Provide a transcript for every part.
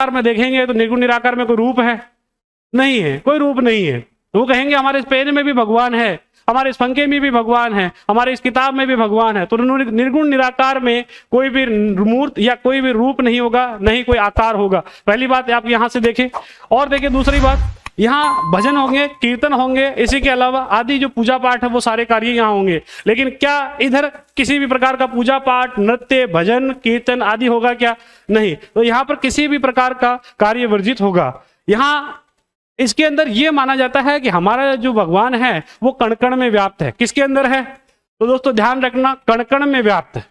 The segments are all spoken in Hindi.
में देखेंगे तो निर्गुण निराकार में कोई रूप है? नहीं है, कोई रूप नहीं है। वो कहेंगे हमारे इस पेन में भी भगवान है, हमारे इस पंखे में भी भगवान है, हमारे इस किताब में भी भगवान है। तो निर्गुण निराकार में कोई भी मूर्त या कोई भी रूप नहीं होगा, नहीं कोई आकार होगा। पहली बात आप यहां से देखें। और देखिए दूसरी बात, यहाँ भजन होंगे, कीर्तन होंगे, इसी के अलावा आदि जो पूजा पाठ है वो सारे कार्य यहाँ होंगे। लेकिन क्या इधर किसी भी प्रकार का पूजा पाठ, नृत्य, भजन, कीर्तन आदि होगा क्या? नहीं। तो यहाँ पर किसी भी प्रकार का कार्य वर्जित होगा। यहाँ इसके अंदर ये माना जाता है कि हमारा जो भगवान है वो कण कण में व्याप्त है। किसके अंदर है? तो दोस्तों ध्यान रखना, कण कण में व्याप्त है।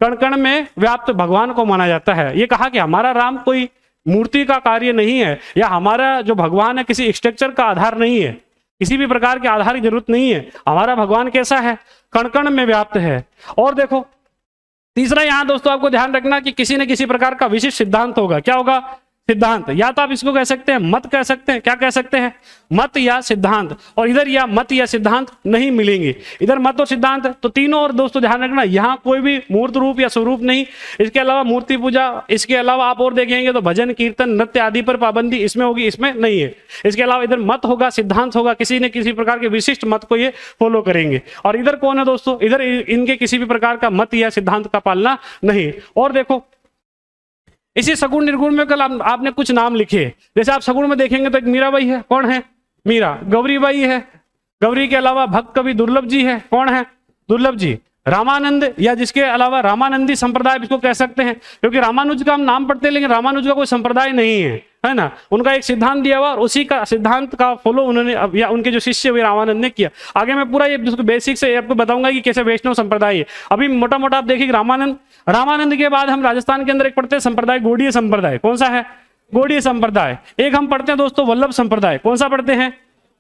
कण कण में व्याप्त भगवान को माना जाता है। ये कहा कि हमारा राम कोई मूर्ति का कार्य नहीं है, या हमारा जो भगवान है किसी स्ट्रक्चर का आधार नहीं है, किसी भी प्रकार के आधार की जरूरत नहीं है। हमारा भगवान कैसा है? कण कण में व्याप्त है। और देखो तीसरा यहां दोस्तों आपको ध्यान रखना कि किसी न किसी प्रकार का विशिष्ट सिद्धांत होगा। क्या होगा? सिद्धांत। या तो आप इसको कह सकते हैं मत, कह सकते हैं, क्या कह सकते हैं? मत या सिद्धांत। और इधर या मत या सिद्धांत नहीं मिलेंगे, इधर मत और सिद्धांत। तो तीनों। और दोस्तों ध्यान रखना यहाँ कोई भी मूर्त रूप या स्वरूप नहीं। इसके अलावा मूर्ति पूजा, इसके अलावा आप और देखेंगे तो भजन, कीर्तन, नृत्य आदि पर पाबंदी इसमें होगी, इसमें नहीं है। इसके अलावा इधर मत होगा, सिद्धांत होगा, किसी न किसी प्रकार के विशिष्ट मत को ये फॉलो करेंगे। और इधर कौन है दोस्तों? इधर इनके किसी भी प्रकार का मत या सिद्धांत का पालना नहीं। और देखो इसी सगुण निर्गुण में कल आपने कुछ नाम लिखे। जैसे आप सगुण में देखेंगे तो एक मीराबाई है। कौन है? मीरा। गौरीबाई है। गौरी के अलावा भक्त कवि दुर्लभ जी है। कौन है? दुर्लभ जी। रामानंद, या जिसके अलावा रामानंदी संप्रदाय इसको कह सकते हैं, क्योंकि रामानुज का हम नाम पढ़ते हैं लेकिन रामानुज का कोई संप्रदाय नहीं है, है ना। उनका एक सिद्धांत दिया हुआ और उसी का सिद्धांत का फॉलो उन्होंने या उनके जो शिष्य हुए रामानंद ने किया। आगे मैं पूरा ये बेसिक से आपको बताऊंगा कि कैसे वैष्णव संप्रदाय है। अभी मोटा मोटा आप देखिए रामानंद के बाद हम राजस्थान के अंदर एक पढ़ते हैं संप्रदाय, गौड़ीय संप्रदाय। कौन सा है? गौड़ीय संप्रदाय। एक हम पढ़ते हैं दोस्तों वल्लभ संप्रदाय। कौन सा पढ़ते हैं?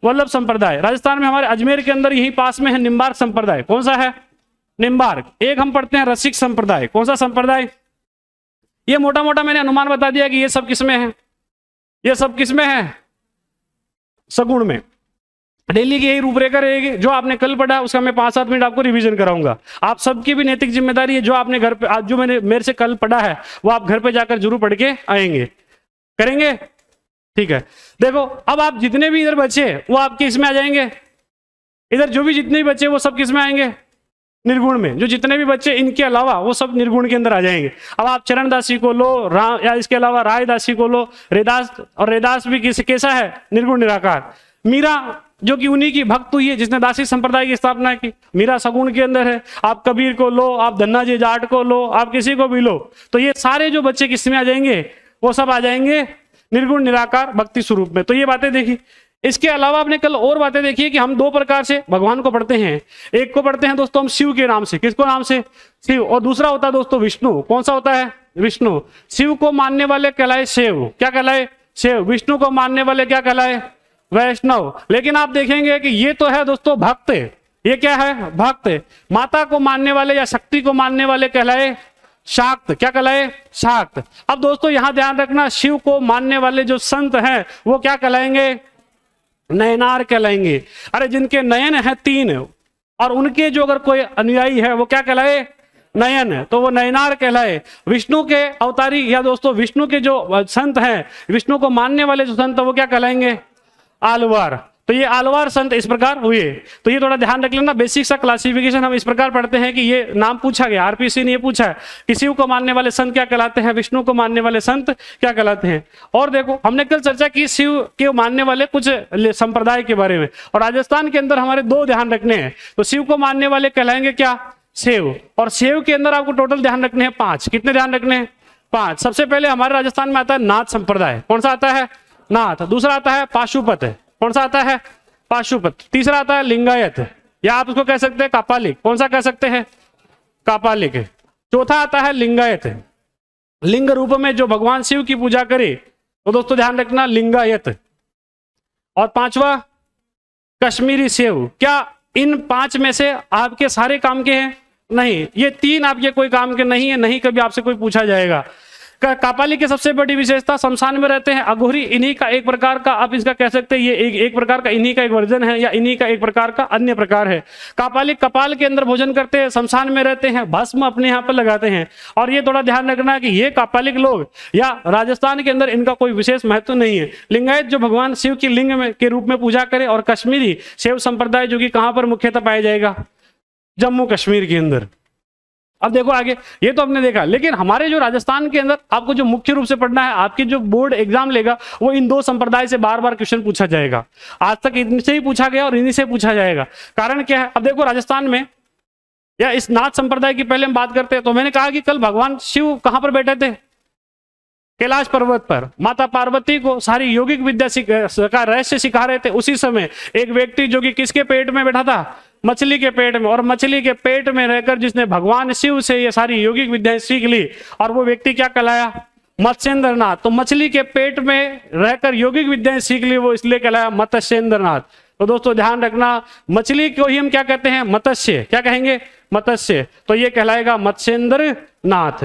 वल्लभ संप्रदाय। राजस्थान में हमारे अजमेर के अंदर यही पास में है निम्बार्क संप्रदाय। कौन सा है? निम्बार्क। एक हम पढ़ते हैं रसिक संप्रदाय। कौन सा संप्रदाय? ये मोटा मोटा मैंने अनुमान बता दिया कि ये सब किसमें है, ये सब किसमें है? सगुण में। डेली की यही रूपरेखा रहेगी। जो आपने कल पढ़ा उसका मैं 5-7 मिनट आपको रिवीजन कराऊंगा। आप सबकी भी नैतिक जिम्मेदारी है, जो आपने घर पे आज जो मैंने मेरे से कल पढ़ा है वो आप घर पे जाकर जरूर पढ़ के आएंगे, करेंगे, ठीक है। देखो अब आप जितने भी इधर बचे वो आपके इसमें आ जाएंगे। इधर जो भी जितने भी बचे वो सब किसमें आएंगे? निर्गुण में। जो जितने भी बच्चे इनके अलावा वो सब निर्गुण के अंदर आ जाएंगे। अब आप चरणदासी को लो, या इसके अलावा रायदासी को लो, रेदास, और रेदास भी कैसा है? निर्गुण निराकार। मीरा जो कि उन्हीं की भक्त हुई है जिसने दासी संप्रदाय की स्थापना की, मीरा सगुण के अंदर है। आप कबीर को लो, आप धन्ना जी जाट को लो, आप किसी को भी लो, तो ये सारे जो बच्चे किसमें आ जाएंगे? वो सब आ जाएंगे निर्गुण निराकार भक्ति स्वरूप में। तो ये बातें देखी। इसके अलावा आपने कल और बातें देखी कि हम दो प्रकार से भगवान को पढ़ते हैं। एक को पढ़ते हैं दोस्तों हम शिव के नाम से। किसको नाम से? शिव। और दूसरा होता है दोस्तों विष्णु। कौन सा होता है? विष्णु। शिव को मानने वाले कहलाए शिव। क्या कहलाए? शिव। विष्णु को मानने वाले क्या कहलाए? वैष्णव। लेकिन आप देखेंगे कि ये तो है दोस्तों भक्त, ये क्या है? भक्त। माता को मानने वाले या शक्ति को मानने वाले कहलाए शाक्त। क्या कहलाए? शाक्त। अब दोस्तों यहां ध्यान रखना, शिव को मानने वाले जो संत हैं वो क्या कहलाएंगे? नयनार कहलाएंगे। अरे जिनके नयन है 3 और उनके जो अगर कोई अनुयायी है वो क्या कहलाए? नयन। तो वो नयनार कहलाए। विष्णु के अवतारी या दोस्तों विष्णु के जो संत हैं, विष्णु को मानने वाले जो संत है वो क्या कहलाएंगे? आलवार। तो ये आलवार संत इस प्रकार हुए। तो ये थोड़ा ध्यान रख लेना, बेसिक सा क्लासिफिकेशन हम इस प्रकार पढ़ते हैं कि ये नाम पूछा गया, आरपीसी ने ये पूछा है कि शिव को मानने वाले संत क्या कहलाते हैं, विष्णु को मानने वाले संत क्या कहलाते हैं। और देखो हमने कल चर्चा की शिव के मानने वाले कुछ संप्रदाय के बारे में, और राजस्थान के अंदर हमारे 2 ध्यान रखने हैं। तो शिव को मानने वाले कहलाएंगे क्या? शिव। और शिव के अंदर आपको टोटल ध्यान रखने हैं 5। कितने ध्यान रखने हैं? 5। सबसे पहले हमारे राजस्थान में आता है नाथ संप्रदाय। कौन सा आता है? नाथ। दूसरा आता है पाशुपत। कौन सा आता है? पाशुपत। तीसरा आता है लिंगायत, या आप उसको कह सकते हैं कापालिक। कौन सा कह सकते हैं? कापालिक। चौथा आता है लिंगायत, लिंग रूप में जो भगवान शिव की पूजा करे तो दोस्तों ध्यान रखना लिंगायत। और 5वां कश्मीरी सेव। क्या इन 5 में से आपके सारे काम के हैं? नहीं। ये 3 आपके कोई काम के नहीं है, नहीं कभी आपसे कोई पूछा जाएगा। कापालिक की सबसे बड़ी विशेषता शमशान में रहते हैं। अघोरी इन्हीं का एक प्रकार का, आप इसका कह सकते हैं ये एक प्रकार का इन्हीं का एक वर्जन है, या इन्हीं का एक प्रकार का अन्य प्रकार है। कापालिक कपाल के अंदर भोजन करते हैं, शमशान में रहते हैं, भस्म अपने यहाँ पर लगाते हैं। और ये थोड़ा ध्यान रखना कि ये कापालिक लोग या राजस्थान के अंदर इनका कोई विशेष महत्व नहीं है। लिंगायत जो भगवान शिव की लिंग में के रूप में पूजा करे, और कश्मीरी शैव संप्रदाय जो कि कहाँ पर मुख्यतः पाया जाएगा, जम्मू कश्मीर के अंदर। अब देखो आगे, ये तो हमने देखा, लेकिन हमारे जो राजस्थान के अंदर आपको जो मुख्य रूप से पढ़ना है, आपके जो बोर्ड एग्जाम लेगा वो इन दो संप्रदाय से बार बार क्वेश्चन पूछा जाएगा। आज तक इनसे ही पूछा गया और इन्हीं से पूछा जाएगा। कारण क्या है, अब देखो राजस्थान में या इस नाथ संप्रदाय की पहले हम बात करते हैं, तो मैंने कहा कि कल भगवान शिव कहां पर बैठे थे, कैलाश पर्वत पर। माता पार्वती को सारी यौगिक विद्या का रहस्य सिखा रहे थे। उसी समय एक व्यक्ति जो कि किसके पेट में बैठा था, मछली के पेट में, और मछली के पेट में रहकर जिसने भगवान शिव से ये सारी यौगिक विद्याएं सीख ली, और वो व्यक्ति क्या कहलाया, मत्स्येंद्रनाथ। तो मछली के पेट में रहकर यौगिक विद्याएं सीख ली, वो इसलिए कहलाया मत्स्येंद्रनाथ। तो दोस्तों ध्यान रखना, मछली को ही हम क्या कहते हैं, मत्स्य, क्या कहेंगे, मत्स्य। तो ये कहलाएगा मत्स्येंद्रनाथ।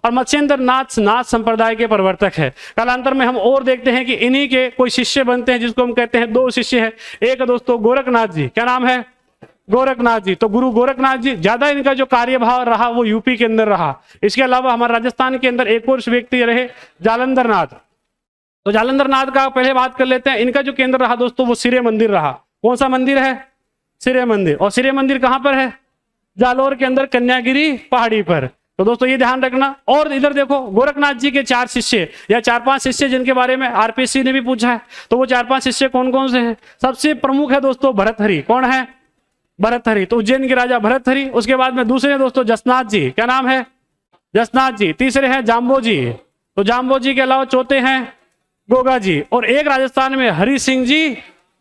और मत्स्येंद्रनाथ नाथ संप्रदाय के प्रवर्तक है। कालांतर में हम और देखते हैं कि इन्हीं के कोई शिष्य बनते हैं, जिसको हम कहते हैं, दो शिष्य है। एक दोस्तों गोरखनाथ जी, क्या नाम है, गोरखनाथ जी। तो गुरु गोरखनाथ जी, ज्यादा इनका जो कार्यभाव रहा वो यूपी के अंदर रहा। इसके अलावा हमारे राजस्थान के अंदर एक और व्यक्ति रहे, जालंधर नाथ। तो जालंधर नाथ का पहले बात कर लेते हैं। इनका जो केंद्र रहा दोस्तों वो सिरे मंदिर रहा। कौन सा मंदिर है, सिरे मंदिर। और सिरे मंदिर कहां पर है, जालोर के अंदर कन्यागिरी पहाड़ी पर। तो दोस्तों ये ध्यान रखना। और इधर देखो, गोरखनाथ जी के 4 शिष्य या 4-5 शिष्य जिनके बारे में आरपीएससी ने भी पूछा है। तो वो 4-5 शिष्य कौन कौन से हैं, सबसे प्रमुख है दोस्तों भरतहरि। कौन है, भरतहरि। तो उज्जैन के राजा भरतहरि। उसके बाद में दूसरे दोस्तों जसनाथ जी, क्या नाम है, जसनाथ जी। तीसरे हैं जाम्बो जी। तो जाम्बो जी के अलावा चौथे हैं गोगा जी। और एक राजस्थान में हरि सिंह जी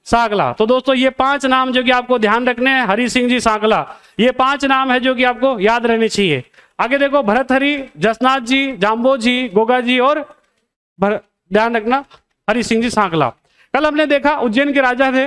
सांकला। तो दोस्तों ये 5 नाम जो कि आपको ध्यान रखने हैं, हरि सिंह जी सांकला, ये 5 नाम है जो कि आपको याद रहने चाहिए। आगे देखो, भरतहरि, जसनाथ जी, जाम्बो जी, गोगा जी, और ध्यान रखना हरि सिंह जी सांकला। कल हमने देखा उज्जैन के राजा थे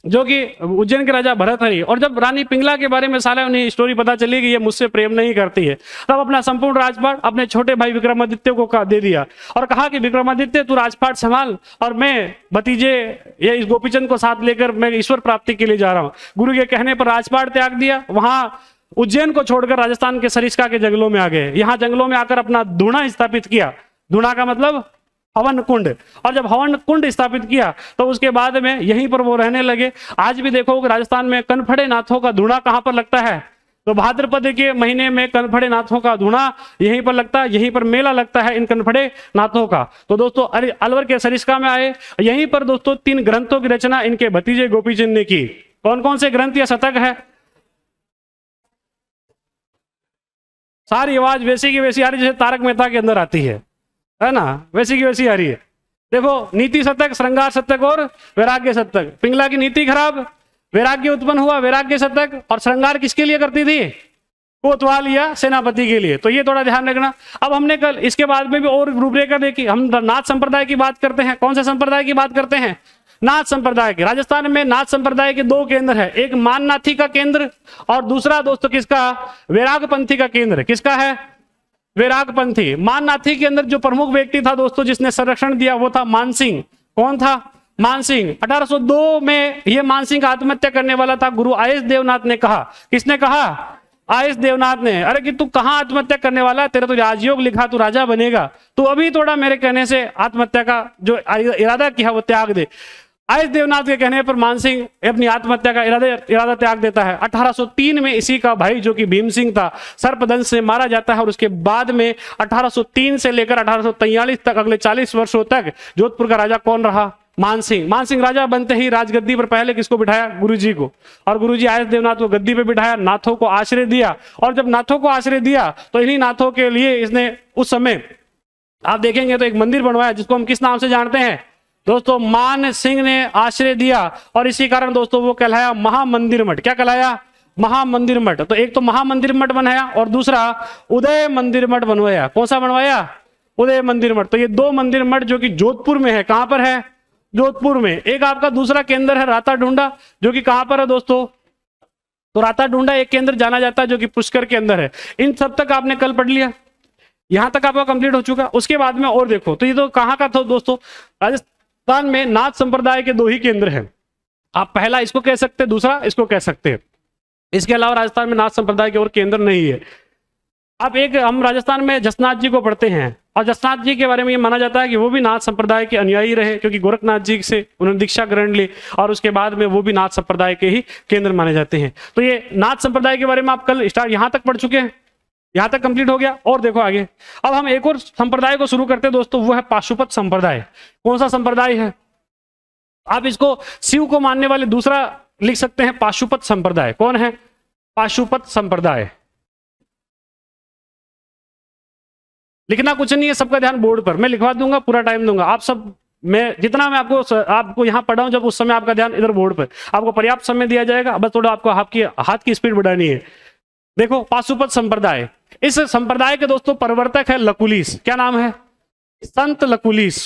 जो कि उज्जैन के राजा भरतहरि। और जब रानी पिंगला के बारे में सारा उन्हें स्टोरी पता चली कि ये मुझसे प्रेम नहीं करती है, तब अपना संपूर्ण राजपाट अपने छोटे भाई विक्रमादित्य को दे दिया और कहा कि विक्रमादित्य तू राजपाट संभाल, और मैं भतीजे ये इस गोपीचंद को साथ लेकर मैं ईश्वर प्राप्ति के लिए जा रहा हूँ। गुरु के कहने पर राजपाट त्याग दिया, वहां उज्जैन को छोड़कर राजस्थान के सरिस्का के जंगलों में आ गए। यहाँ जंगलों में आकर अपना धूणा स्थापित किया। धूणा का मतलब हवन कुंड। और जब हवन कुंड स्थापित किया तो उसके बाद में यहीं पर वो रहने लगे। आज भी देखो कि राजस्थान में कनफड़े नाथों का धूणा कहाँ पर लगता है, तो भाद्रपद के महीने में कनफड़े नाथों का धूणा यहीं पर लगता है। यहीं पर मेला लगता है इन कनफड़े नाथों का। तो दोस्तों अलवर के सरिस्का में आए। यहीं पर दोस्तों 3 ग्रंथों की रचना इनके भतीजे गोपीचंद ने की। कौन कौन से ग्रंथ या शतक है, सारी आवाज वैसी की वैसी आ रही जैसे तारक मेहता के अंदर आती है ना, वैसी की वैसी आ रही है। देखो, नीति शतक, श्रृंगार शतक और वैराग्य शतक। पिंगला की नीति खराब, वैराग्य उत्पन्न हुआ, वैराग्य शतक। और श्रृंगार किसके लिए करती थी, कोतवाल या सेनापति के लिए। तो ये थोड़ा ध्यान रखना। अब हमने कल इसके बाद में भी और रूपरेखा देखी। हम नाथ संप्रदाय की बात करते हैं। कौन से संप्रदाय की बात करते हैं, नाथ संप्रदाय के। राजस्थान में नाथ संप्रदाय के 2 केंद्र है, एक माननाथी का केंद्र और दूसरा दोस्तों किसका, वैरागपंथी का केंद्र। किसका है, वैरागपंथी। माननाथी के अंदर जो प्रमुख व्यक्ति था दोस्तों जिसने संरक्षण दिया वो था मानसिंह। कौन था, मानसिंह। 1802 में ये मानसिंह आत्महत्या करने वाला था। गुरु आयस देवनाथ ने कहा, किसने कहा, आयस देवनाथ ने, अरे कि तू कहां आत्महत्या करने वाला है, तेरा तो राजयोग लिखा, तू राजा बनेगा, तू अभी थोड़ा मेरे कहने से आत्महत्या का जो इरादा किया वो त्याग दे। आयस देवनाथ के कहने पर मानसिंह अपनी आत्महत्या का इरादा त्याग देता है। 1803 में इसी का भाई जो कि भीम सिंह था सर्पदंश से मारा जाता है। और उसके बाद में 1803 से लेकर 1843 तक अगले 40 वर्षों तक जोधपुर का राजा कौन रहा, मानसिंह। मानसिंह राजा बनते ही राजगद्दी पर पहले किसको बिठाया, गुरुजी को। और गुरुजी आयस देवनाथ को गद्दी पे बिठाया, नाथों को आश्रय दिया। और जब नाथों को आश्रय दिया तो इन्हीं नाथों के लिए इसने उस समय आप देखेंगे तो एक मंदिर बनवाया जिसको हम किस नाम से जानते हैं दोस्तों, मान सिंह ने आश्रय दिया। और इसी कारण दोस्तों वो कहलाया महामंदिर मठ। क्या कहलाया, महामंदिर मठ। तो एक तो महामंदिर मठ बनाया और दूसरा उदय मंदिर मठ बनवाया। कौन सा बनवाया, उदय मंदिर मठ। तो ये 2 मंदिर मठ जो कि जोधपुर में है। कहां पर है, जोधपुर में। एक आपका दूसरा केंद्र है राता ढूंढा जो कि कहां पर है दोस्तों, तो राता ढूंढा एक केंद्र जाना जाता है जो कि पुष्कर के अंदर है। इन सब तक आपने कल पढ़ लिया। यहां तक आपका कंप्लीट हो चुका। उसके बाद में और देखो तो ये तो कहाँ का था दोस्तों, राजस्थान में नाथ संप्रदाय के 2 ही केंद्र हैं। आप पहला इसको कह सकते हैं, दूसरा इसको कह सकते हैं। इसके अलावा राजस्थान में नाथ संप्रदाय के और केंद्र नहीं है। अब एक हम राजस्थान में जसनाथ जी को पढ़ते हैं और जसनाथ जी के बारे में ये माना जाता है कि वो भी नाथ संप्रदाय के अनुयायी रहे, क्योंकि गोरखनाथ जी से उन्होंने दीक्षा ग्रहण ली और उसके बाद में वो भी नाथ संप्रदाय के ही केंद्र माने जाते हैं। तो ये नाथ संप्रदाय के बारे में आप कल स्टार्ट यहां तक पढ़ चुके हैं, यहां तक कंप्लीट हो गया। और देखो आगे, अब हम एक और संप्रदाय को शुरू करते हैं दोस्तों, वो है पाशुपत संप्रदाय। कौन सा संप्रदाय है? आप इसको शिव को मानने वाले दूसरा लिख सकते हैं, पाशुपत संप्रदाय। कौन है? पाशुपत संप्रदाय। लिखना कुछ नहीं है, सबका ध्यान बोर्ड पर, मैं लिखवा दूंगा, पूरा टाइम दूंगा। आप सब, मैं जितना मैं आपको यहाँ पढ़ा हूं, जब उस समय आपका ध्यान इधर बोर्ड पर, आपको पर्याप्त समय दिया जाएगा, बस थोड़ा आपको हाथ की स्पीड बढ़ानी है। देखो पाशुपत संप्रदाय, इस संप्रदाय के दोस्तों प्रवर्तक है लकुलिस। क्या नाम है? संत लकुलिस।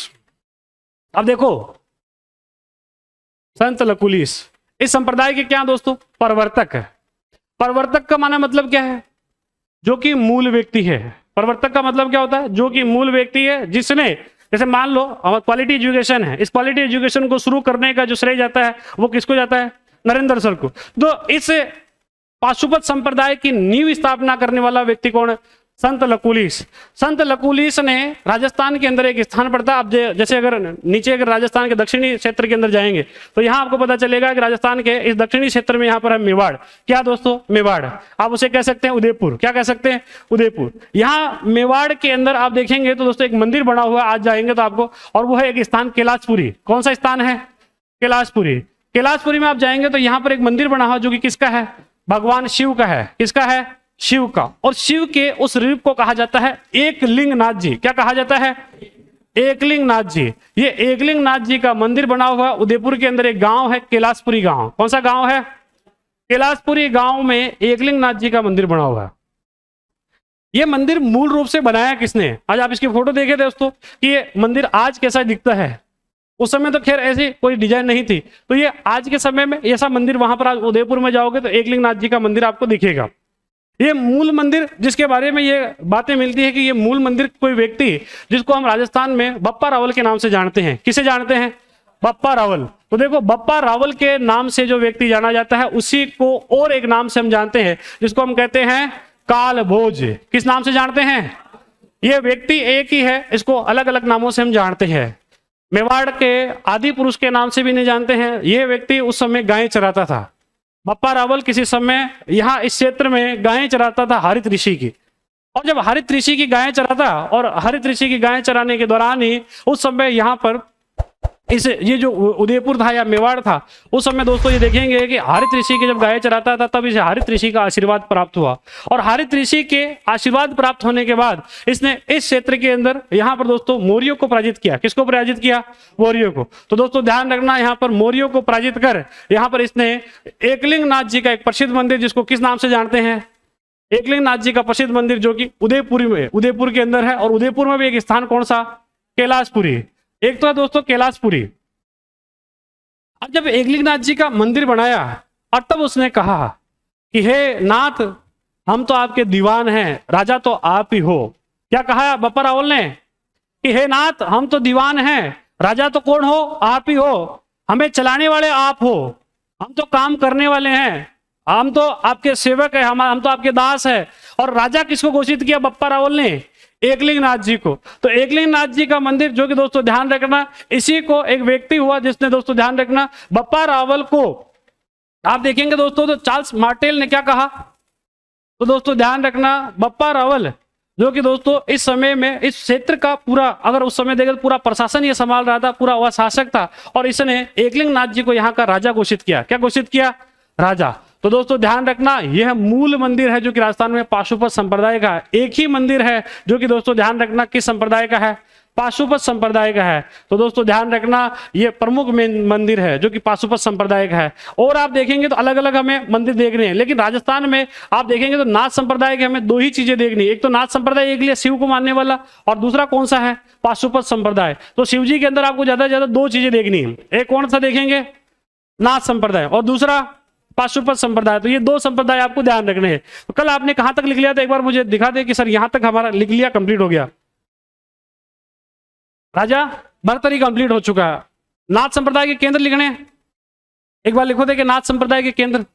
अब देखो संत लकुलिस इस संप्रदाय के क्या दोस्तों? प्रवर्तक है। प्रवर्तक का माना मतलब क्या है? जो कि मूल व्यक्ति है। प्रवर्तक का मतलब क्या होता है? जो कि मूल व्यक्ति है, जिसने, जैसे मान लो क्वालिटी एजुकेशन है, इस क्वालिटी एजुकेशन को शुरू करने का जो श्रेय जाता है वो किसको जाता है? नरेंद्र सर को। तो इस पाशुपत संप्रदाय की नींव स्थापना करने वाला व्यक्ति कौन है? संत लकुलिस। संत लकुलिस ने राजस्थान के अंदर एक स्थान पड़ता है। आप जैसे अगर नीचे अगर राजस्थान के दक्षिणी क्षेत्र के अंदर जाएंगे तो यहाँ आपको पता चलेगा कि राजस्थान के इस दक्षिणी क्षेत्र में यहाँ पर है मेवाड़। क्या दोस्तों? मेवाड़। आप उसे कह सकते हैं उदयपुर। क्या कह सकते हैं? उदयपुर। यहाँ मेवाड़ के अंदर आप देखेंगे तो दोस्तों एक मंदिर बना हुआ है, आज जाएंगे तो आपको, और वो है एक स्थान कैलाशपुरी। कौन सा स्थान है? कैलाशपुरी। कैलाशपुरी में आप जाएंगे तो यहाँ पर एक मंदिर बना हुआ जो कि किसका है? भगवान शिव का है। किसका है? शिव का। और शिव के उस रूप को कहा जाता है एकलिंग नाथ जी। क्या कहा जाता है? एकलिंग नाथ जी। ये एकलिंग नाथ जी का मंदिर बना हुआ उदयपुर के अंदर एक गांव है कैलाशपुरी गांव। कौन सा गांव है? कैलाशपुरी गांव में एकलिंग नाथ जी का मंदिर बना हुआ है। ये मंदिर मूल रूप से बनाया किसने? आज आप इसकी फोटो देखे दोस्तों कि ये मंदिर आज कैसा दिखता है। उस समय तो खैर ऐसी कोई डिजाइन नहीं थी, तो ये आज के समय में ऐसा मंदिर, वहां पर आज उदयपुर में जाओगे तो एकलिंग नाथ जी का मंदिर आपको दिखेगा। ये मूल मंदिर, जिसके बारे में ये बातें मिलती है कि ये मूल मंदिर कोई व्यक्ति जिसको हम राजस्थान में बप्पा रावल के नाम से जानते हैं। किसे जानते हैं? बप्पा रावल। तो देखो बप्पा रावल के नाम से जो व्यक्ति जाना जाता है, उसी को और एक नाम से हम जानते हैं जिसको हम कहते हैं काल भोज। किस नाम से जानते हैं? ये व्यक्ति एक ही है, इसको अलग अलग नामों से हम जानते हैं। मेवाड़ के आदि पुरुष के नाम से भी नहीं जानते हैं। ये व्यक्ति उस समय गायें चराता था। बप्पा रावल किसी समय यहाँ इस क्षेत्र में गायें चराता था हरित ऋषि की, और जब हरित ऋषि की गायें चराता और हरित ऋषि की गायें चराने के दौरान ही उस समय यहाँ पर ये जो उदयपुर था या मेवाड़ था, उस समय दोस्तों ये देखेंगे कि हरित ऋषि के जब गायें चराता था तब इसे हरित ऋषि का आशीर्वाद प्राप्त हुआ, और हरित ऋषि के आशीर्वाद प्राप्त होने के बाद इसने इस क्षेत्र के अंदर यहाँ पर दोस्तों मौर्यों को पराजित किया। किसको पराजित किया? मौर्यों को। तो दोस्तों ध्यान रखना, यहाँ पर मौर्यों को पराजित कर यहाँ पर इसने एकलिंग नाथ जी का एक प्रसिद्ध मंदिर, जिसको किस नाम से जानते हैं? एकलिंग नाथ जी का प्रसिद्ध मंदिर, जो कि उदयपुर में, उदयपुर के अंदर है। और उदयपुर में भी एक स्थान कौन सा? कैलाशपुरी। एक तो है दोस्तों कैलाशपुरी। अब जब एकलिंग नाथ जी का मंदिर बनाया और तब उसने कहा कि हे नाथ, हम तो आपके दीवान हैं, राजा तो आप ही हो। क्या कहा बप्पा रावल ने? कि हे नाथ, हम तो दीवान हैं, राजा तो कौन हो? आप ही हो। हमें चलाने वाले आप हो, हम तो काम करने वाले हैं, हम तो आपके सेवक है, हम तो आपके दास है। और राजा किसको घोषित किया बप्पा रावल ने? एकलिंग नाथ जी को। तो एकलिंग नाथ जी का मंदिर, जो कि दोस्तों ध्यान रखना, इसी को एक व्यक्ति हुआ जिसने दोस्तों ध्यान रखना बप्पा रावल को, आप देखेंगे दोस्तों तो चार्ल्स मार्टेल ने क्या कहा, तो दोस्तों ध्यान रखना बप्पा रावल जो कि दोस्तों इस समय में इस क्षेत्र का पूरा, अगर उस समय देखें तो पूरा प्रशासन ये संभाल रहा था, पूरा वह शासक था, और इसने एकलिंग नाथ जी को यहाँ का राजा घोषित किया। क्या घोषित किया? राजा। तो दोस्तों ध्यान रखना, यह मूल मंदिर है जो कि राजस्थान में पाशुपत संप्रदाय का है। एक ही मंदिर है जो कि दोस्तों ध्यान रखना किस संप्रदाय का है? पाशुपत संप्रदाय का है। तो दोस्तों ध्यान रखना, यह प्रमुख मंदिर है जो कि पाशुपत संप्रदाय का है। और आप देखेंगे तो अलग अलग हमें मंदिर देखने हैं, लेकिन राजस्थान में आप देखेंगे तो नाथ संप्रदाय के हमें दो ही चीजें देखनी है। एक तो नाथ संप्रदाय एक लिए शिव को मानने वाला, और दूसरा कौन सा है? पाशुपत संप्रदाय। तो शिव जी के अंदर आपको ज्यादा से ज्यादा दो चीजें देखनी है। एक कौन सा देखेंगे? नाथ संप्रदाय, और दूसरा पाशुपत संप्रदाय। तो ये 2 संप्रदाय आपको ध्यान रखने हैं। तो कल आपने कहां तक लिख लिया था, एक बार मुझे दिखा दे कि सर यहां तक हमारा लिख लिया, कंप्लीट हो गया। राजा भर्तरी कंप्लीट हो चुका है। नाथ संप्रदाय के केंद्र लिखने हैं, एक बार लिखो दे कि नाथ संप्रदाय के केंद्र।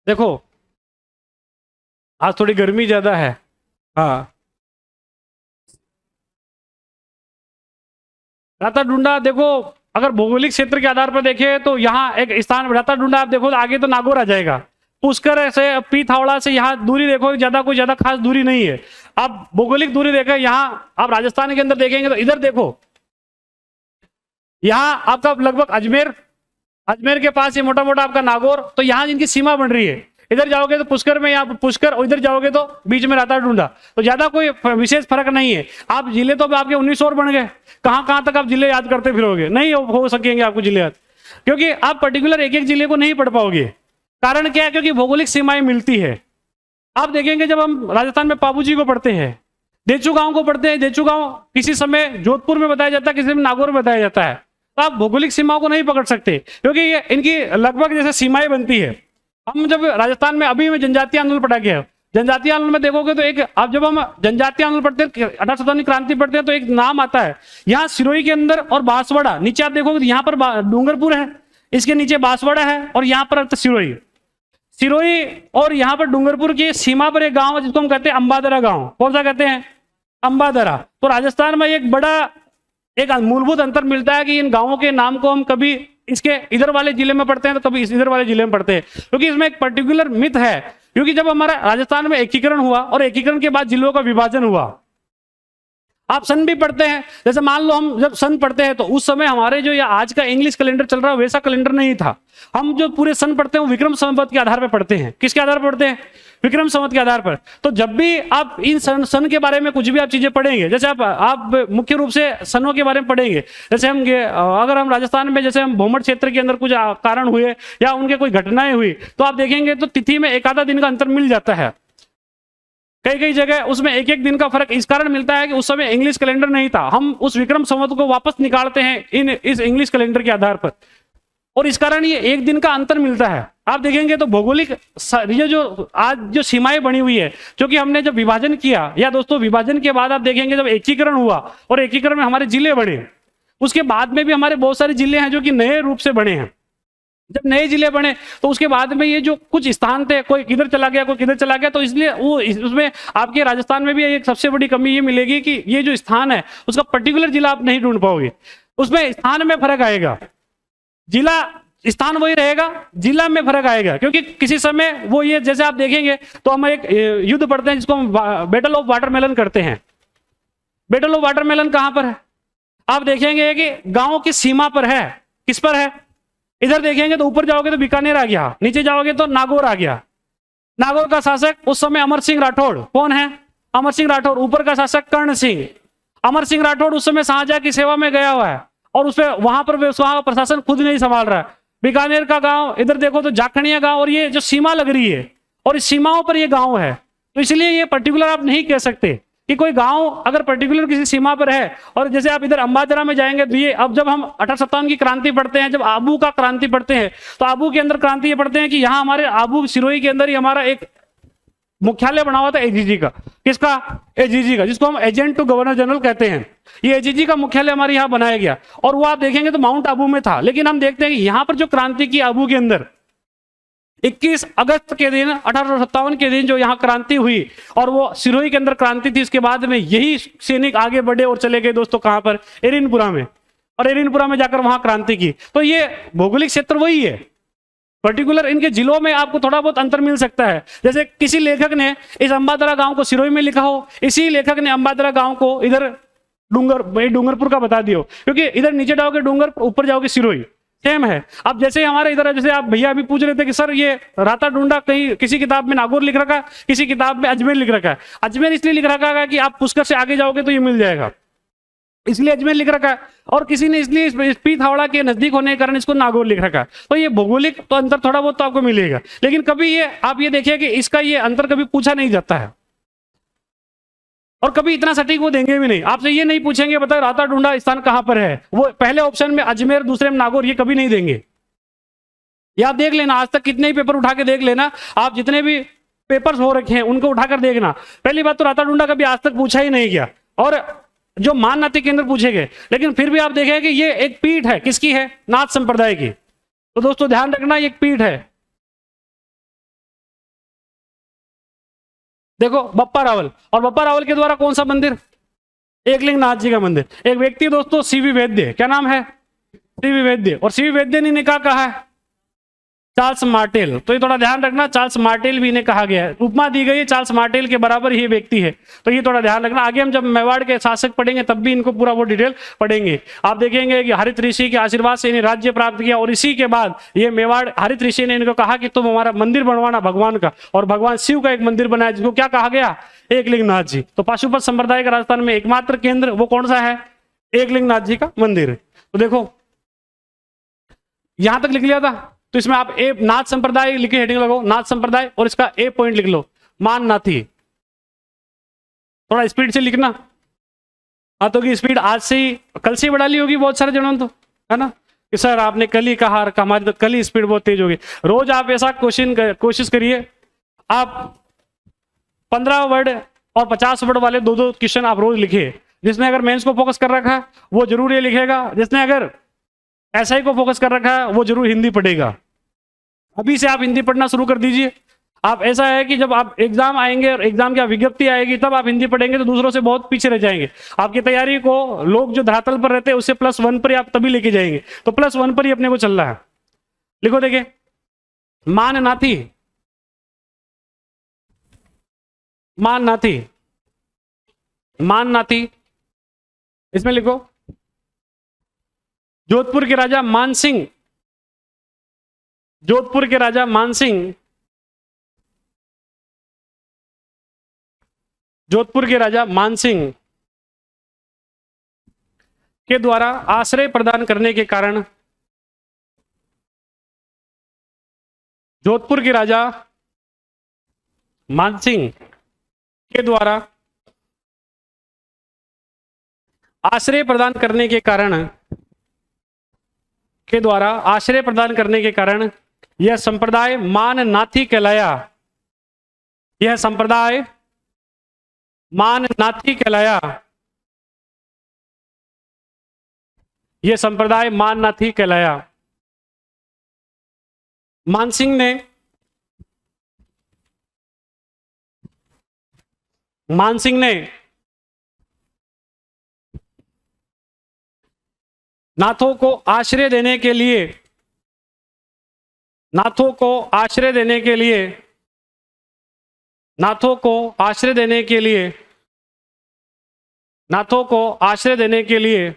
देखो आज थोड़ी गर्मी ज्यादा है। हाँ, राता डूंडा देखो, अगर भौगोलिक क्षेत्र के आधार पर देखें तो यहाँ एक स्थान राता डूंडा आप देखो तो आगे तो नागौर आ जाएगा। पुष्कर से पीथावड़ा से यहाँ दूरी देखो, कोई ज्यादा खास दूरी नहीं है। आप भौगोलिक दूरी देखें, यहाँ आप राजस्थान के अंदर देखेंगे तो इधर देखो, यहाँ आपका लगभग अजमेर के पास ये मोटा मोटा आपका नागौर, तो यहाँ जिनकी सीमा बन रही है। इधर जाओगे तो पुष्कर में, यहाँ पुष्कर, और इधर जाओगे तो बीच में राता डूंडा, तो ज्यादा कोई विशेष फर्क नहीं है। आप जिले तो आपके 19 और बन गए, कहाँ तक आप जिले याद करते फिरोगे, नहीं हो सकेंगे आपको जिले याद, क्योंकि आप पर्टिकुलर एक एक जिले को नहीं पढ़ पाओगे। कारण क्या है, क्योंकि भौगोलिक सीमाएं मिलती है। आप देखेंगे जब हम राजस्थान में पाबूजी को पढ़ते हैं, देचू गांव को पढ़ते हैं, देचू गांव किसी समय जोधपुर में बताया जाता है, किसी में नागौर में बताया जाता है। तो आप भौगोलिक सीमाओं को नहीं पकड़ सकते, क्योंकि ये इनकी लगभग जैसे सीमाएं बनती है। हम जब राजस्थान में अभी में जनजातीय आंदोलन पढ़ा गया, जनजातीय आंदोलन में देखोगे तो एक, अब जब हम जनजातीय आंदोलन पढ़ते हैं, 1857 क्रांति पढ़ते हैं, तो एक नाम आता है यहाँ सिरोही के अंदर और बांसवाड़ा, नीचे आप देखोगे तो यहाँ पर डूंगरपुर है, इसके नीचे बांसवाड़ा है, और यहाँ पर सिरोही और यहाँ पर डूंगरपुर की सीमा पर एक गांव है जिसको हम कहते हैं अंबादरा गांव। कौन सा कहते हैं? अंबादरा। तो राजस्थान में एक बड़ा एक मूलभूत अंतर मिलता है कि इन गांवों के नाम को हम कभी इसके इधर वाले जिले में पढ़ते हैं तो कभी इधर वाले जिले में पढ़ते हैं, क्योंकि इसमें एक पर्टिकुलर मिथ है। क्योंकि जब हमारा राजस्थान में एकीकरण हुआ और एकीकरण के बाद जिलों का विभाजन हुआ, आप सन भी पढ़ते हैं, जैसे मान लो हम जब सन पढ़ते हैं तो उस समय हमारे जो ये आज का इंग्लिश कैलेंडर चल रहा है वैसा कैलेंडर नहीं था। हम जो पूरे सन पढ़ते हैं वो विक्रम संवत के आधार पर पढ़ते हैं। किसके आधार पर पढ़ते हैं? विक्रम संवत के आधार पर। तो जब भी आप इन सन के बारे में कुछ भी आप चीजें पढ़ेंगे, जैसे आप मुख्य रूप से सनों के बारे में पढ़ेंगे, जैसे हम अगर हम राजस्थान में जैसे हम भोमट क्षेत्र के अंदर कुछ कारण हुए या उनके कोई घटनाएं हुई, तो आप देखेंगे तो तिथि में एक आधा दिन का अंतर मिल जाता है। कई जगह उसमें एक एक दिन का फर्क इस कारण मिलता है कि उस समय इंग्लिश कैलेंडर नहीं था। हम उस विक्रम संवत को वापस निकालते हैं इस इंग्लिश कैलेंडर के आधार पर, और इस कारण ये एक दिन का अंतर मिलता है। आप देखेंगे तो भौगोलिक ये जो आज जो सीमाएं बनी हुई है, क्योंकि हमने जब विभाजन किया, या दोस्तों विभाजन के बाद आप देखेंगे जब एकीकरण हुआ और एकीकरण में हमारे जिले बने, उसके बाद में भी हमारे बहुत सारे जिले हैं जो कि नए रूप से बने हैं। जब नए जिले बने तो उसके बाद में ये जो कुछ स्थान थे, कोई किधर चला गया कोई किधर चला गया, तो इसलिए वो उसमें आपके राजस्थान में भी एक सबसे बड़ी कमी ये मिलेगी कि ये जो स्थान है उसका पर्टिकुलर जिला आप नहीं ढूंढ पाओगे। उसमें स्थान में फर्क आएगा, जिला स्थान वही रहेगा, जिला में फर्क आएगा। क्योंकि किसी समय वो ये जैसे आप देखेंगे तो हम एक युद्ध पढ़ते हैं जिसको हम बैटल ऑफ वाटरमेलन करते हैं। बैटल ऑफ वाटरमेलन कहां पर है? आप देखेंगे कि गांव की सीमा पर है। किस पर है? इधर देखेंगे तो ऊपर जाओगे तो बीकानेर आ गया, नीचे जाओगे तो नागौर आ गया। नागौर का शासक उस समय अमर सिंह राठौड़। कौन है? अमर सिंह राठौड़। ऊपर का शासक कर्ण सिंह। अमर सिंह राठौड़ उस समय शाहजहां की सेवा में गया हुआ है और उस पर वहां पर वहां प्रशासन खुद नहीं संभाल रहा है। बीकानेर का गांव इधर देखो तो जाखड़िया गांव, और ये जो सीमा लग रही है और इस सीमाओं पर ये गांव है, तो इसलिए ये पर्टिकुलर आप नहीं कह सकते कि कोई गांव अगर पर्टिकुलर किसी सीमा पर है। और जैसे आप इधर अंबादरा में जाएंगे तो ये, अब जब हम 1857 की क्रांति पढ़ते हैं, जब आबू का क्रांति पढ़ते हैं, तो आबू के अंदर क्रांति ये पढ़ते हैं कि यहाँ हमारे आबू सिरोही के अंदर ही हमारा एक मुख्यालय बना हुआ था एजीजी का। किसका? एजीजी का, जिसको हम एजेंट टू गवर्नर जनरल कहते हैं। ये एजीजी का मुख्यालय हमारे यहाँ बनाया गया, और वो आप देखेंगे तो माउंट आबू में था। लेकिन हम देखते हैं कि यहाँ पर जो क्रांति की आबू के अंदर 21 अगस्त के दिन 1857 के दिन जो यहाँ क्रांति हुई, और वो सिरोही के अंदर क्रांति थी, उसके बाद में यही सैनिक आगे बढ़े और चले गए दोस्तों कहां पर? एरिनपुरा में। और एरिनपुरा में जाकर वहां क्रांति की। तो ये भौगोलिक क्षेत्र वही है, पर्टिकुलर इनके जिलों में आपको थोड़ा बहुत अंतर मिल सकता है। जैसे किसी लेखक ने इस अंबादरा गांव को सिरोही में लिखा हो, इसी लेखक ने अंबादरा गांव को इधर डूंगरपुर का बता दियो, क्योंकि इधर नीचे जाओगे डूंगर, ऊपर जाओगे सिरोही, सेम है। अब जैसे हमारे इधर, जैसे आप भैया अभी पूछ रहे थे कि सर ये राता डूंडा कहीं किसी किताब में नागौर लिख रखा है, किसी किताब में अजमेर लिख रखा है। अजमेर इसलिए लिख रखा है कि आप पुष्कर से आगे जाओगे तो ये मिल जाएगा। इसलिए अजमेर लिख रखा है, और किसी ने इसलिए इस पीत हावड़ा के नजदीक होने के कारण इसको नागौर लिख रखा है। तो ये भौगोलिक तो अंतर थोड़ा बहुत तो आपको मिलेगा, लेकिन कभी ये आप ये देखिए कि इसका ये अंतर कभी पूछा नहीं जाता है, और कभी इतना सटीक वो देंगे भी नहीं। आपसे ये नहीं पूछेंगे बताओ राता ढूंढा स्थान कहां पर है, वो पहले ऑप्शन में अजमेर, दूसरे में नागौर, ये कभी नहीं देंगे। या आप देख लेना, आज तक कितने ही पेपर उठा के देख लेना, आप जितने भी पेपर्स हो रखे हैं उनको उठाकर देखना, पहली बात तो राता ढूंढा कभी आज तक पूछा ही नहीं गया, और जो मान नाती केंद्र पूछे गए। लेकिन फिर भी आप देखें कि ये एक पीठ है, किसकी है? नाथ संप्रदाय की। तो दोस्तों ध्यान रखना, ये एक पीठ है। देखो बप्पा रावल, और बप्पा रावल के द्वारा कौन सा मंदिर? एकलिंग नाथ जी का मंदिर। एक व्यक्ति दोस्तों सीवी वैद्य, क्या नाम है? सीवी वैद्य। और सीवी वैद्य ने इन्हें क्या कहा है? Charles Martel. तो ये थोड़ा ध्यान रखना, चार्ल्स मार्टेल भी इन्हें कहा गया है, उपमा दी गई है चार्ल्स मार्टेल के बराबर ही व्यक्ति है। तो ये थोड़ा ध्यान रखना, आगे हम जब मेवाड़ के शासक पढ़ेंगे तब भी इनको पूरा वो डिटेल पढ़ेंगे। आप देखेंगे कि हरित ऋषि के आशीर्वाद से इन्हें राज्य प्राप्त किया, और इसी के बाद ये मेवाड़ हरित ऋषि ने इनको कहा कि तुम हमारा मंदिर बनवाना भगवान का, और भगवान शिव का एक मंदिर बनाया जिसको क्या कहा गया? एकलिंग नाथ जी। तो पाशुपत संप्रदाय का राजस्थान में एकमात्र केंद्र वो कौन सा है? एकलिंग नाथ जी का मंदिर। तो देखो यहां तक लिख लिया था, तो इसमें आप ए नाथ संप्रदाय लिखे, हेडिंग लगाओ नाथ संप्रदाय, और इसका ए पॉइंट लिख लो मान नाथी। थोड़ा स्पीड से लिखना, हाथों की स्पीड आज से ही, कल से ही बढ़ा ली होगी बहुत सारे जनों तो, है ना कि सर आपने कल ही कहा, हमारी तो कल ही स्पीड बहुत तेज होगी। रोज आप ऐसा कोशिश करिए, आप 15 वर्ड और 50 वर्ड वाले 2-2 क्वेश्चन आप रोज लिखिए। जिसने अगर मेंस को फोकस कर रखा है वो जरूर ये लिखेगा, जिसने अगर एसआई को फोकस कर रखा है वो जरूर हिंदी पढ़ेगा। अभी से आप हिंदी पढ़ना शुरू कर दीजिए। आप ऐसा है कि जब आप एग्जाम आएंगे और एग्जाम की विज्ञप्ति आएगी तब आप हिंदी पढ़ेंगे तो दूसरों से बहुत पीछे रह जाएंगे। आपकी तैयारी को लोग जो धरातल पर रहते हैं उससे +1 पर आप तभी लेके जाएंगे, तो +1 पर ही अपने को चल रहा है। लिखो देखिए मान नाथी, मान नाथी, मान नाथी, इसमें लिखो जोधपुर के राजा मानसिंह, जोधपुर के राजा मानसिंह, जोधपुर के राजा मानसिंह के द्वारा आश्रय प्रदान करने के कारण, जोधपुर के राजा मानसिंह के द्वारा आश्रय प्रदान करने के कारण, के द्वारा आश्रय प्रदान करने के कारण यह संप्रदाय मान नाथी कहलाया। यह संप्रदाय मान नाथी कहलाया। यह संप्रदाय मान नाथी कहलाया। मानसिंह ने, मानसिंह ने नाथों को आश्रय देने के लिए, नाथों को आश्रय देने के लिए, नाथों को आश्रय देने के लिए, नाथों को आश्रय देने के लिए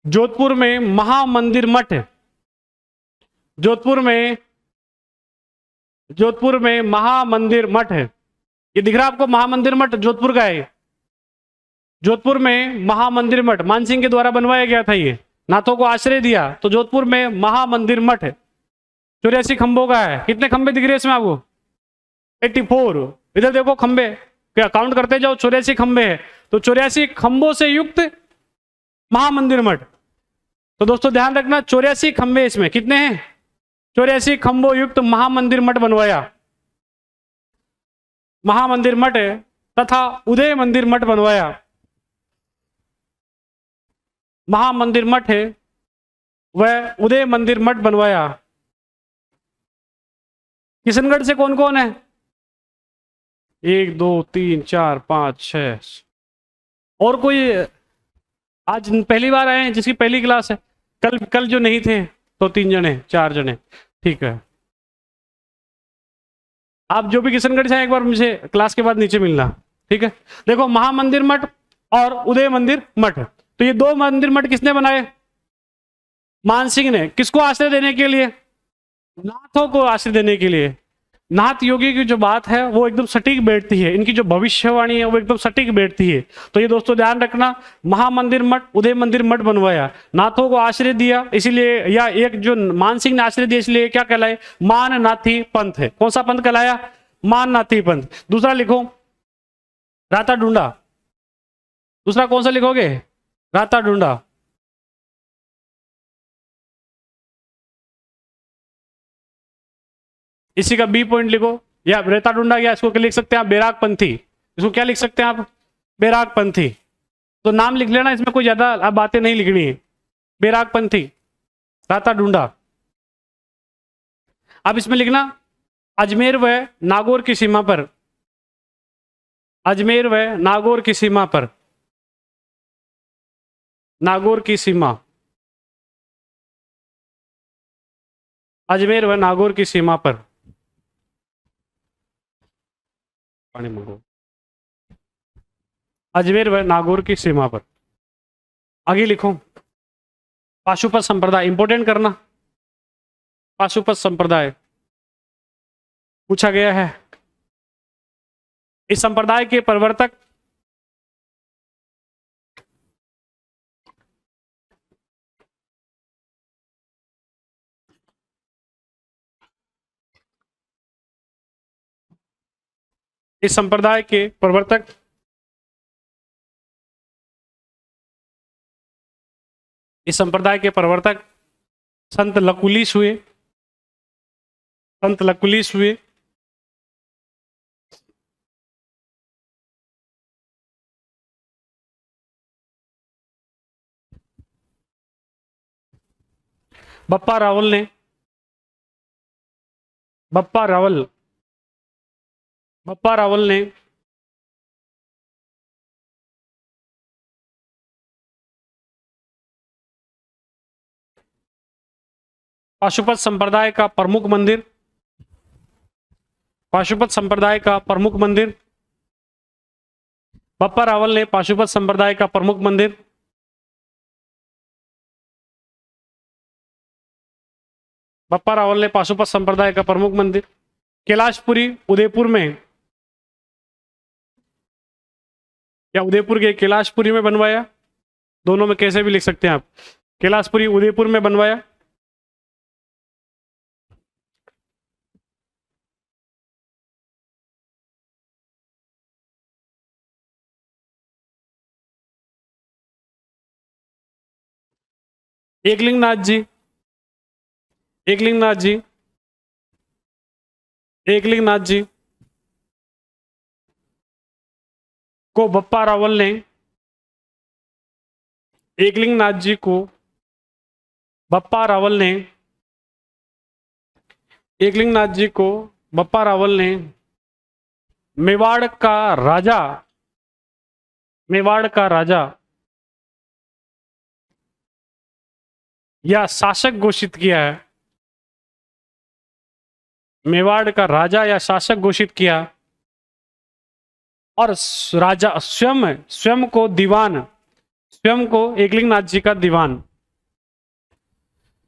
जोधपुर में महामंदिर मठ, जोधपुर में, जोधपुर में महामंदिर मठ है। ये दिख रहा है आपको महामंदिर मठ जोधपुर का है। जोधपुर में महामंदिर मठ मानसिंह के द्वारा बनवाया गया था। ये नाथों को आश्रय दिया तो जोधपुर में महामंदिर मठ 84 खंभों का है। कितने खंबे दिख रहे हैं इसमें आपको? 84। इधर देखो खंबे, क्या काउंट करते जाओ, 84 खंबे हैं। तो 84 खंभों से युक्त महामंदिर मठ। तो दोस्तों ध्यान रखना 84 खंबे इसमें कितने हैं? 84 खंभों युक्त महामंदिर मठ बनवाया। महामंदिर मठ तथा उदय मंदिर मठ बनवाया। महामंदिर मठ है वह उदय मंदिर मठ बनवाया। किशनगढ़ से कौन कौन है? 1 2 3 4 5 6। और कोई आज पहली बार आए हैं जिसकी पहली क्लास है? कल जो नहीं थे तो 3 जने 4 जने, ठीक है। आप जो भी किशनगढ़ से आए एक बार मुझे क्लास के बाद नीचे मिलना, ठीक है। देखो महामंदिर मठ और उदय मंदिर मठ, तो ये 2 मंदिर मठ किसने बनाए? मानसिंह ने। किसको आश्रय देने के लिए? नाथों को आश्रय देने के लिए। नाथ योगी की जो बात है वो एकदम सटीक बैठती है, इनकी जो भविष्यवाणी है वो एकदम सटीक बैठती है। तो ये दोस्तों ध्यान रखना, महामंदिर मठ, उदय मंदिर मठ बनवाया, नाथों को आश्रय दिया इसलिए, या एक जो मान सिंह ने आश्रय दिया इसलिए क्या कहलाए, मान नाथी पंथ है। कौन सा पंथ कहलाया, मान नाथी पंथ। दूसरा लिखो राता ढूंढा, दूसरा कौन सा लिखोगे, राता ढूंढा। इसी का बी पॉइंट लिखो, या रेता ढूंढा गया, इसको क्या लिख सकते हैं आप, बैराग पंथी। इसको क्या लिख सकते हैं आप, बैराग पंथी। तो नाम लिख लेना, इसमें कोई ज्यादा अब बातें नहीं लिखनी है, बैराग पंथी, राता ढूंढा। अब इसमें लिखना अजमेर व नागौर की सीमा पर, अजमेर व नागौर की सीमा पर, नागौर की सीमा, अजमेर व नागौर की सीमा पर, पानी मंगो, अजमेर व नागौर की सीमा पर। आगे लिखो पाशुपत संप्रदाय, इंपोर्टेंट करना, पाशुपत संप्रदाय पूछा गया है। इस संप्रदाय के प्रवर्तक इस संप्रदाय के प्रवर्तक इस संप्रदाय के प्रवर्तक संत लकुलीस हुए, संत लकुलीस हुए। बप्पा रावल ने, बप्पा रावल, बप्पा रावल ने पाशुपत संप्रदाय का प्रमुख मंदिर, पाशुपत संप्रदाय का प्रमुख मंदिर, बप्पा रावल ने पाशुपत संप्रदाय का प्रमुख मंदिर, बप्पा रावल ने पाशुपत संप्रदाय का प्रमुख मंदिर कैलाशपुरी उदयपुर में, या उदयपुर के कैलाशपुरी में बनवाया, दोनों में कैसे भी लिख सकते हैं आप, कैलाशपुरी उदयपुर में बनवाया। एकलिंगनाथ जी, एकलिंगनाथ जी, एकलिंगनाथ जी को बप्पा रावल ने, एकलिंगनाथ जी को बप्पा रावल ने, एकलिंगनाथ जी को बप्पा रावल ने मेवाड़ का राजा, मेवाड़ का राजा या शासक घोषित किया है, मेवाड़ का राजा या शासक घोषित किया। और राजा स्वयं, स्वयं को दीवान, स्वयं को एकलिंगनाथ जी का दीवान,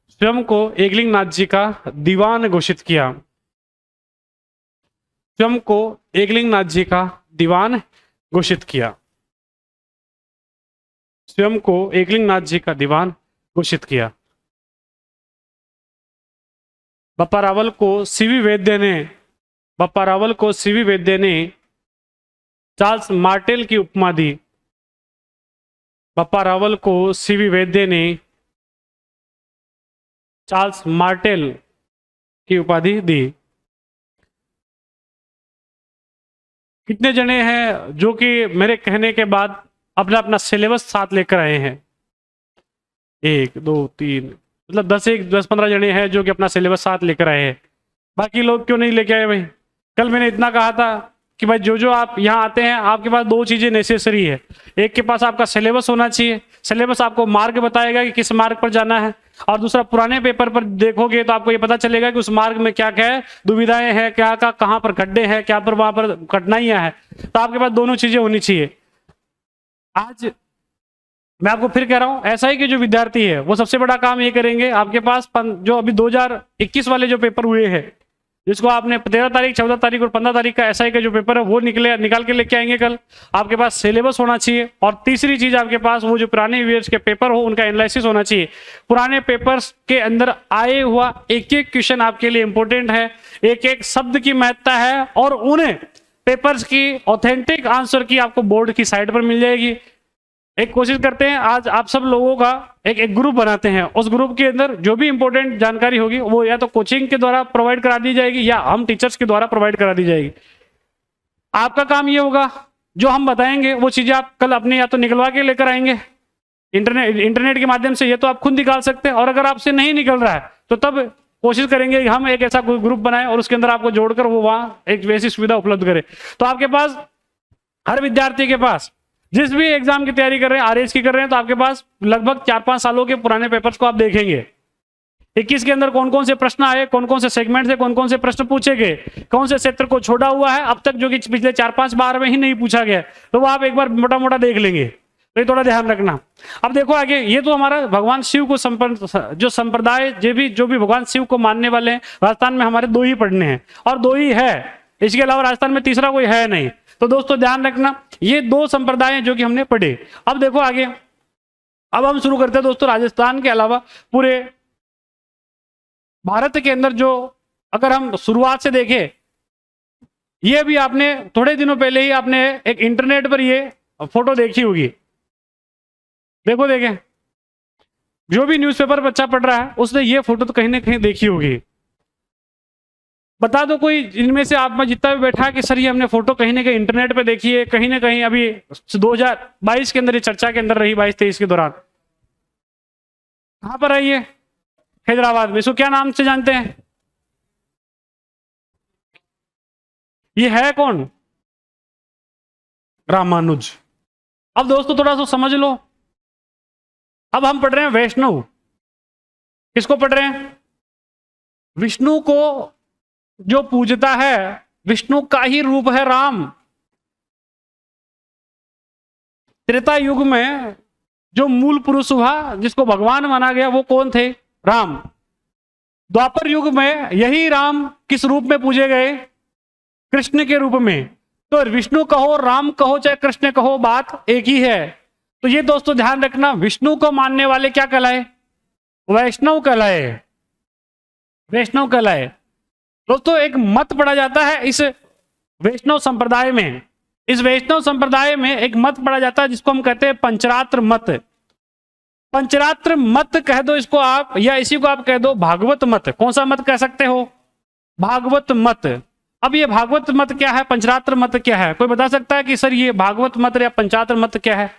स्वयं को एकलिंगनाथ जी का दीवान घोषित किया, स्वयं को एकलिंगनाथ जी का दीवान घोषित किया, स्वयं को एकलिंगनाथ जी का दीवान घोषित किया। बप्पा रावल को सीवी वैद्य ने, बप्पा रावल को सीवी वैद्य ने चार्ल्स मार्टेल की उपमा दी, बप्पा रावल को सीवी वैद्य ने चार्ल्स मार्टेल की उपाधि दी। कितने जने हैं जो कि मेरे कहने के बाद अपना अपना सिलेबस साथ लेकर आए हैं, 1 2 3 मतलब 10-15 जने हैं जो कि अपना सिलेबस साथ लेकर आए हैं। बाकी लोग क्यों नहीं लेके आए भाई? कल मैंने इतना कहा था कि भाई जो आप यहाँ आते हैं आपके पास 2 चीजें नेसेसरी है। एक के पास आपका सिलेबस होना चाहिए, सिलेबस आपको मार्ग बताएगा कि किस मार्ग पर जाना है, और दूसरा पुराने पेपर पर देखोगे तो आपको ये पता चलेगा कि उस मार्ग में क्या क्या है, दुविधाएं हैं, क्या क्या कहाँ पर गड्ढे हैं, क्या पर वहां पर कठिनाइयां हैं। तो आपके पास दोनों चीजें होनी चाहिए। आज मैं आपको फिर कह रहा हूं, ऐसा ही कि जो विद्यार्थी है वो सबसे बड़ा काम ये करेंगे, आपके पास जो अभी 2021 वाले जो पेपर हुए हैं जिसको आपने 13 तारीख, 14 तारीख और 15 तारीख का एसआई का जो पेपर है वो निकाल के लेके आएंगे कल। आपके पास सिलेबस होना चाहिए, और तीसरी चीज आपके पास वो जो पुराने ईयर्स के पेपर हो उनका एनालिसिस होना चाहिए। पुराने पेपर्स के अंदर आए हुआ एक एक क्वेश्चन आपके लिए इंपॉर्टेंट है, एक एक शब्द की महत्ता है, और उन्हें पेपर्स की ऑथेंटिक आंसर की आपको बोर्ड की साइट पर मिल जाएगी। एक कोशिश करते हैं आज आप सब लोगों का एक ग्रुप बनाते हैं, उस ग्रुप के अंदर जो भी इंपॉर्टेंट जानकारी होगी वो या तो कोचिंग के द्वारा प्रोवाइड करा दी जाएगी या हम टीचर्स के द्वारा प्रोवाइड करा दी जाएगी। आपका काम ये होगा जो हम बताएंगे वो चीजें आप कल अपने या तो निकलवा के लेकर आएंगे इंटरनेट के माध्यम से, ये तो आप खुद निकाल सकते हैं, और अगर आपसे नहीं निकल रहा है तो तब कोशिश करेंगे कि हम एक ऐसा कोई ग्रुप बनाएं और उसके अंदर आपको जोड़कर वो वहां एक वैसी सुविधा उपलब्ध करें। तो आपके पास, हर विद्यार्थी के पास, जिस भी एग्जाम की तैयारी कर रहे हैं, आरएस की कर रहे हैं, तो आपके पास लगभग 4-5 सालों के पुराने पेपर्स को आप देखेंगे। 21 के अंदर कौन कौन से प्रश्न आए, कौन कौन से सेगमेंट से कौन कौन से प्रश्न पूछे गए, कौन से क्षेत्र को छोड़ा हुआ है अब तक जो कि पिछले 4-5 बार में ही नहीं पूछा गया, तो वो आप एक बार मोटा मोटा देख लेंगे। तो ये थोड़ा ध्यान रखना। अब देखो आगे, ये तो हमारा भगवान शिव को जो संप्रदाय जो भी भगवान शिव को मानने वाले हैं, राजस्थान में हमारे 2 ही पढ़ने हैं, और 2 ही है, इसके अलावा राजस्थान में तीसरा कोई है नहीं। तो दोस्तों ध्यान रखना, ये 2 संप्रदाय हैं जो कि हमने पढ़े। अब देखो आगे, अब हम शुरू करते हैं दोस्तों राजस्थान के अलावा पूरे भारत के अंदर जो, अगर हम शुरुआत से देखें, ये भी आपने थोड़े दिनों पहले ही आपने एक इंटरनेट पर ये फोटो देखी होगी। देखो देखें, जो भी न्यूज़पेपर बच्चा पढ़ रहा है उसने ये फोटो तो कहीं ना कहीं देखी होगी। बता दो कोई इनमें से आप में जितना भी बैठा है कि सर ये हमने फोटो कहीं ना कहीं इंटरनेट पे देखी है, कहीं ना कहीं अभी 2022 के अंदर ये चर्चा के अंदर रही, 22-23 के दौरान। कहां पर आई है? हैदराबाद में। इसको क्या नाम से जानते हैं? ये है कौन? रामानुज। अब दोस्तों थोड़ा सा समझ लो, अब हम पढ़ रहे हैं वैष्णव। किसको पढ़ रहे हैं? विष्णु को जो पूजता है, विष्णु का ही रूप है राम। त्रेता युग में जो मूल पुरुष हुआ, जिसको भगवान माना गया, वो कौन थे? राम। द्वापर युग में यही राम किस रूप में पूजे गए? कृष्ण के रूप में। तो विष्णु कहो, राम कहो, चाहे कृष्ण कहो, बात एक ही है। तो ये दोस्तों ध्यान रखना, विष्णु को मानने वाले क्या कहलाए? वैष्णव कहलाए। वैष्णव कहलाए। दोस्तों एक मत पढ़ा जाता है इस वैष्णव संप्रदाय में। इस वैष्णव संप्रदाय में एक मत पढ़ा जाता है जिसको हम कहते हैं पंचरात्र मत। पंचरात्र मत कह दो इसको आप, या इसी को आप कह दो भागवत मत। कौन सा मत कह सकते हो? भागवत मत। अब ये भागवत मत क्या है, पंचरात्र मत क्या है? कोई बता सकता है कि सर ये भागवत मत या पंचरात्र मत क्या है?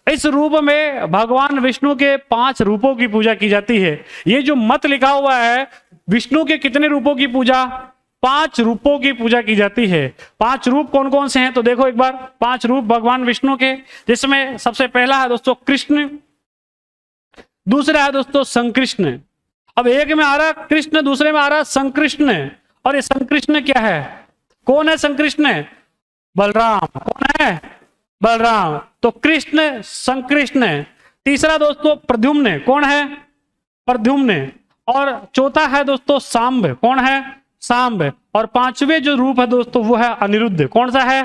इस रूप में भगवान विष्णु के 5 रूपों की पूजा की जाती है। ये जो मत लिखा हुआ है, विष्णु के कितने रूपों की पूजा? 5 रूपों की पूजा की जाती है। 5 रूप कौन कौन से हैं? तो देखो एक बार, 5 रूप भगवान विष्णु के, जिसमें सबसे पहला है दोस्तों कृष्ण, दूसरा है दोस्तों संकृष्ण। अब एक में आ रहा कृष्ण, दूसरे में आ रहा संकृष्ण। और ये संकृष्ण क्या है? कौन है संकृष्ण? बलराम। कौन है? बलराम। तो कृष्ण संकृष्ण। तीसरा दोस्तों प्रद्युम्न। कौन है? प्रद्युम्न। और चौथा है दोस्तों सांब। कौन है? सांब। और 5वें जो रूप है दोस्तों वो है अनिरुद्ध। कौन सा है?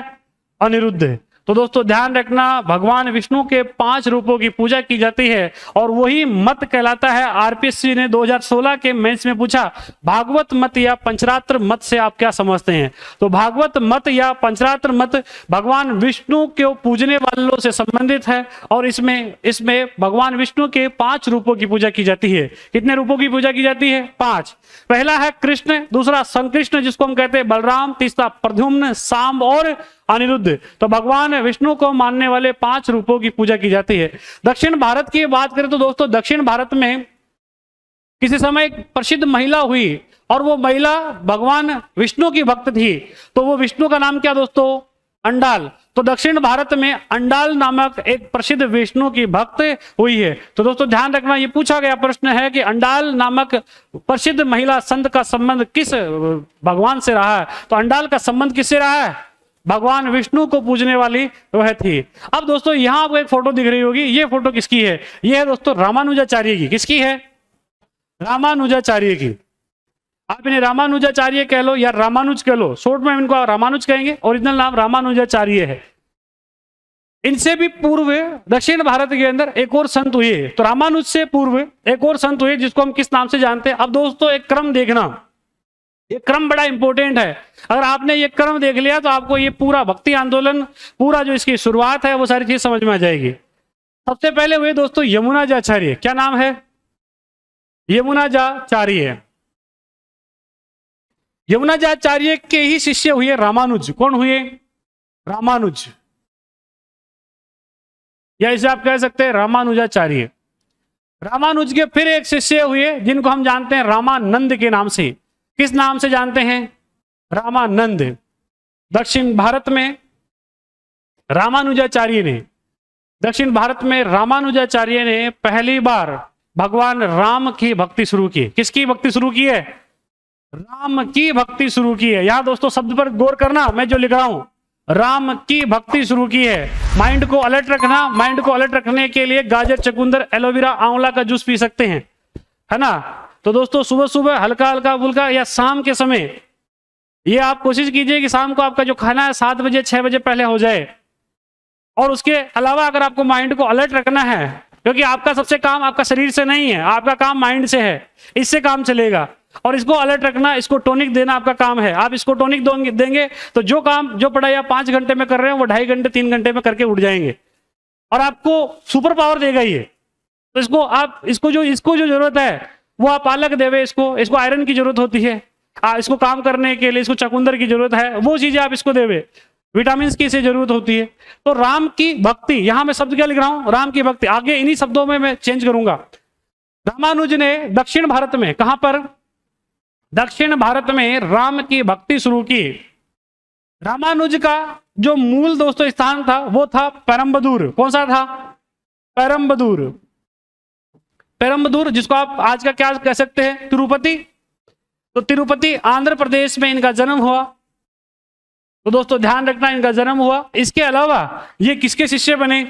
अनिरुद्ध। तो दोस्तों ध्यान रखना, भगवान विष्णु के 5 रूपों की पूजा की जाती है और वही मत कहलाता है। आरपीएससी ने 2016 के मेंस में पूछा, भागवत मत या पंचरात्र मत से आप क्या समझते हैं? तो भागवत मत या पंचरात्र मत भगवान विष्णु को पूजने वालों से संबंधित है, और इसमें भगवान विष्णु के 5 रूपों की पूजा की जाती है। कितने रूपों की पूजा की जाती है? 5। पहला है कृष्ण, दूसरा संकृष्ण जिसको हम कहते हैं बलराम, तीसरा प्रद्युम्न, सांब और अनिरुद्ध। तो भगवान विष्णु को मानने वाले 5 रूपों की पूजा की जाती है। दक्षिण भारत की बात करें तो दोस्तों दक्षिण भारत में किसी समय एक प्रसिद्ध महिला हुई और वो महिला भगवान विष्णु की भक्त थी। तो वो विष्णु का नाम क्या दोस्तों? अंडाल। तो दक्षिण भारत में अंडाल नामक एक प्रसिद्ध विष्णु की भक्त हुई है। तो दोस्तों ध्यान रखना, ये पूछा गया प्रश्न है कि अंडाल नामक प्रसिद्ध महिला संत का संबंध किस भगवान से रहा है? तो अंडाल का संबंध किससे रहा है? भगवान विष्णु को पूजने वाली वह थी। अब दोस्तों यहां आपको एक फोटो दिख रही होगी, ये फोटो किसकी है? ये है दोस्तों रामानुजाचार्य की। किसकी है? रामानुजाचार्य की। आप इन्हें रामानुजाचार्य कह लो या रामानुज कह लो, शॉर्ट में इनको रामानुज कहेंगे, ओरिजिनल नाम रामानुजाचार्य है। इनसे भी पूर्व दक्षिण भारत के अंदर एक और संत हुए, तो रामानुज से पूर्व एक और संत हुए जिसको हम किस नाम से जानते हैं। अब दोस्तों एक क्रम देखना, ये क्रम बड़ा इंपॉर्टेंट है। अगर आपने ये क्रम देख लिया तो आपको ये पूरा भक्ति आंदोलन, पूरा जो इसकी शुरुआत है वो सारी चीज समझ में आ जाएगी। सबसे पहले हुए दोस्तों यमुनाजाचार्य, क्या नाम है? यमुनाजाचार्य। यमुनाजाचार्य के ही शिष्य हुए रामानुज। कौन हुए? रामानुज, या इसे आप कह सकते हैं रामानुजाचार्य। रामानुज के फिर एक शिष्य हुए जिनको हम जानते हैं रामानंद के नाम से। किस नाम से जानते हैं? रामानंद। दक्षिण भारत में रामानुजाचार्य ने, दक्षिण भारत में रामानुजाचार्य ने पहली बार भगवान राम की भक्ति शुरू की। किसकी भक्ति शुरू की है? राम की भक्ति शुरू की है। यहां दोस्तों शब्द पर गौर करना, मैं जो लिख रहा हूं, राम की भक्ति शुरू की है। माइंड को अलर्ट रखना, माइंड को अलर्ट रखने के लिए गाजर, चुकंदर, एलोवेरा, आंवला का जूस पी सकते हैं, है ना। तो दोस्तों सुबह सुबह हल्का हल्का फुल्का या शाम के समय, ये आप कोशिश कीजिए कि शाम को आपका जो खाना है 7 बजे 6 बजे पहले हो जाए। और उसके अलावा अगर आपको माइंड को अलर्ट रखना है, क्योंकि आपका सबसे काम आपका शरीर से नहीं है, आपका काम माइंड से है, इससे काम चलेगा। और इसको अलर्ट रखना, इसको टॉनिक देना आपका काम है। आप इसको टॉनिक देंगे तो जो काम, जो पढ़ाई आप 5 घंटे में कर रहे हो वो 2.5 घंटे 3 घंटे में करके उठ जाएंगे, और आपको सुपर पावर देगा ये। तो इसको आप, इसको जो जरूरत है वो आप पालक देवे, इसको आयरन की जरूरत होती है, इसको काम करने के लिए इसको चकुंदर की जरूरत है, वो चीजें आप इसको देवे, विटामिन की इसे जरूरत होती है। तो राम की भक्ति, यहां मैं शब्द क्या लिख रहा हूं? राम की भक्ति। आगे इन्हीं शब्दों में मैं चेंज करूंगा। रामानुज ने दक्षिण भारत में, कहां पर? दक्षिण भारत में राम की भक्ति शुरू की। रामानुज का जो मूल दोस्तों स्थान था वो था पेरम्बदूर। कौन सा था? पेरम्बदूर। पेरम्बदूर, जिसको आप आज का क्या कह सकते हैं? तिरुपति। तो तिरुपति आंध्र प्रदेश में इनका जन्म हुआ। तो दोस्तों ध्यान रखना, इनका जन्म हुआ। इसके अलावा ये किसके शिष्य बने?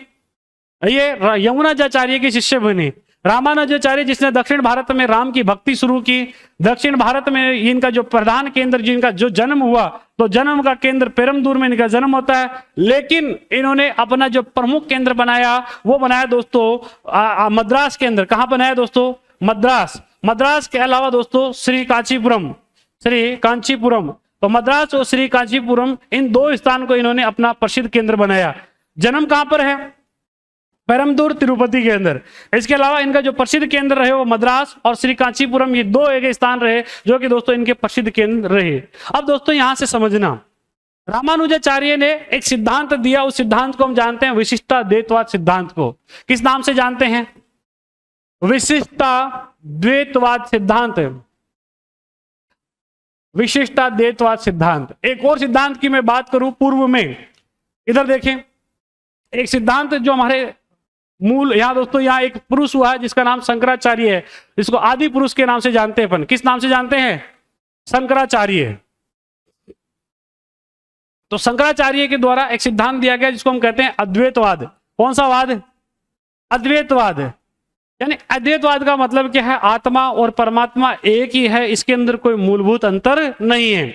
ये यमुनाचार्य के शिष्य बने। रामानुजाचार्य जिसने दक्षिण भारत में राम की भक्ति शुरू की। दक्षिण भारत में इनका जो प्रधान केंद्र, जिनका जो जन्म हुआ, तो जन्म का केंद्र पेरम्बदूर में इनका जन्म होता है। लेकिन इन्होंने अपना जो प्रमुख केंद्र बनाया वो बनाया दोस्तों मद्रास केंद्र। कहां बनाया दोस्तों? मद्रास। मद्रास के अलावा दोस्तों श्री कांचीपुरम। तो मद्रास और श्री कांचीपुरम, इन 2 स्थान को इन्होंने अपना प्रसिद्ध केंद्र बनाया। जन्म कहां पर है? पेरम्बदूर, तिरुपति के अंदर। इसके अलावा इनका जो प्रसिद्ध केंद्र रहे वो मद्रास और श्री कांचीपुरम, ये 2 एक स्थान रहे जो कि दोस्तों इनके प्रसिद्ध केंद्र रहे। अब दोस्तों यहां से समझना, रामानुजाचार्य ने एक सिद्धांत दिया, उस सिद्धांत को हम जानते हैं विशिष्टाद्वैतवाद सिद्धांत को। किस नाम से जानते हैं? विशिष्टाद्वैतवाद सिद्धांत। विशिष्टाद्वैतवाद सिद्धांत। एक और सिद्धांत की मैं बात करूं पूर्व में, इधर देखें, एक सिद्धांत जो हमारे मूल, यहां दोस्तों यहां एक पुरुष हुआ है जिसका नाम शंकराचार्य है, जिसको आदि पुरुष के नाम से जानते हैं अपन। किस नाम से जानते हैं? शंकराचार्य। तो शंकराचार्य के द्वारा एक सिद्धांत दिया गया जिसको हम कहते हैं अद्वैतवाद। कौन सा वाद? अद्वैतवाद। यानी अद्वैतवाद का मतलब क्या है? आत्मा और परमात्मा एक ही है, इसके अंदर कोई मूलभूत अंतर नहीं है।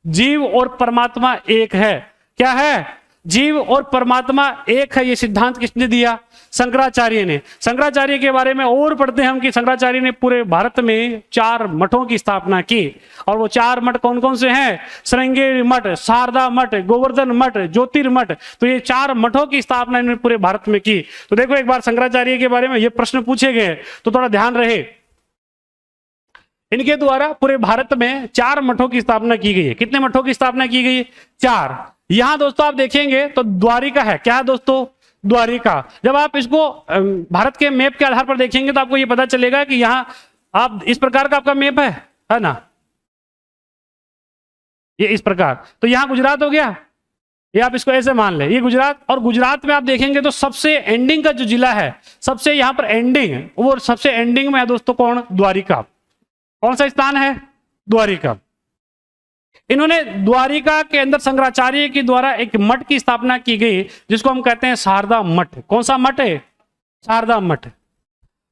जीव और परमात्मा एक है। क्या है? जीव और परमात्मा एक है। ये सिद्धांत किसने दिया? शंकराचार्य ने। शंकराचार्य के बारे में और पढ़ते हैं हम कि शंकराचार्य ने पूरे भारत में 4 मठों की स्थापना की। और वो 4 मठ कौन कौन से हैं? श्रृंगेरी मठ, शारदा मठ, गोवर्धन मठ, ज्योतिर्मठ। तो ये 4 मठों की स्थापना इन्होंने पूरे भारत में की। तो देखो एक बार शंकराचार्य के बारे में ये प्रश्न पूछे गए तो थोड़ा ध्यान रहे। इनके द्वारा पूरे भारत में 4 मठों की स्थापना की गई है। कितने मठों की स्थापना की गई? 4। यहां दोस्तों आप देखेंगे तो द्वारिका है। क्या है दोस्तों? द्वारिका। जब आप इसको भारत के मैप के आधार पर देखेंगे तो आपको यह पता चलेगा कि यहां आप इस प्रकार का आपका मैप है ना, ये इस प्रकार। तो यहां गुजरात हो गया, ये आप इसको ऐसे मान ले, ये गुजरात। और गुजरात में आप देखेंगे तो सबसे एंडिंग का जो जिला है, सबसे यहां पर एंडिंग, वो सबसे एंडिंग में है दोस्तों कौन? द्वारिका। कौन सा स्थान है? द्वारिका। इन्होंने द्वारिका के अंदर शंकराचार्य के द्वारा एक मठ की स्थापना की गई जिसको हम कहते हैं शारदा मठ। कौन सा मठ है? शारदा मठ।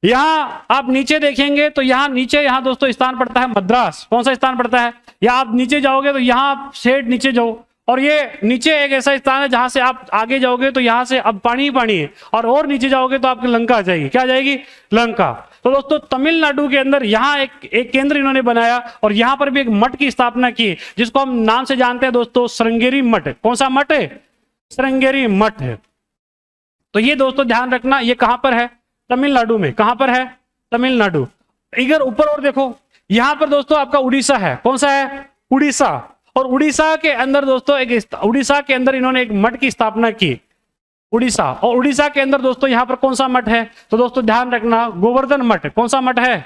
यहाँ आप नीचे देखेंगे तो यहाँ नीचे, यहाँ दोस्तों स्थान पड़ता है मद्रास। कौन सा स्थान पड़ता है? या आप नीचे जाओगे तो यहाँ आप शेड नीचे जाओ, और ये नीचे एक ऐसा स्थान है जहां से आप आगे जाओगे तो यहाँ से अब पानी ही पानी है, और नीचे जाओगे तो आपकी लंका आ जाएगी। क्या आ जाएगी? लंका। तो दोस्तों तमिलनाडु के अंदर यहाँ एक केंद्र इन्होंने बनाया, और यहाँ पर भी एक मठ की स्थापना की, जिसको हम नाम से जानते हैं दोस्तों श्रृंगेरी मठ। कौन सा मठ है? श्रृंगेरी मठ है। तो ये दोस्तों ध्यान रखना, ये कहां पर है? तमिलनाडु में। कहां पर है? तमिलनाडु। इधर ऊपर और देखो, यहां पर दोस्तों आपका उड़ीसा है। कौन सा है? उड़ीसा। और उड़ीसा के अंदर दोस्तों उड़ीसा के अंदर इन्होंने एक मठ की स्थापना की, उड़ीसा। और उड़ीसा के अंदर दोस्तों यहां पर कौन सा मठ है? तो दोस्तों ध्यान रखना, गोवर्धन मठ। कौन सा मठ है?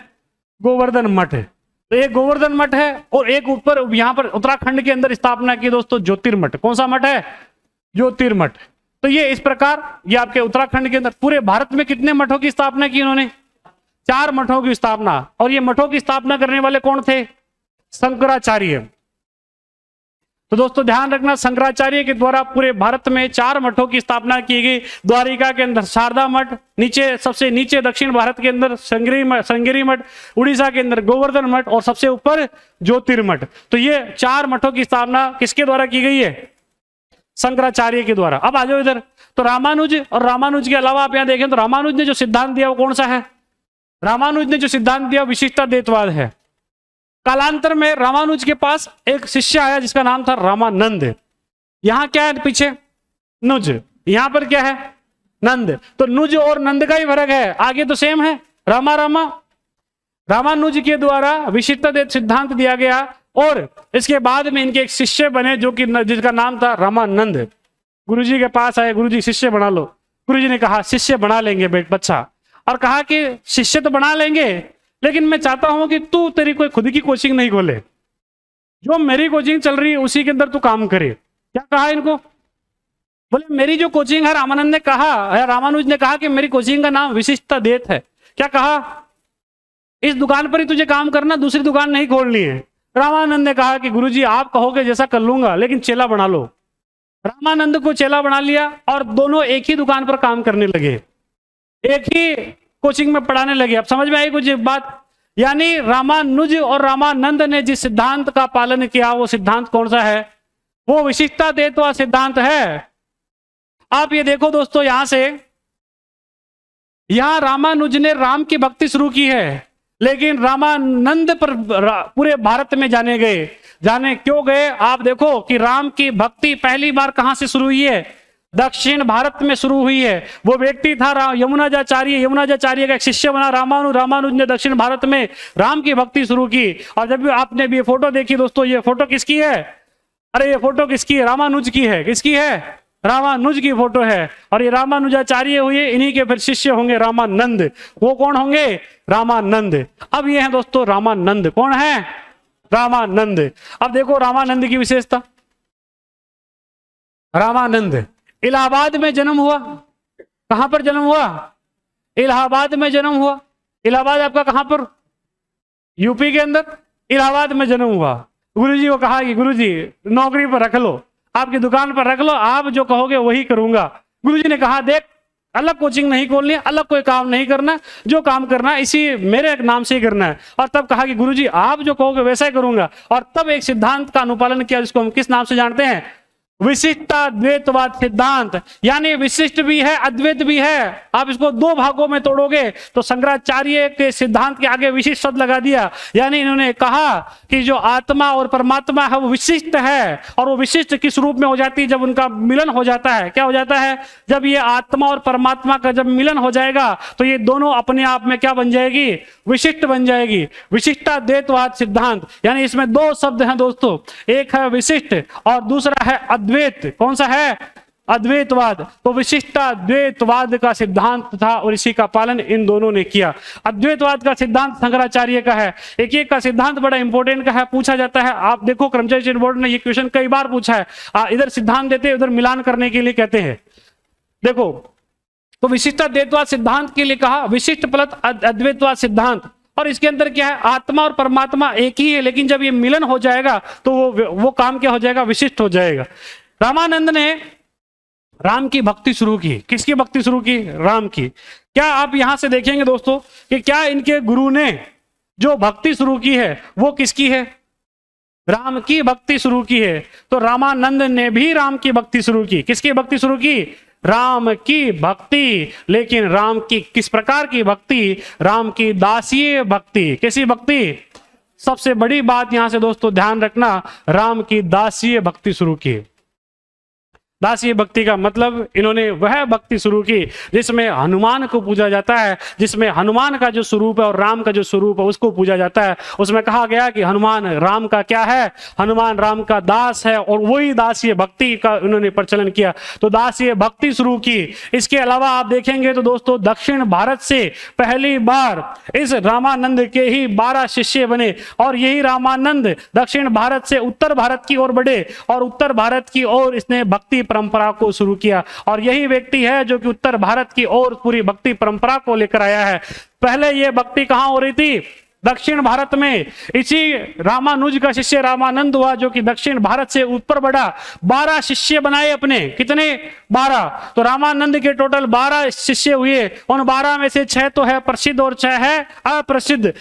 गोवर्धन मठ है। तो एक गोवर्धन मठ है, और एक ऊपर यहां पर उत्तराखंड के अंदर स्थापना की दोस्तों ज्योतिर्मठ। कौन सा मठ है? ज्योतिर्मठ। तो ये इस प्रकार, ये आपके उत्तराखंड के अंदर। पूरे भारत में कितने मठों की स्थापना की इन्होंने? 4 मठों की स्थापना। और ये मठों की स्थापना करने वाले कौन थे? शंकराचार्य। तो दोस्तों ध्यान रखना, शंकराचार्य के द्वारा पूरे भारत में 4 मठों की स्थापना की गई। द्वारिका के अंदर शारदा मठ, नीचे सबसे नीचे दक्षिण भारत के अंदर श्रृंगेरी मठ, उड़ीसा के अंदर गोवर्धन मठ, और सबसे ऊपर ज्योतिर्मठ। तो ये 4 मठों की स्थापना किसके द्वारा की गई है? शंकराचार्य के द्वारा। अब आ जाओ इधर, तो रामानुज, और रामानुज के अलावा आप यहां देखें तो रामानुज ने जो सिद्धांत दिया वो कौन सा है? रामानुज ने जो सिद्धांत दिया विशिष्टाद्वैतवाद है। कालांतर में रामानुज के पास एक शिष्य आया जिसका नाम था रामानंद। यहां क्या है पीछे? नुज। यहां पर क्या है? नंद। तो नुज और नंद का ही फर्क है, आगे तो सेम है, रामा रामा। रामानुज के द्वारा विशिष्टाद्वैत सिद्धांत दिया गया, और इसके बाद में इनके एक शिष्य बने जो कि जिसका नाम था रामानंद। गुरुजी के पास आए, गुरुजी शिष्य बना लो। गुरुजी ने कहा शिष्य बना लेंगे बच्चा, और कहा कि शिष्य तो बना लेंगे, लेकिन मैं चाहता हूं कि तू तेरी कोई खुद की कोचिंग नहीं खोले, जो मेरी कोचिंग चल रही है उसी के अंदर तू काम करे। क्या कहा इनको? बोले मेरी जो कोचिंग है, रामानंद ने कहा, रामानुज ने कहा कि मेरी कोचिंग का नाम विशिष्टाद्वैत है। क्या कहा? इस दुकान पर ही तुझे काम करना, दूसरी दुकान नहीं खोलनी है। रामानंद ने कहा कि गुरुजी आप कहोगे जैसा कर लूंगा, लेकिन चेला बना लो। रामानंद को चेला बना लिया, और दोनों एक ही दुकान पर काम करने लगे, एक ही कोचिंग में पढ़ाने लगे। अब समझ में आई कुछ बात? यानी रामानुज और रामानंद ने जिस सिद्धांत का पालन किया, वो सिद्धांत कौन सा है? वो विशिष्टाद्वैतवाद सिद्धांत है। आप ये देखो दोस्तों, यहां से यहां रामानुज ने राम की भक्ति शुरू की है, लेकिन रामानंद पर पूरे भारत में जाने गए। जाने क्यों गए? आप देखो कि राम की भक्ति पहली बार कहां से शुरू हुई है? दक्षिण भारत में शुरू हुई है। वो व्यक्ति था यमुनाचार्य। यमुनाचार्य का एक शिष्य बना रामानुज। रामानुज ने दक्षिण भारत में राम की भक्ति शुरू की। और जब भी आपने भी ये फोटो देखी दोस्तों, ये फोटो किसकी है? अरे ये फोटो किसकी है? रामानुज की है। किसकी है? रामानुज की फोटो है। और ये रामानुजाचार्य हुए, इन्हीं के फिर शिष्य होंगे रामानंद। वो कौन होंगे? रामानंद। अब ये है दोस्तों रामानंद। कौन है? रामानंद। अब देखो रामानंद की विशेषता। रामानंद इलाहाबाद में जन्म हुआ। कहां पर जन्म हुआ? इलाहाबाद में जन्म हुआ। इलाहाबाद आपका कहां पर? यूपी के अंदर इलाहाबाद में जन्म हुआ। गुरुजी को कहा कि गुरुजी नौकरी पर रख लो, आपकी दुकान पर रख लो, आप जो कहोगे वही करूंगा। गुरुजी ने कहा देख, अलग कोचिंग नहीं खोलनी है, अलग कोई काम नहीं करना, जो काम करना है इसी मेरे नाम से ही करना है। और तब कहा कि गुरुजी आप जो कहोगे वैसा ही करूंगा। और तब एक सिद्धांत का अनुपालन किया, जिसको हम किस नाम से जानते हैं? विशिष्टाद्वैतवाद सिद्धांत। यानी विशिष्ट भी है, अद्वैत भी है। आप इसको 2 भागों में तोड़ोगे तो शंकराचार्य के सिद्धांत के आगे विशिष्ट शब्द लगा दिया। यानी इन्होंने कहा कि जो आत्मा और परमात्मा है वो विशिष्ट है। और वो विशिष्ट किस रूप में हो जाती है? जब उनका मिलन हो जाता है। क्या हो जाता है? जब ये आत्मा और परमात्मा का जब मिलन हो जाएगा तो ये दोनों अपने आप में क्या बन जाएगी? विशिष्ट बन जाएगी। विशिष्टाद्वैतवाद सिद्धांत। यानी इसमें 2 शब्द हैं दोस्तों, एक है विशिष्ट और दूसरा है अद्वैत। कौन सा है? अद्वैतवाद। तो विशिष्टाद्वैतवाद का सिद्धांत था, और इसी का पालन इन दोनों ने किया। अद्वैतवाद का सिद्धांत शंकराचार्य का है। एक का सिद्धांत बड़ा इंपॉर्टेंट का है, पूछा जाता है। आप देखो कर्मचारी बोर्ड ने ये क्वेश्चन कई बार पूछा है। इधर सिद्धांत देते, उधर मिलान करने के लिए कहते हैं। देखो, तो विशिष्टाद्वैतवाद सिद्धांत के लिए कहा विशिष्ट प्लस अद्वैतवाद सिद्धांत। और इसके अंदर क्या है? आत्मा और परमात्मा एक ही है, लेकिन जब ये मिलन हो जाएगा तो वो काम क्या हो जाएगा? विशिष्ट हो जाएगा। रामानंद ने राम की भक्ति शुरू की। किसकी भक्ति शुरू की? राम की। क्या आप यहां से देखेंगे दोस्तों कि क्या इनके गुरु ने जो भक्ति शुरू की है वो किसकी है? राम की भक्ति शुरू की है। तो रामानंद ने भी राम की भक्ति शुरू की। किसकी भक्ति शुरू की? राम की भक्ति। लेकिन राम की किस प्रकार की भक्ति? राम की दासीय भक्ति। कैसी भक्ति? सबसे बड़ी बात यहां से दोस्तों ध्यान रखना, राम की दासीय भक्ति शुरू की। दासीय भक्ति का मतलब इन्होंने वह भक्ति शुरू की जिसमें हनुमान को पूजा जाता है, जिसमें हनुमान का जो स्वरूप है और राम का जो स्वरूप है उसको पूजा जाता है। उसमें कहा गया कि हनुमान राम का क्या है? हनुमान राम का दास है, और वही दासीय भक्ति का उन्होंने प्रचलन किया। तो दासीय भक्ति शुरू की। इसके अलावा आप देखेंगे तो दोस्तों दक्षिण भारत से पहली बार इस रामानंद के ही 12 शिष्य बने, और यही रामानंद दक्षिण भारत से उत्तर भारत की ओर बढ़े, और उत्तर भारत की ओर इसने भक्ति परंपरा को शुरू किया। और यही व्यक्ति है जो कि उत्तर भारत की ओर पूरी भक्ति परंपरा को लेकर आया है। पहले यह भक्ति कहां हो रही थी? दक्षिण भारत में। इसी रामानुज का शिष्य रामानंद हुआ जो कि दक्षिण भारत से ऊपर बढ़ा, 12 शिष्य बनाए अपने। कितने? 12। तो रामानंद के टोटल 12 शिष्य हुए। उन 12 में से 6 तो है प्रसिद्ध और 6 है अप्रसिद्ध।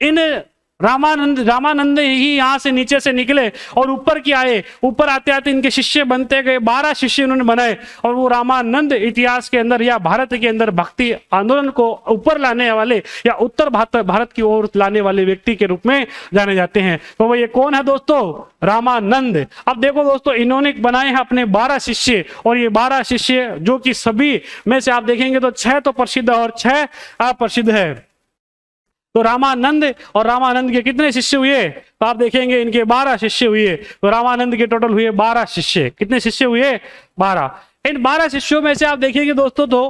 इन रामानंद ही यहां से नीचे से निकले और ऊपर की आए। ऊपर आते आते इनके शिष्य बनते गए, 12 शिष्य उन्होंने बनाए, और वो रामानंद इतिहास के अंदर या भारत के अंदर भक्ति आंदोलन को ऊपर लाने वाले या उत्तर भारत की ओर लाने वाले व्यक्ति के रूप में जाने जाते हैं। तो वो ये कौन है दोस्तों? रामानंद। अब देखो दोस्तों, इन्होंने बनाए हैं अपने 12 शिष्य, और ये 12 शिष्य जो कि सभी में से आप देखेंगे तो 6 तो प्रसिद्ध और 6 अप्रसिद्ध है। तो रामानंद और रामानंद के कितने शिष्य हुए? तो आप देखेंगे इनके 12 शिष्य हुए। तो रामानंद के टोटल हुए 12 शिष्य। कितने शिष्य हुए? 12। इन 12 शिष्यों में से आप देखेंगे दोस्तों तो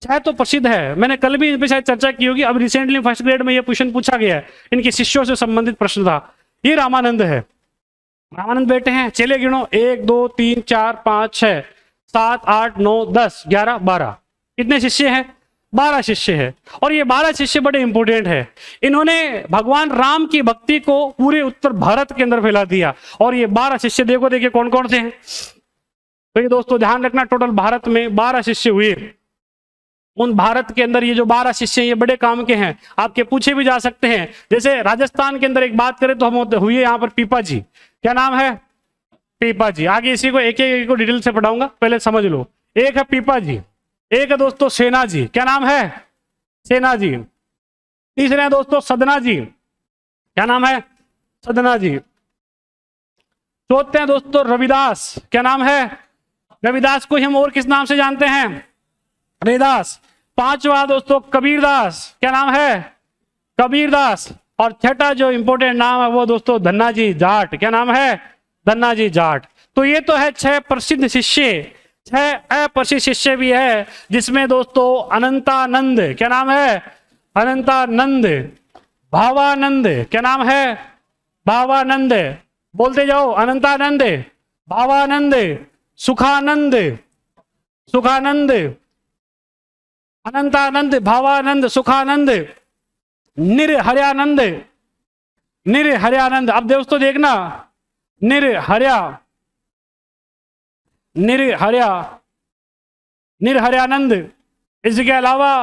6 तो प्रसिद्ध है। मैंने कल भी इन पे शायद चर्चा की होगी। अब रिसेंटली फर्स्ट ग्रेड में यह क्वेश्चन पूछा गया है, इनके शिष्यों से संबंधित प्रश्न था। ये रामानंद है। रामानंद बेटे हैं, चले गिनो, 1 2 3 4 5 6 7 8 9 10 11 12। कितने शिष्य हैं? 12 शिष्य है। और ये 12 शिष्य बड़े इंपोर्टेंट है। इन्होंने भगवान राम की भक्ति को पूरे उत्तर भारत के अंदर फैला दिया। और ये 12 शिष्य देखो, देखिए कौन कौन से हैं। तो ये दोस्तों ध्यान रखना, टोटल भारत में 12 शिष्य हुए। उन भारत के अंदर ये जो 12 शिष्य हैं ये बड़े काम के हैं, आपके पूछे भी जा सकते हैं। जैसे राजस्थान के अंदर एक बात करें तो हम हुए यहाँ पर पीपा जी। क्या नाम है? पीपा जी। आगे इसी को एक एक को डिटेल से पढ़ाऊंगा, पहले समझ लो। एक है पीपा जी, एक है दोस्तों सेना जी। क्या नाम है? सेना जी। तीसरे हैं दोस्तों सदना जी। क्या नाम है? सदना जी। चौथे हैं दोस्तों रविदास। क्या नाम है? रविदास को हम और किस नाम से जानते हैं? रविदास। पांचवा दोस्तों कबीरदास। क्या नाम है? कबीरदास। और छठा जो इंपोर्टेंट नाम है वो दोस्तों धन्ना जी जाट। क्या नाम है? धन्ना जी जाट। तो ये तो है 6 प्रसिद्ध शिष्य। 6 अप्रसिद्ध शिष्य भी है, जिसमें दोस्तों अनंतानंद। क्या नाम है? अनंतानंद। भावानंद। क्या नाम है? भावानंद। बोलते जाओ, अनंतानंद, भावानंद, सुखानंद, सुखानंद, अनंतानंद, भावानंद, सुखानंद, निर्हर्यानंद, निर्हर्यानंद। अब दोस्तों देखना, निर्हर्या, निर्हर्या, निर्हर्यानंद। इसके अलावा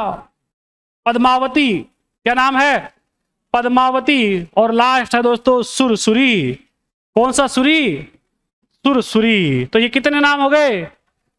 पद्मावती। क्या नाम है? पद्मावती। और लास्ट है दोस्तों सुरसुरी। कौन सा सुरी? सुरसुरी। तो ये कितने नाम हो गए?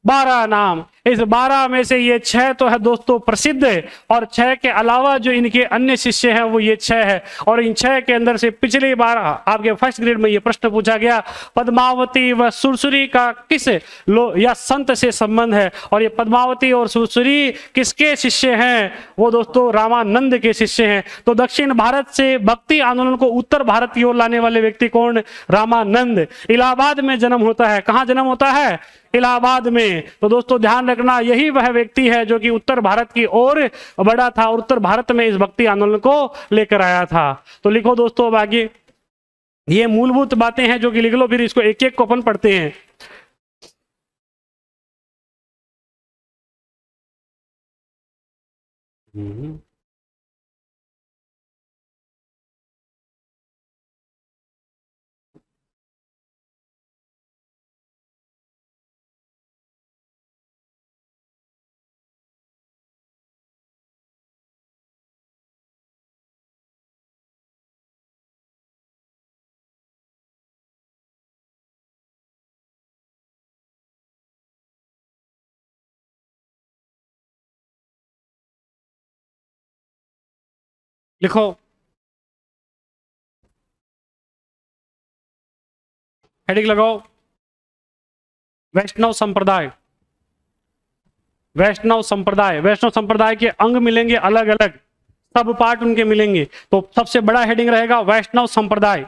12 नाम। इस 12 में से ये 6 तो है दोस्तों प्रसिद्ध, और 6 के अलावा जो इनके अन्य शिष्य हैं वो ये 6 है। और इन 6 के अंदर से पिछली बार आपके फर्स्ट ग्रेड में ये प्रश्न पूछा गया, पद्मावती व सुरसुरी का किस या संत से संबंध है? और ये पद्मावती और सुरसुरी किसके शिष्य हैं? वो दोस्तों रामानंद के शिष्य हैं। तो दक्षिण भारत से भक्ति आंदोलन को उत्तर भारत की ओर लाने वाले व्यक्ति कौन? रामानंद। इलाहाबाद में जन्म होता है। कहां जन्म होता है? इलाहाबाद में। तो दोस्तों ध्यान रखना, यही वह व्यक्ति है जो कि उत्तर भारत की ओर बढ़ा था और उत्तर भारत में इस भक्ति आंदोलन को लेकर आया था। तो लिखो दोस्तों अब आगे, ये मूलभूत बातें हैं जो कि लिख लो, फिर इसको एक एक को अपन पढ़ते हैं। लिखो, हेडिंग लगाओ, वैष्णव संप्रदाय। वैष्णव संप्रदाय, वैष्णव संप्रदाय के अंग मिलेंगे अलग अलग, सब पार्ट उनके मिलेंगे, तो सबसे बड़ा हेडिंग रहेगा वैष्णव संप्रदाय।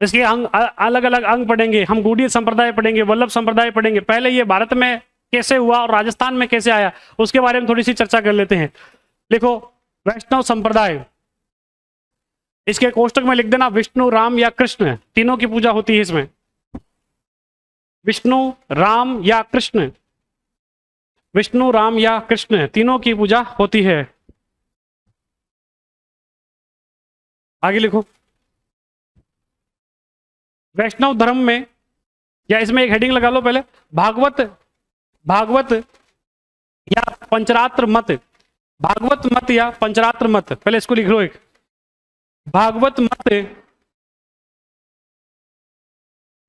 इसके अंग अलग अलग अंग पढ़ेंगे हम, गौड़ीय संप्रदाय पढ़ेंगे, वल्लभ संप्रदाय पढ़ेंगे। पहले ये भारत में कैसे हुआ और राजस्थान में कैसे आया उसके बारे में थोड़ी सी चर्चा कर लेते हैं। लिखो, वैष्णव संप्रदाय, इसके कोष्टक में लिख देना विष्णु, राम या कृष्ण, तीनों की पूजा होती है इसमें। विष्णु, राम या कृष्ण, विष्णु, राम या कृष्ण, तीनों की पूजा होती है। आगे लिखो, वैष्णव धर्म में, या इसमें एक हेडिंग लगा लो पहले, भागवत, भागवत या पंचरात्र मत, भागवत मत या पंचरात्र मत, पहले इसको लिख लो एक, भागवत मत,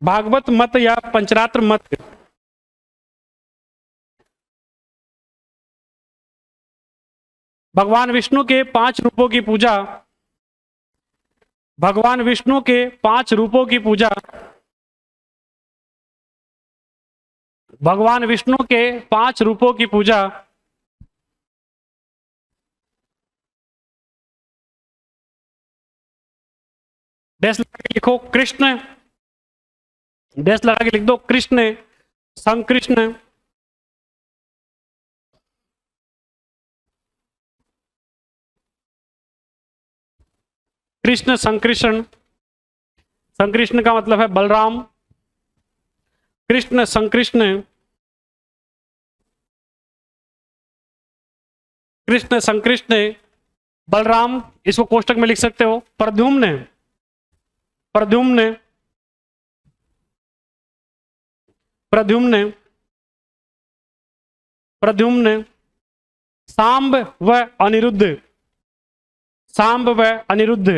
भागवत मत या पंचरात्र मत। भगवान विष्णु के 5 रूपों की पूजा, भगवान विष्णु के 5 रूपों की पूजा, भगवान विष्णु के 5 रूपों की पूजा, डैश लगा के लिखो कृष्ण, डैश लगा के लिख दो कृष्ण, संकृष्ण, कृष्ण संकृष्ण, संकृष्ण का मतलब है बलराम, कृष्ण संकृष्ण, कृष्ण संकृष्ण बलराम, इसको कोष्टक में लिख सकते हो। प्रद्युम्न, प्रद्युम्न, प्रद्युम्न, प्रद्युम्न, सांब व अनिरुद्ध, सांब व अनिरुद्ध,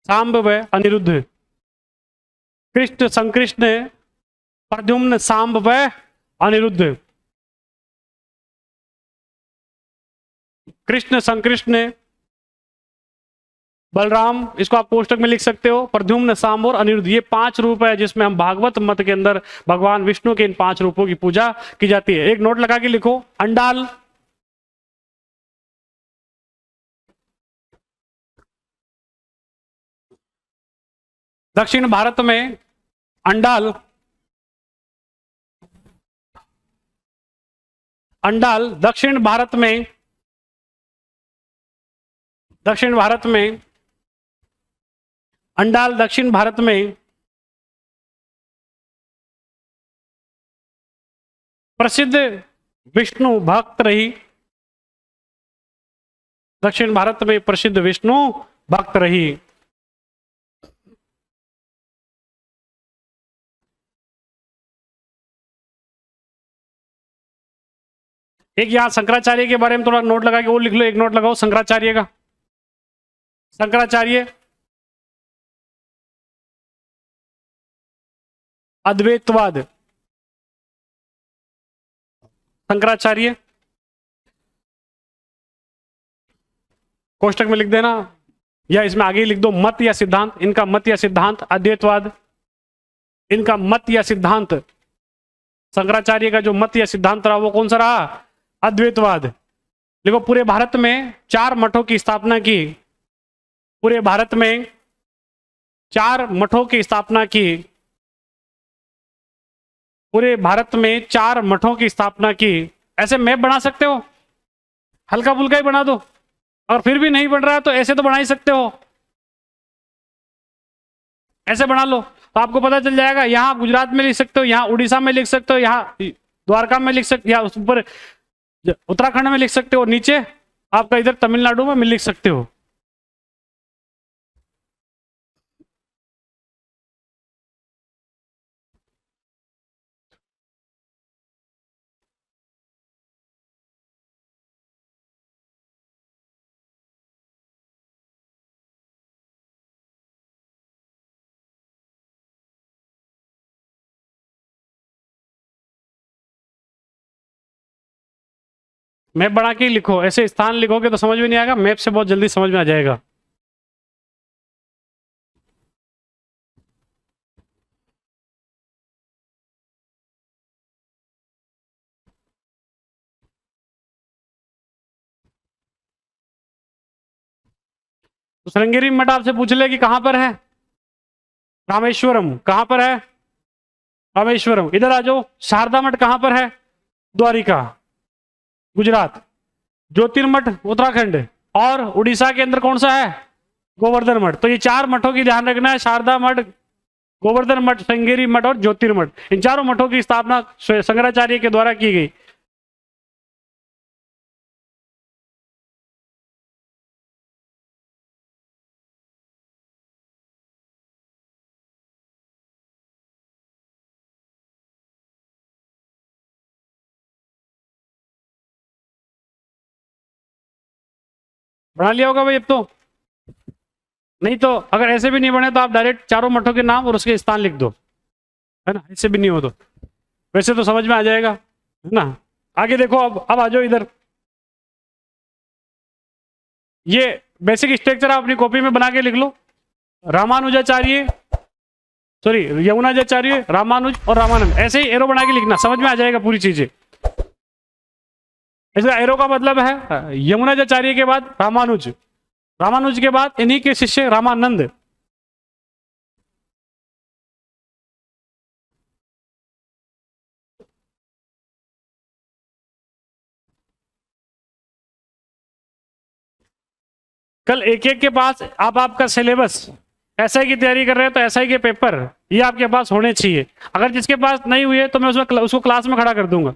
सांब व अनिरुद्ध, कृष्ण संकृष्ण, प्रद्युम्न, सांब व अनिरुद्ध, कृष्ण संकृष्ण बलराम, इसको आप कोष्टक में लिख सकते हो। प्रद्युम्न, सांब और अनिरुद्ध, ये 5 रूप है जिसमें हम भागवत मत के अंदर भगवान विष्णु के इन 5 रूपों की पूजा की जाती है। एक नोट लगा के लिखो, अंडाल, दक्षिण भारत में अंडाल, अंडाल दक्षिण भारत में, दक्षिण भारत में, अंडाल दक्षिण भारत में प्रसिद्ध विष्णु भक्त रही, दक्षिण भारत में प्रसिद्ध विष्णु भक्त रही। एक यहां शंकराचार्य के बारे में थोड़ा नोट लगा के वो लिख लो, एक नोट लगाओ शंकराचार्य का, शंकराचार्य अद्वैतवाद, शंकराचार्य कोष्टक में लिख देना, या इसमें आगे लिख दो मत या सिद्धांत, इनका मत या सिद्धांत अद्वैतवाद, इनका मत या सिद्धांत, शंकराचार्य का जो मत या सिद्धांत रहा वो कौन सा रहा, अद्वैतवाद। देखो, पूरे भारत में 4 मठों की स्थापना की, पूरे भारत में 4 मठों की स्थापना की, पूरे भारत में 4 मठों की स्थापना की। ऐसे मैप बना सकते हो, हल्का फुल्का ही बना दो, और फिर भी नहीं बन रहा है तो ऐसे तो बना ही सकते हो, ऐसे बना लो तो आपको पता चल जाएगा। यहाँ गुजरात में लिख सकते हो, यहाँ उड़ीसा में लिख सकते हो, यहाँ द्वारका में लिख सकते हो, या उस ऊपर उत्तराखंड में लिख सकते हो, नीचे आपका इधर तमिलनाडु में लिख सकते हो। मैप बना के ही लिखो, ऐसे स्थान लिखोगे तो समझ में नहीं आएगा, मैप से बहुत जल्दी समझ में आ जाएगा। तो श्रृंगेरी मठ आपसे पूछ ले कि कहां पर है, रामेश्वरम कहां पर है, रामेश्वरम। इधर आ जाओ, शारदा मठ कहां पर है, द्वारिका गुजरात, ज्योतिर्मठ उत्तराखंड, और उड़ीसा के अंदर कौन सा है, गोवर्धन मठ। तो ये चार मठों की ध्यान रखना है, शारदा मठ, गोवर्धन मठ, श्रृंगेरी मठ और ज्योतिर्मठ। इन चारों मठों की स्थापना शंकराचार्य के द्वारा की गई। बना लिया होगा भाई अब तो। नहीं तो अगर ऐसे भी नहीं बने तो आप डायरेक्ट चारों मठों के नाम और उसके स्थान लिख दो, है ना, ऐसे भी नहीं हो तो। वैसे तो समझ में आ जाएगा, है ना। आगे देखो, अब आ जाओ इधर। ये बेसिक स्ट्रक्चर आप अपनी कॉपी में बना के लिख लो। रामानुजाचार्य, सॉरी यमुनाचार्य, रामानुज और रामानंद, ऐसे ही एरो बना के लिखना, समझ में आ जाएगा पूरी चीजें। इसका एरो का मतलब है यमुनाचार्य के बाद रामानुज, रामानुज के बाद इन्हीं के शिष्य रामानंद। कल एक एक के पास आप आपका सिलेबस, एसआई की तैयारी कर रहे हैं तो एसआई के पेपर ये आपके पास होने चाहिए। अगर जिसके पास नहीं हुए तो मैं उसको क्लास में खड़ा कर दूंगा।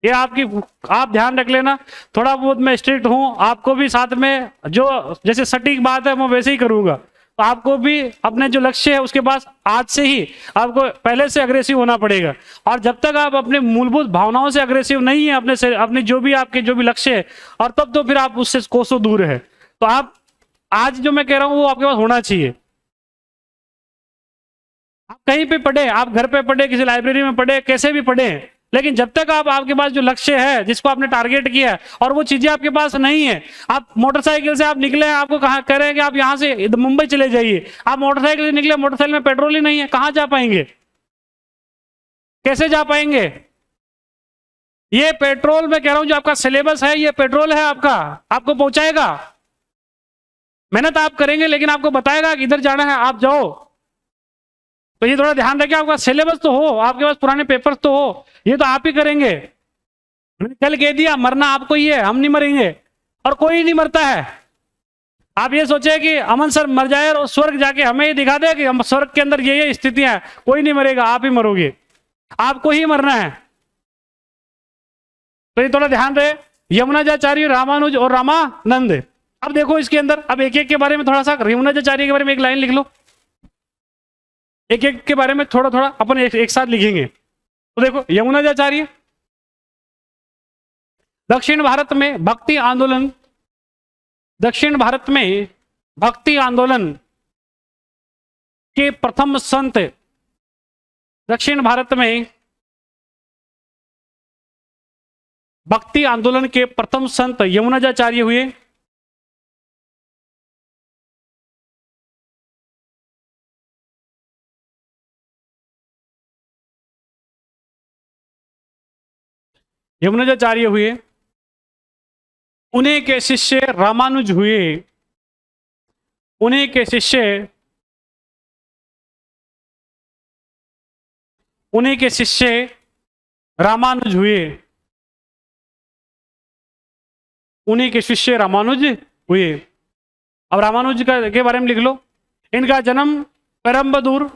ये आपकी, आप ध्यान रख लेना। थोड़ा बहुत मैं स्ट्रिक्ट हूँ, आपको भी साथ में जो जैसे सटीक बात है मैं वैसे ही करूंगा। तो आपको भी अपने जो लक्ष्य है उसके पास आज से ही आपको पहले से अग्रेसिव होना पड़ेगा। और जब तक आप अपने मूलभूत भावनाओं से अग्रेसिव नहीं है, अपने जो भी आपके जो भी लक्ष्य है, और तब तो फिर आप उससे कोसों दूर है। तो आप आज जो मैं कह रहा हूं वो आपके पास होना चाहिए। आप कहीं पे पढ़े, आप घर पे पढ़े, किसी लाइब्रेरी में पढ़े, कैसे भी पढ़े, लेकिन जब तक आपके पास जो लक्ष्य है जिसको आपने टारगेट किया है और वो चीजें आपके पास नहीं है, आप मोटरसाइकिल से आप निकले हैं, आपको कहा कह रहे हैं कि आप यहां से मुंबई चले जाइए, आप मोटरसाइकिल से निकले, मोटरसाइकिल में पेट्रोल ही नहीं है, कहां जा पाएंगे, कैसे जा पाएंगे। ये पेट्रोल मैं कह रहा हूं जो आपका सिलेबस है, ये पेट्रोल है आपका, आपको पहुंचाएगा। मेहनत आप करेंगे लेकिन आपको बताएगा कि इधर जाना है, आप जाओ। तो ये थोड़ा ध्यान रखिए, आपका सिलेबस तो हो, आपके पास पुराने पेपर्स तो हो, ये तो आप ही करेंगे। मैंने कल कह दिया मरना आपको ही है, हम नहीं मरेंगे, और कोई नहीं मरता है। आप ये सोचे कि अमन सर मर जाए और स्वर्ग जाके हमें ये दिखा दे कि हम स्वर्ग के अंदर ये स्थितियां हैं, कोई नहीं मरेगा, आप ही मरोगे, आपको ही मरना है। तो ये थोड़ा ध्यान रहे, यमुनाचार्य, रामानुज और रामानंद। अब देखो इसके अंदर, अब एक एक के बारे में थोड़ा सा, यमुनाचार्य के बारे में एक लाइन लिख लो, एक एक के बारे में थोड़ा थोड़ा अपन एक साथ लिखेंगे। तो देखो यमुनाचार्य दक्षिण भारत में भक्ति आंदोलन, दक्षिण भारत में भक्ति आंदोलन के प्रथम संत, दक्षिण भारत में भक्ति आंदोलन के प्रथम संत यमुनाचार्य हुए। यमुनाचार्य हुए, उन्हीं के शिष्य रामानुज हुए, उन्हीं के शिष्य, उन्हीं के शिष्य रामानुज हुए, उन्हीं के शिष्य रामानुज हुए। अब रामानुज के बारे में लिख लो। इनका जन्म पेरम्बदूर,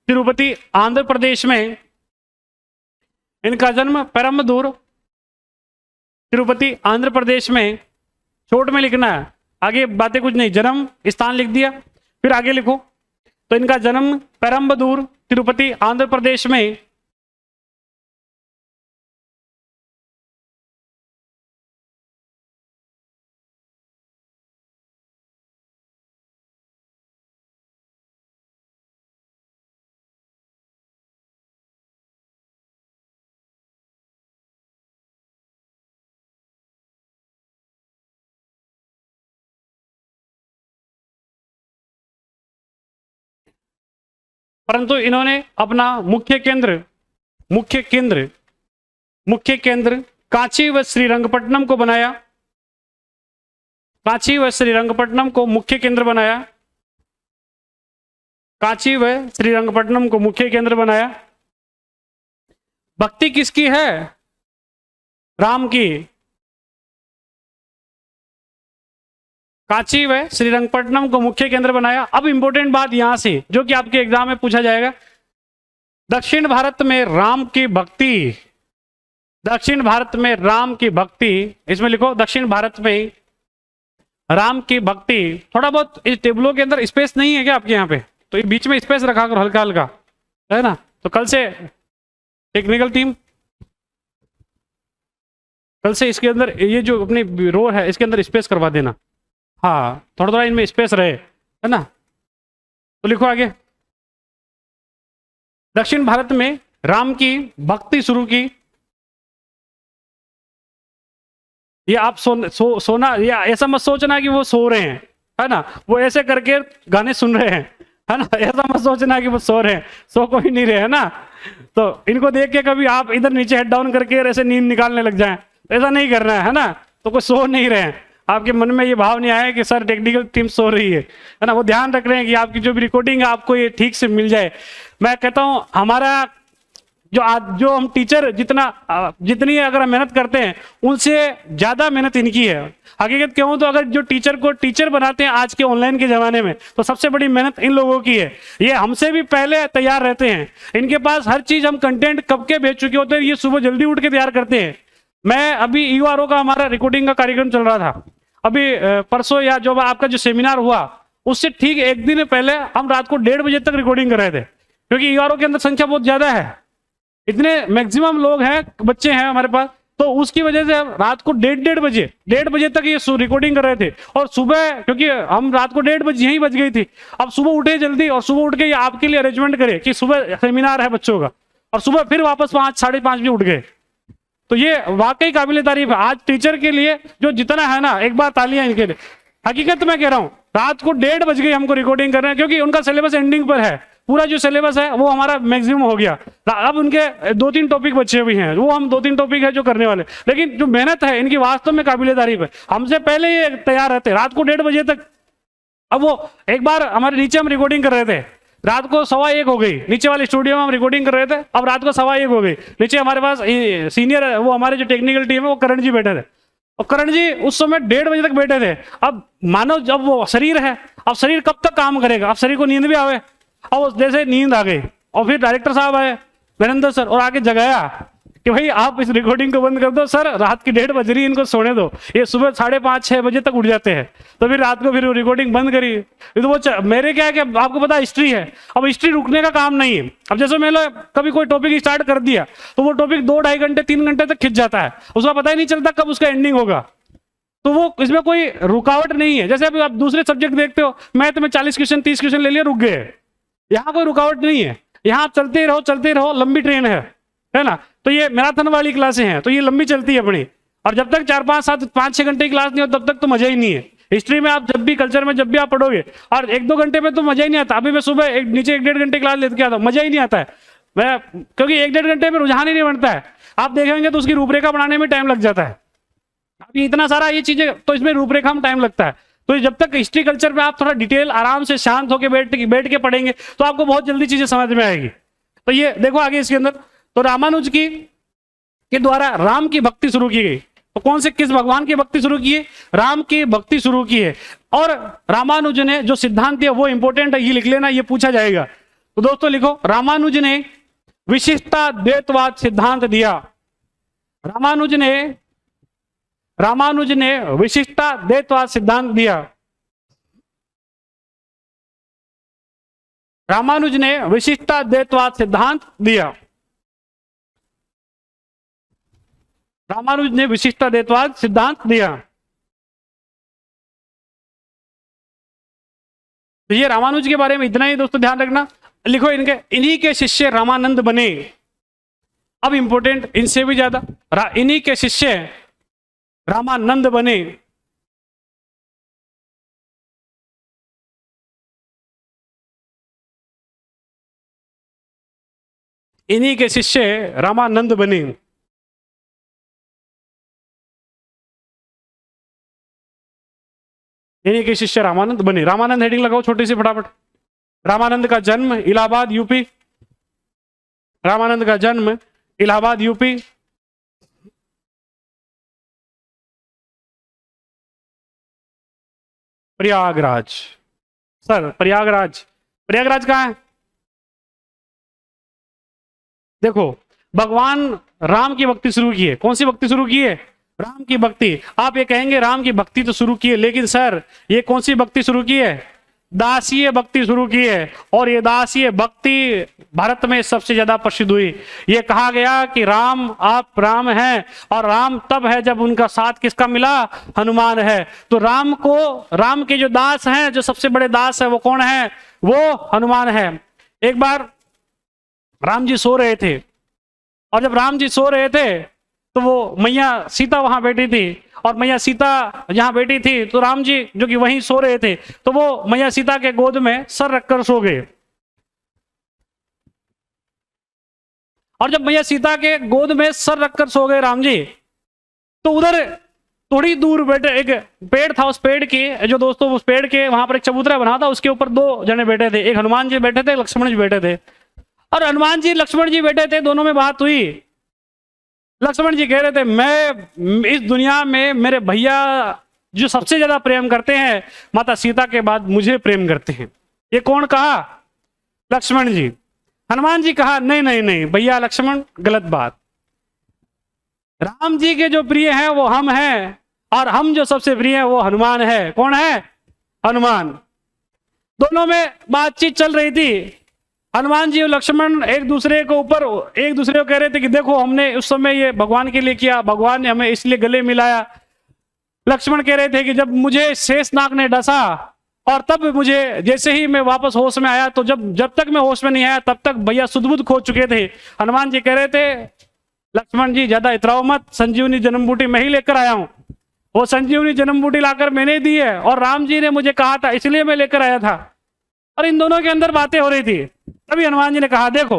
तिरुपति, आंध्र प्रदेश में, इनका जन्म पेरम्बदूर, तिरुपति, आंध्र प्रदेश में। छोट में लिखना है, आगे बातें कुछ नहीं, जन्म स्थान लिख दिया, फिर आगे लिखो। तो इनका जन्म पेरम्बदूर, तिरुपति, आंध्र प्रदेश में, परंतु इन्होंने अपना मुख्य केंद्र कांची व श्रीरंगपट्टनम को बनाया। कांची व श्रीरंगपट्टनम को मुख्य केंद्र बनाया। कांची व श्रीरंगपट्टनम को मुख्य केंद्र बनाया। भक्ति किसकी है? राम की। कांची व श्रीरंगपट्टनम को मुख्य केंद्र बनाया। अब इंपॉर्टेंट बात यहां से जो कि आपके एग्जाम में पूछा जाएगा, दक्षिण भारत में राम की भक्ति, दक्षिण भारत में राम की भक्ति, इसमें लिखो दक्षिण भारत में राम की भक्ति। थोड़ा बहुत इस टेबलों के अंदर स्पेस नहीं है क्या आपके यहाँ पे? तो ये बीच में स्पेस रखा करो हल्का हल्का, है ना? तो कल से टेक्निकल टीम, कल से इसके अंदर ये जो अपनी रो है इसके अंदर स्पेस करवा देना। हाँ, थोड़ा थोड़ा इनमें स्पेस रहे, है ना? तो लिखो आगे, दक्षिण भारत में राम की भक्ति शुरू की। ये आप सोना या ऐसा मत सोचना कि वो सो रहे हैं, है ना? वो ऐसे करके गाने सुन रहे हैं, है ना? ऐसा मत सोचना कि वो सो रहे हैं, सो कोई नहीं रहे, है ना? तो इनको देख के कभी आप इधर नीचे हेड डाउन करके ऐसे नींद निकालने लग जाएं, ऐसा नहीं करना है ना? तो कोई सो नहीं रहे हैं, आपके मन में ये भाव नहीं आया कि सर टेक्निकल टीम सो रही है ना? वो ध्यान रख रहे हैं कि आपकी जो भी रिकॉर्डिंग है आपको ये ठीक से मिल जाए। मैं कहता हूँ हमारा जो हम टीचर जितनी अगर हम मेहनत करते हैं उनसे ज़्यादा मेहनत इनकी है। हकीकत कहूँ तो अगर जो टीचर को टीचर बनाते हैं आज के ऑनलाइन के ज़माने में, तो सबसे बड़ी मेहनत इन लोगों की है। ये हमसे भी पहले तैयार रहते हैं, इनके पास हर चीज़, हम कंटेंट कब के भेज चुके होते हैं, ये सुबह जल्दी उठ के तैयार करते हैं। मैं अभी यूआरओ का हमारा रिकॉर्डिंग का कार्यक्रम चल रहा था, अभी परसों या जो आपका जो सेमिनार हुआ उससे ठीक एक दिन पहले हम रात को 1:30 बजे तक रिकॉर्डिंग कर रहे थे, क्योंकि यूआरओ के अंदर संख्या बहुत ज़्यादा है, इतने मैक्सिमम लोग हैं, बच्चे हैं हमारे पास, तो उसकी वजह से हम रात को 1:30 बजे तक ये रिकॉर्डिंग कर रहे थे। और सुबह, क्योंकि हम रात को 1:30 बजे यहीं बज गई थी, अब सुबह उठे जल्दी और सुबह उठ के ये आपके लिए अरेंजमेंट करे कि सुबह सेमिनार है बच्चों का, और सुबह फिर वापस 5 साढ़े 5 बजे उठ गए। तो ये वाकई काबिल तारीफ है आज टीचर के लिए, जो जितना है ना, एक बार तालियां इनके लिए। हकीकत मैं कह रहा हूँ, रात को 1:30 बज गई हमको रिकॉर्डिंग कर रहे हैं, क्योंकि उनका सिलेबस एंडिंग पर है, पूरा जो सिलेबस है वो हमारा मैक्सिमम हो गया। अब उनके 2-3 टॉपिक बचे हुए हैं, वो हम 2-3 टॉपिक है जो करने वाले, लेकिन जो मेहनत है इनकी वास्तव में काबिल तारीफ है। हमसे पहले ये तैयार रहते रात को 1:30 बजे तक। अब वो एक बार हमारे नीचे हम रिकॉर्डिंग कर रहे थे, रात को 1:15 हो गई, नीचे वाले स्टूडियो में हम रिकॉर्डिंग कर रहे थे, अब रात को 1:15 हो गई। नीचे हमारे पास सीनियर वो हमारे जो टेक्निकल टीम है वो करण जी बैठे थे, और करण जी उस समय 1:30 बजे तक बैठे थे। अब मानो जब वो शरीर है, अब शरीर कब तक काम करेगा? अब शरीर को नींद भी आवे, और जैसे नींद आ गई और फिर डायरेक्टर साहब आए, वीरेंद्र सर, और आके जगाया कि भाई आप इस रिकॉर्डिंग को बंद कर दो सर, रात की 1:30 बज रही है, इनको सोने दो। ये सुबह 5:30-6 बजे तक उठ जाते हैं, तो फिर रात को फिर रिकॉर्डिंग बंद करी। तो वो मेरे क्या है कि आपको पता हिस्ट्री है, अब हिस्ट्री रुकने का काम नहीं है। अब जैसे मान लो कभी कोई टॉपिक स्टार्ट कर दिया तो वो टॉपिक 2-2.5 घंटे 3 घंटे तक खिंच जाता है, उसका पता ही नहीं चलता कब उसका एंडिंग होगा। तो वो इसमें कोई रुकावट नहीं है। जैसे अभी आप दूसरे सब्जेक्ट देखते हो, मैथ में 40 क्वेश्चन 30 क्वेश्चन ले लिए, रुक गए, यहाँ कोई रुकावट नहीं है, यहाँ आप चलते रहो, लंबी ट्रेन है ना? तो ये मैराथन वाली क्लासें हैं, तो ये लंबी चलती है अपनी, और जब तक 4-5-7-5-6 घंटे की क्लास नहीं हो तब तक तो मजा ही नहीं है। हिस्ट्री में आप जब भी, कल्चर में जब भी आप पढ़ोगे, और 1-2 घंटे में तो मजा ही नहीं आता। अभी मैं सुबह नीचे 1-1.5 घंटे क्लास लेके आता हूँ, मजा ही नहीं आता है मैं, क्योंकि 1-1.5 घंटे में रुझान ही नहीं बनता है। आप देखेंगे तो उसकी रूपरेखा बनाने में टाइम लग जाता है, अभी इतना सारा ये चीजें, तो इसमें रूपरेखा में टाइम लगता है। तो जब तक हिस्ट्री कल्चर पे आप थोड़ा डिटेल आराम से शांत होकर बैठ के पढ़ेंगे तो आपको बहुत जल्दी चीजें समझ में आएगी। तो ये देखो आगे इसके अंदर, तो रामानुज के द्वारा राम की भक्ति शुरू की गई। तो कौन से, किस भगवान की भक्ति शुरू की है? राम की भक्ति शुरू की है। और रामानुज ने जो सिद्धांत दिया वो इंपॉर्टेंट है, ये लिख लेना, ये पूछा जाएगा। तो दोस्तों लिखो, रामानुज ने विशिष्टता द्वैतवाद सिद्धांत दिया। रामानुज ने विशिष्टता द्वैतवाद सिद्धांत दिया। रामानुज ने विशिष्टता द्वैतवाद सिद्धांत दिया। रामानुज ने विशिष्टता द्वैतवाद सिद्धांत दिया। तो ये रामानुज के बारे में इतना ही दोस्तों, ध्यान रखना। लिखो, इन्हीं के शिष्य रामानंद बने। अब इंपॉर्टेंट इनसे भी ज्यादा, इन्हीं के शिष्य रामानंद बने। इन्हीं के शिष्य रामानंद बने। इन्हीं के शिष्य रामानंद बने। रामानंद हेडिंग लगाओ छोटी सी फटाफट। रामानंद का जन्म इलाहाबाद यूपी। रामानंद का जन्म इलाहाबाद यूपी। प्रयागराज। सर प्रयागराज, प्रयागराज कहाँ है? देखो, भगवान राम की भक्ति शुरू की है। कौन सी भक्ति शुरू की है? राम की भक्ति। आप ये कहेंगे राम की भक्ति तो शुरू की है, लेकिन सर ये कौन सी भक्ति शुरू की है? दासीय भक्ति शुरू की है। और ये दासीय भक्ति भारत में सबसे ज्यादा प्रसिद्ध हुई। ये कहा गया कि राम, आप राम हैं, और राम तब है जब उनका साथ किसका मिला? हनुमान है। तो राम को, राम के जो दास हैं, जो सबसे बड़े दास है, वो कौन है? वो हनुमान है। एक बार राम जी सो रहे थे, और जब राम जी सो रहे थे तो वो मैया सीता वहां बैठी थी, और मैया सीता जहां बैठी थी तो राम जी जो कि वहीं सो रहे थे, तो वो मैया सीता के गोद में सर रखकर सो गए। और जब मैया सीता के गोद में सर रखकर सो गए राम जी, तो उधर थोड़ी दूर बैठे एक पेड़ था। उस पेड़ के जो दोस्तों, उस पेड़ के वहां पर एक चबूतरा बना था, उसके ऊपर दो जने बैठे थे। एक हनुमान जी बैठे थे, लक्ष्मण जी बैठे थे। और हनुमान जी लक्ष्मण जी बैठे थे, दोनों में बात हुई। लक्ष्मण जी कह रहे थे, मैं इस दुनिया में मेरे भैया जो सबसे ज्यादा प्रेम करते हैं, माता सीता के बाद मुझे प्रेम करते हैं। ये कौन कहा? लक्ष्मण जी। हनुमान जी कहा, नहीं नहीं नहीं भैया लक्ष्मण, गलत बात। राम जी के जो प्रिय हैं वो हम हैं, और हम जो सबसे प्रिय हैं वो हनुमान है। कौन है? हनुमान। दोनों में बातचीत चल रही थी। हनुमान जी और लक्ष्मण एक दूसरे को कह रहे थे कि देखो, हमने उस समय ये भगवान के लिए किया, भगवान ने हमें इसलिए गले मिलाया। लक्ष्मण कह रहे थे कि जब मुझे शेषनाग ने डसा, और तब मुझे जैसे ही मैं वापस होश में आया, तो जब तक मैं होश में नहीं आया तब तक भैया सुध-बुध खो चुके थे। हनुमान जी कह रहे थे, लक्ष्मण जी ज्यादा इतराओ मत, संजीवनी जन्म बूटी मैं ही लेकर आया हूं। वो संजीवनी जन्म बूटी लाकर मैंने दी है, और राम जी ने मुझे कहा था इसलिए मैं लेकर आया था। और इन दोनों के अंदर बातें हो रही थी। तभी हनुमान जी ने कहा, देखो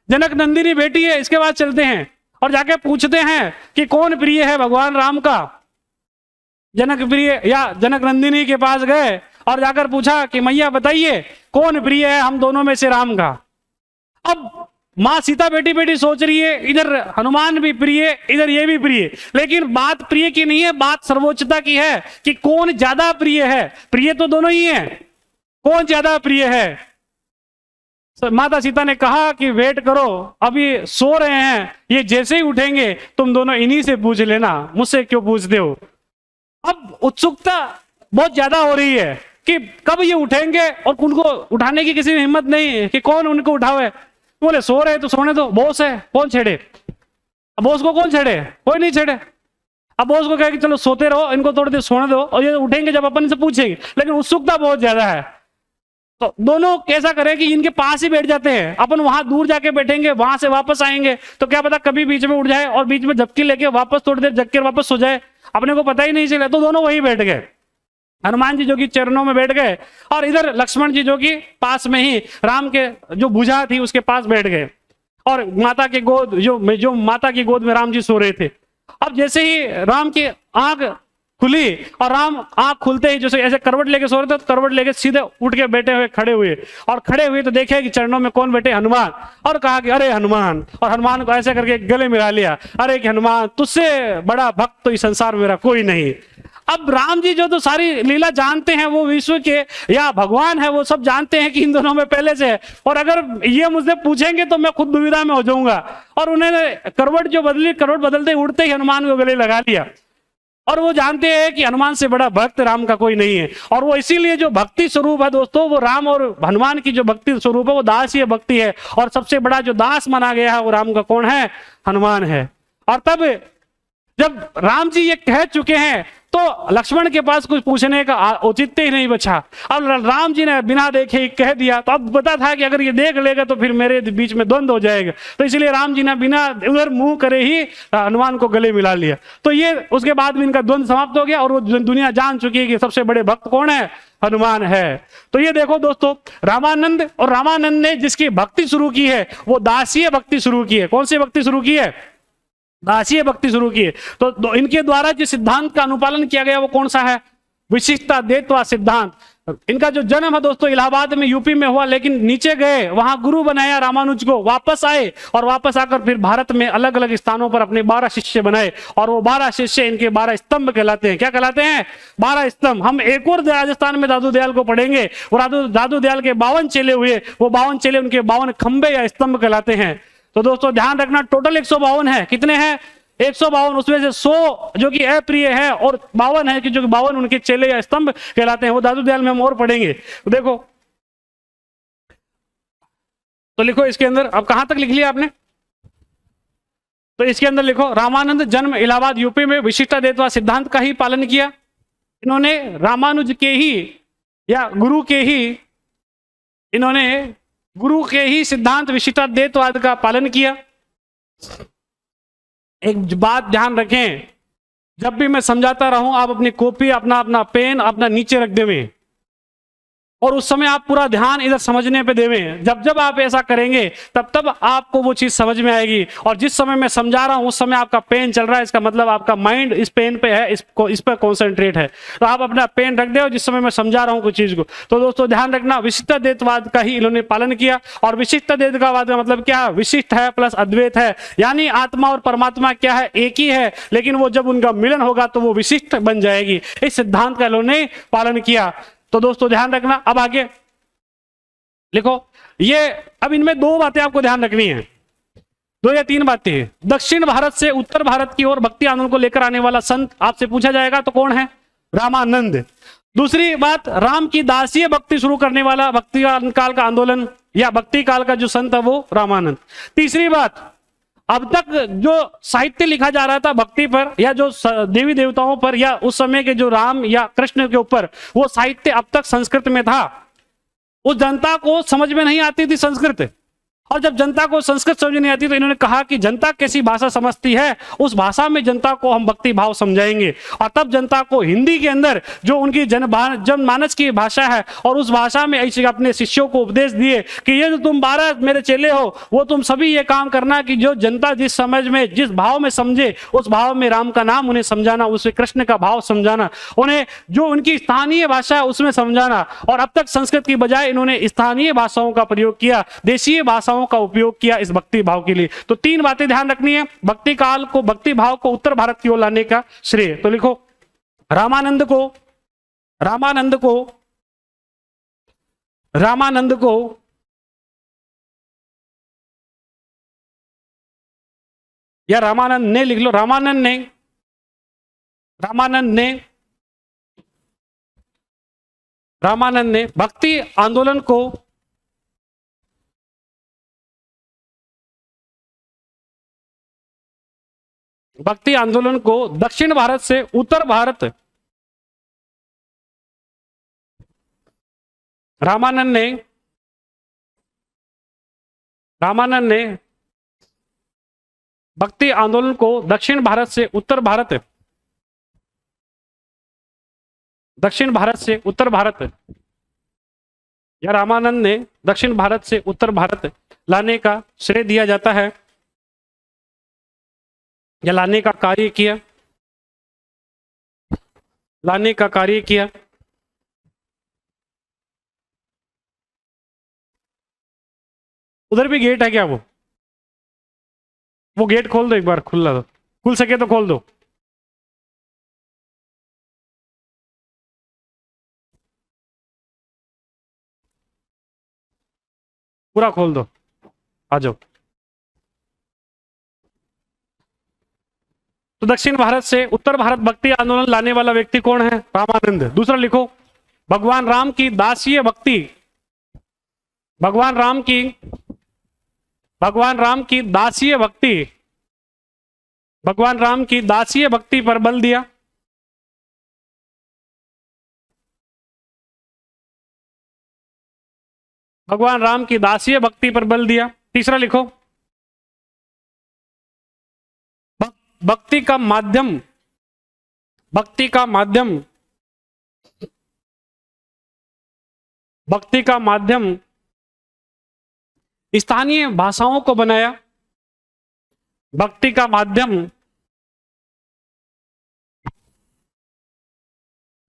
जनक नंदिनी बेटी है, इसके बाद चलते हैं और जाके पूछते हैं कि कौन प्रिय है भगवान राम का। जनक प्रिय या जनक नंदिनी के पास गए और जाकर पूछा कि मैया बताइए कौन प्रिय है हम दोनों में से राम का। अब माँ सीता बेटी बेटी सोच रही है, इधर हनुमान भी प्रिय, इधर ये भी प्रिय, लेकिन बात प्रिय की नहीं है, बात सर्वोच्चता की है कि कौन ज्यादा प्रिय है। प्रिय तो दोनों ही है, कौन ज्यादा प्रिय है। माता सीता ने कहा कि वेट करो, अभी सो रहे हैं, ये जैसे ही उठेंगे तुम दोनों इन्हीं से पूछ लेना, मुझसे क्यों पूछते हो। अब उत्सुकता बहुत ज्यादा हो रही है कि कब ये उठेंगे, और उनको उठाने की किसी में हिम्मत नहीं है कि कौन उनको उठावे। बोले सो रहे तो सोने दो, बॉस है, कौन छेड़े। अब बॉस को कौन छेड़े? कोई नहीं छेड़े। अब बॉस को कहे कि चलो सोते रहो, इनको थोड़ी देर सोने दो, और ये उठेंगे जब अपन से पूछेंगे। लेकिन उत्सुकता बहुत ज्यादा है, तो दोनों कैसा करें कि इनके पास ही बैठ जाते हैं। अपन वहां दूर जाके बैठेंगे, वहां से वापस आएंगे तो क्या पता कभी बीच में उठ जाए और बीच में झपकी लेके वापस थोड़ी देर जग के वापस सो जाए, अपने को पता ही नहीं चला। तो दोनों वहीं बैठ गए। हनुमान जी जो कि चरणों में बैठ गए, और इधर लक्ष्मण जी जो कि पास में ही राम के जो भुजा थी उसके पास बैठ गए, और माता के गोद जो माता की गोद में राम जी सो रहे थे। अब जैसे ही राम की आंख खुली, और राम आंख खुलते ही जैसे ऐसे करवट लेके सो रहे थे, तो करवट लेके सीधे उठ के बैठे हुए खड़े हुए, और खड़े हुए तो देखे कि चरणों में कौन बैठे? हनुमान। और कहा कि अरे हनुमान, और हनुमान को ऐसे करके गले मिला लिया। अरे कि हनुमान, तुझसे बड़ा भक्त तो इस संसार में मेरा कोई नहीं। अब राम जी जो तो सारी लीला जानते हैं, वो विश्व के या भगवान है, वो सब जानते हैं कि इन दोनों में पहले से है, और अगर ये मुझसे पूछेंगे तो मैं खुद दुविधा में हो जाऊंगा। और उन्होंने करवट जो बदली, करवट बदलते उठते ही हनुमान को गले लगा लिया। और वो जानते हैं कि हनुमान से बड़ा भक्त राम का कोई नहीं है। और वो इसीलिए जो भक्ति स्वरूप है दोस्तों, वो राम और हनुमान की जो भक्ति स्वरूप है वो दासीय भक्ति है, और सबसे बड़ा जो दास माना गया है वो राम का कौन है? हनुमान है। और तब जब राम जी ये कह चुके हैं तो लक्ष्मण के पास कुछ पूछने का औचित्य ही नहीं बचा। अब राम जी ने बिना देखे ही कह दिया, तो अब पता था कि अगर ये देख लेगा तो फिर मेरे बीच में द्वंद्व हो जाएगा, तो इसलिए राम जी ने बिना उधर मुंह करे ही हनुमान को गले मिला लिया। तो ये उसके बाद में इनका द्वंद्व समाप्त हो गया, और वो दुनिया जान चुकी है कि सबसे बड़े भक्त कौन है? हनुमान है। तो ये देखो दोस्तों, रामानंद, और रामानंद ने जिसकी भक्ति शुरू की है वो दासीय भक्ति शुरू की है। कौन सी भक्ति शुरू की है? दासीय भक्ति शुरू की है। तो इनके द्वारा जिस सिद्धांत का अनुपालन किया गया वो कौन सा है? विशिष्टाद्वैतवाद सिद्धांत। इनका जो जन्म है दोस्तों इलाहाबाद में, यूपी में हुआ, लेकिन नीचे गए, वहां गुरु बनाया रामानुज को, वापस आए और वापस आकर फिर भारत में अलग अलग स्थानों पर अपने 12 शिष्य बनाए, और वो 12 शिष्य इनके 12 स्तंभ कहलाते हैं। क्या कहलाते हैं? 12 स्तंभ। हम एक और राजस्थान में दादू दयाल को पढ़ेंगे, और दादू दयाल के 52 चेले हुए, वो 52 चेले उनके 52 खंबे या स्तंभ कहलाते हैं। तो दोस्तों ध्यान रखना, टोटल 152 है। कितने हैं? 152। उसमें से 100 जो कि अप्रिय है और 52 है कि जो कि 52 उनके चेले या स्तंभ कहलाते हैं। वो दादू दयाल में हम और पढ़ेंगे। तो देखो, तो लिखो इसके अंदर, अब कहां तक लिख लिया आपने? तो इसके अंदर लिखो, रामानंद जन्म इलाहाबाद यूपी में, विशिष्टाद्वैतवाद सिद्धांत का ही पालन किया। इन्होंने रामानुज के ही या गुरु के ही, इन्होंने गुरु के ही सिद्धांत विशिष्टाद्वैतवाद का पालन किया। एक बात ध्यान रखें, जब भी मैं समझाता रहूं आप अपनी कॉपी, अपना पेन अपना नीचे रख देवें, और उस समय आप पूरा ध्यान इधर समझने पे देवें। जब जब आप ऐसा करेंगे तब तब आपको वो चीज समझ में आएगी। और जिस समय मैं समझा रहा हूं उस समय आपका पेन चल रहा है, इसका मतलब आपका माइंड इस पेन पे है, इस पर कॉन्सेंट्रेट है। तो आप अपना पेन रख दो जिस समय मैं समझा रहा हूं कोई चीज को। तो दोस्तों ध्यान रखना, विशिष्टाद्वैतवाद का ही इन्होंने पालन किया। और विशिष्टाद्वैतवाद का मतलब क्या है? विशिष्ट है प्लस अद्वैत है, यानी आत्मा और परमात्मा क्या है? एक ही है, लेकिन वो जब उनका मिलन होगा तो वो विशिष्ट बन जाएगी। इस सिद्धांत का इन्होंने पालन किया। तो दोस्तों ध्यान रखना, अब आगे लिखो, ये अब इनमें 2 बातें आपको ध्यान रखनी है, 2 या 3 बातें हैं। दक्षिण भारत से उत्तर भारत की ओर भक्ति आंदोलन को लेकर आने वाला संत आपसे पूछा जाएगा तो कौन है? रामानंद। दूसरी बात, राम की दासीय भक्ति शुरू करने वाला भक्ति काल का आंदोलन या भक्ति काल का जो संत है वो रामानंद। तीसरी बात, अब तक जो साहित्य लिखा जा रहा था भक्ति पर या जो देवी देवताओं पर या उस समय के जो राम या कृष्ण के ऊपर, वो साहित्य अब तक संस्कृत में था। उस जनता को समझ में नहीं आती थी संस्कृत, और जब जनता को संस्कृत समझ नहीं आती तो इन्होंने कहा कि जनता कैसी भाषा समझती है, उस भाषा में जनता को हम भक्ति भाव समझाएंगे। और तब जनता को हिंदी के अंदर जो उनकी जनमानस की भाषा है, और उस भाषा में ऐसे अपने शिष्यों को उपदेश दिए कि ये जो तुम 12 मेरे चेले हो, वो तुम सभी ये काम करना कि जो जनता जिस समझ में, जिस भाव में समझे, उस भाव में राम का नाम उन्हें समझाना, उससे कृष्ण का भाव समझाना, उन्हें जो उनकी स्थानीय भाषा है उसमें समझाना। और अब तक संस्कृत की बजाय इन्होंने स्थानीय भाषाओं का प्रयोग किया, देशीय भाषाओं का उपयोग किया इस भक्ति भाव के लिए। तो 3 बातें ध्यान रखनी है, भक्ति काल को, भक्ति भाव को उत्तर भारत की ओर लाने का श्रेय। तो लिखो, रामानंद को या रामानंद ने लिख लो, रामानंद ने भक्ति आंदोलन को दक्षिण भारत से उत्तर भारत, रामानंद ने भक्ति आंदोलन को दक्षिण भारत से उत्तर भारत या रामानंद ने दक्षिण भारत से उत्तर भारत लाने का श्रेय दिया जाता है, या लाने का कार्य किया। उधर भी गेट है क्या? वो गेट खोल दो एक बार, खुल सके तो खोल दो। पूरा खोल दो, आ जाओ। तो दक्षिण भारत से उत्तर भारत भक्ति आंदोलन लाने वाला व्यक्ति कौन है? रामानंद। दूसरा लिखो, भगवान राम की दासीय भक्ति, भगवान राम की दासीय भक्ति पर बल दिया। भगवान राम की दासीय भक्ति पर बल दिया। तीसरा लिखो, भक्ति का माध्यम भक्ति का माध्यम स्थानीय भाषाओं को बनाया, भक्ति का माध्यम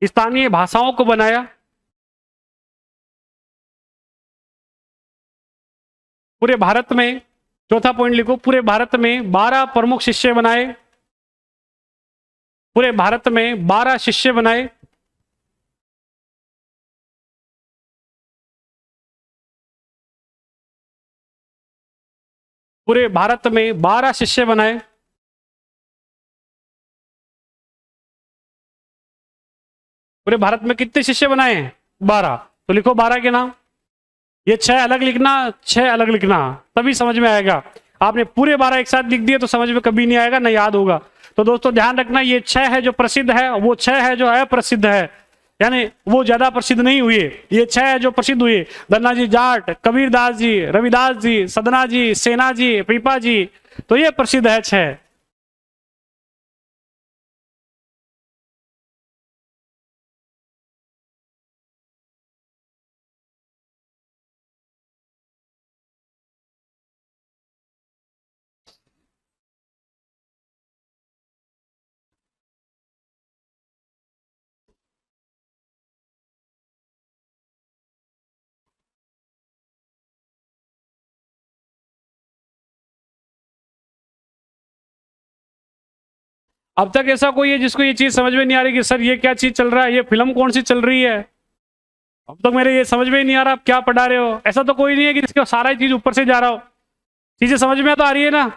स्थानीय भाषाओं को बनाया, पूरे भारत में, चौथा पॉइंट लिखो, पूरे भारत में 12 प्रमुख शिष्य बनाए, पूरे भारत में 12 शिष्य बनाए, पूरे भारत में 12 शिष्य बनाए, पूरे भारत में कितने शिष्य बनाए हैं? 12। तो लिखो 12 के नाम। ये 6 अलग लिखना, 6 अलग लिखना, तभी समझ में आएगा। आपने पूरे 12 एक साथ लिख दिए तो समझ में कभी नहीं आएगा, ना याद होगा। तो दोस्तों ध्यान रखना, ये 6 है जो प्रसिद्ध है, वो 6 है जो अप्रसिद्ध है, यानी वो ज्यादा प्रसिद्ध नहीं हुए। ये 6 है जो प्रसिद्ध हुए, धन्ना जी जाट, कबीरदास जी, रविदास जी, सदना जी, सेना जी, पीपा जी, तो ये प्रसिद्ध है 6। अब तक ऐसा कोई है जिसको ये चीज समझ में नहीं आ रही कि सर ये क्या चीज चल रहा है, ये फिल्म कौन सी चल रही है? अब तक मेरे ये समझ में ही नहीं आ रहा, आप क्या पढ़ा रहे हो? ऐसा तो कोई नहीं है कि जिसका सारा चीज ऊपर से जा रहा हो, चीजें समझ में तो आ रही है ना?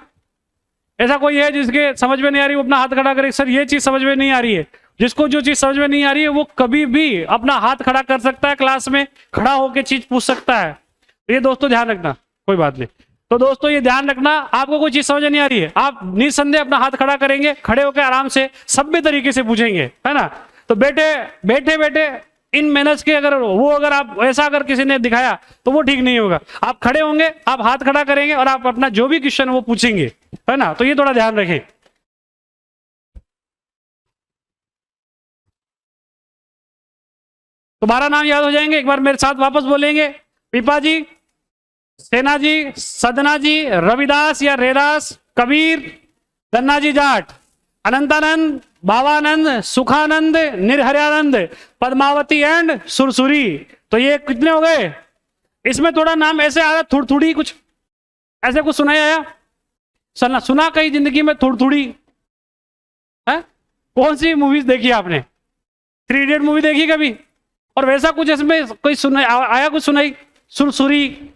ऐसा कोई है जिसके समझ में नहीं आ रही, वो अपना हाथ खड़ा करे, सर ये चीज समझ में नहीं आ रही है। जिसको जो चीज समझ में नहीं आ रही है वो कभी भी अपना हाथ खड़ा कर सकता है, क्लास में खड़ा होकर चीज पूछ सकता है। ये दोस्तों ध्यान रखना, कोई बात नहीं। तो दोस्तों ये ध्यान रखना, आपको कोई चीज समझ नहीं आ रही है, आप निसंदेह अपना हाथ खड़ा करेंगे, खड़े होकर आराम से सभ्य तरीके से पूछेंगे, है ना? तो बैठे बैठे इन मैनर्स के अगर आप ऐसा अगर किसी ने दिखाया तो वो ठीक नहीं होगा। आप खड़े होंगे, आप हाथ खड़ा करेंगे और आप अपना जो भी क्वेश्चन वो पूछेंगे, है ना? तो ये थोड़ा ध्यान रखें। तो 12 नाम याद हो जाएंगे, एक बार मेरे साथ वापस बोलेंगे। पीपा जी, सेना जी, सदना जी, रविदास या रेदास, कबीर, धन्ना जी जाट, अनंतानंद, भावानंद, सुखानंद, निर्हरयानंद, पद्मावती एंड सुरसुरी। तो ये कितने हो गए? इसमें थोड़ा नाम ऐसे आ रहा, थोड़ी कुछ ऐसे कुछ सुनाया आया, सुना कहीं जिंदगी में थोड़ी है? कौन सी मूवीज देखी आपने? 3 इडियट मूवी देखी कभी? और वैसा कुछ इसमें कोई सुना आया, कुछ सुनाई? सुरसुरी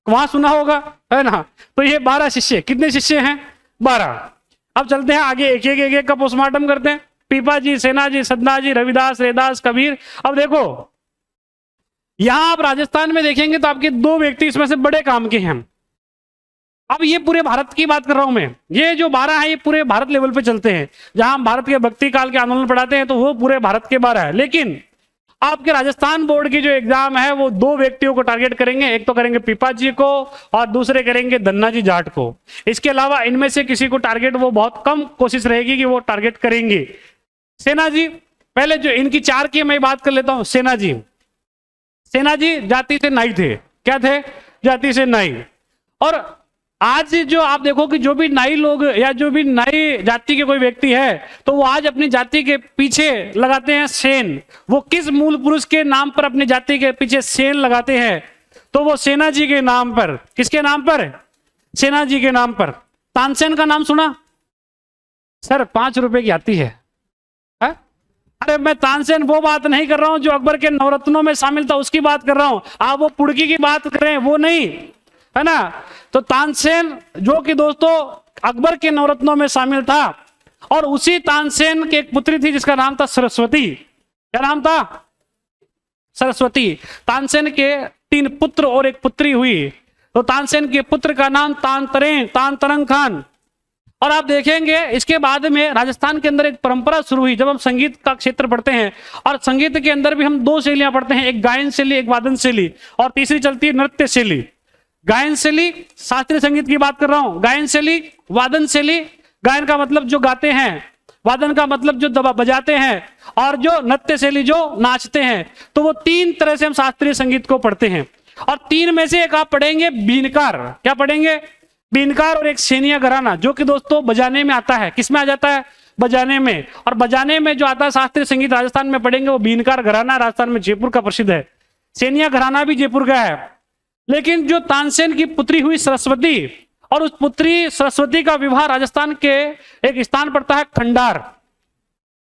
वहां सुना होगा, है ना? तो ये 12 शिष्य, कितने शिष्य हैं? 12। अब चलते हैं आगे, एक एक का पोस्टमार्टम करते हैं। पीपा जी, सेना जी, सदना जी, रविदास, रेदास, कबीर। अब देखो यहां आप राजस्थान में देखेंगे तो आपके 2 व्यक्ति इसमें से बड़े काम के हैं। अब ये पूरे भारत की बात कर रहा हूं मैं, ये जो 12 है ये पूरे भारत लेवल पे चलते हैं। जहां हम भारत के भक्ति काल के आंदोलन पढ़ाते हैं तो वो पूरे भारत के 12 है। लेकिन आपके राजस्थान बोर्ड की जो एग्जाम है वो 2 व्यक्तियों को टारगेट करेंगे, एक तो करेंगे पीपा जी को और दूसरे करेंगे धन्ना जी जाट को। इसके अलावा इनमें से किसी को टारगेट वो बहुत कम कोशिश रहेगी कि वो टारगेट करेंगे। सेना जी, पहले जो इनकी 4 की मैं बात कर लेता हूं। सेना जी जाति से नाई थे, क्या थे? जाति से नाई। और आज जो आप देखो कि जो भी नाई लोग या जो भी नाई जाति के कोई व्यक्ति है तो वो आज अपनी जाति के पीछे लगाते हैं सेन। वो किस मूल पुरुष के नाम पर अपनी जाति के पीछे सेन लगाते हैं? तो वो सेना जी के नाम पर। किसके नाम पर? सेना जी के नाम पर। तानसेन का नाम सुना? सर 5 रुपए की आती है? अरे मैं तानसेन वो बात नहीं कर रहा हूं जो अकबर के नवरत्नों में शामिल था, उसकी बात कर रहा हूं। आप वो पुड़की की बात कर रहे हैं, वो नहीं, है ना? तो तानसेन जो कि दोस्तों अकबर के नवरत्नों में शामिल था, और उसी तानसेन की एक पुत्री थी जिसका नाम था सरस्वती। क्या नाम था? सरस्वती। तानसेन के 3 पुत्र और एक पुत्री हुई। तो तानसेन के पुत्र का नाम तानतरंग खान। और आप देखेंगे इसके बाद में राजस्थान के अंदर एक परंपरा शुरू हुई। जब हम संगीत का क्षेत्र पढ़ते हैं और संगीत के अंदर भी हम 2 शैलियां पढ़ते हैं, एक गायन शैली, एक वादन शैली, और तीसरी चलती है नृत्य शैली। गायन शैली शास्त्रीय संगीत की बात कर रहा हूं, गायन शैली, वादन शैली। गायन का मतलब जो गाते हैं, वादन का मतलब जो दबा बजाते हैं, और जो नृत्य शैली जो नाचते हैं। तो वो तीन तरह से हम शास्त्रीय संगीत को पढ़ते हैं, और तीन में से एक आप पढ़ेंगे बीनकार। क्या पढ़ेंगे? बीनकार, और एक सेनिया घराना, जो कि दोस्तों बजाने में आता है। किस में आ जाता है? बजाने में। और बजाने में जो आता है शास्त्रीय संगीत राजस्थान में पढ़ेंगे वो बीनकार घराना, राजस्थान में जयपुर का प्रसिद्ध है। सेनिया घराना भी जयपुर का है। लेकिन जो तानसेन की पुत्री हुई सरस्वती, और उस पुत्री सरस्वती का विवाह राजस्थान के एक स्थान पड़ता है खंडार,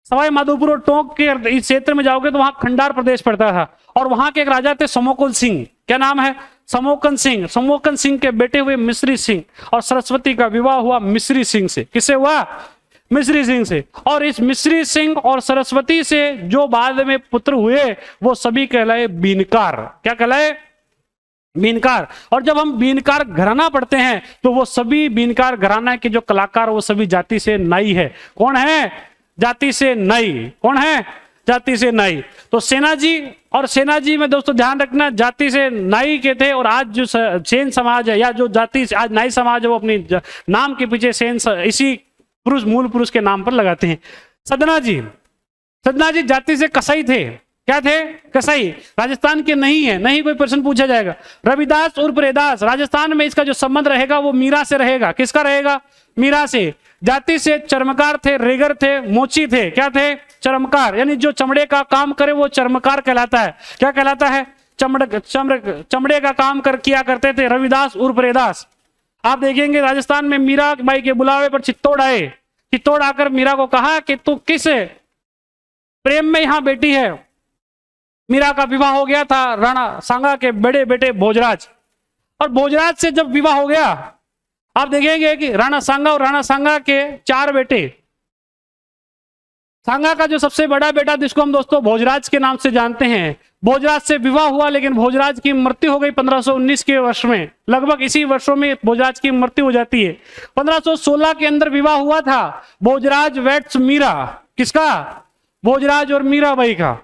सवाई माधोपुर और टोंक के इस क्षेत्र में जाओगे तो वहां खंडार प्रदेश पड़ता था। और वहां के एक राजा थे समोकन सिंह। क्या नाम है? समोकन सिंह। समोकन सिंह के बेटे हुए मिश्री सिंह, और सरस्वती का विवाह हुआ मिश्री सिंह से। किससे हुआ? मिश्री सिंह से। और इस मिश्री सिंह और सरस्वती से जो बाद में पुत्र हुए वो सभी कहलाए बीनकार। क्या कहलाए? बीनकार। और जब हम बीनकार घराना पढ़ते हैं तो वो सभी बीनकार घराना के जो कलाकार वो सभी जाति से नाई है। कौन है? जाति से नाई। कौन है? जाति से नाई। तो सेना जी, और सेना जी में दोस्तों ध्यान रखना जाति से नाई के थे। और आज जो सेन समाज है, या जो जाति आज नाई समाज है, वो अपनी नाम के पीछे सेन इसी पुरुष, मूल पुरुष के नाम पर लगाते हैं। सदना जी, सदना जी जाति से कसाई थे। क्या थे? कसाई। राजस्थान के नहीं है, नहीं कोई प्रश्न पूछा जाएगा। रविदास उर्फ रैदास, राजस्थान में इसका जो संबंध रहेगा वो मीरा से रहेगा। किसका रहेगा? मीरा से। जाति से चर्मकार थे, रेगर थे, मोची थे। क्या थे? चर्मकार, यानी जो चमड़े का काम करे वो चर्मकार कहलाता है। क्या कहलाता है? चमड़े का काम किया करते थे रविदास उर्फ रैदास। आप देखेंगे राजस्थान में मीरा बाई के बुलावे पर चित्तौड़ आए। चित्तौड़ आकर मीरा को कहा कि तू किस प्रेम में यहां बेटी है। मीरा का विवाह हो गया था राणा सांगा के बड़े बेटे भोजराज, और भोजराज से जब विवाह हो गया, आप देखेंगे कि राणा सांगा और राणा सांगा के 4 बेटे। सांगा का जो सबसे बड़ा बेटा जिसको हम दोस्तों भोजराज के नाम से जानते हैं, भोजराज से विवाह हुआ, लेकिन भोजराज की मृत्यु हो गई 1519 के वर्ष में। लगभग इसी वर्षों में भोजराज की मृत्यु हो जाती है। 1516 के अंदर विवाह हुआ था भोजराज वेट्स मीरा। किसका? भोजराज और मीराबाई का।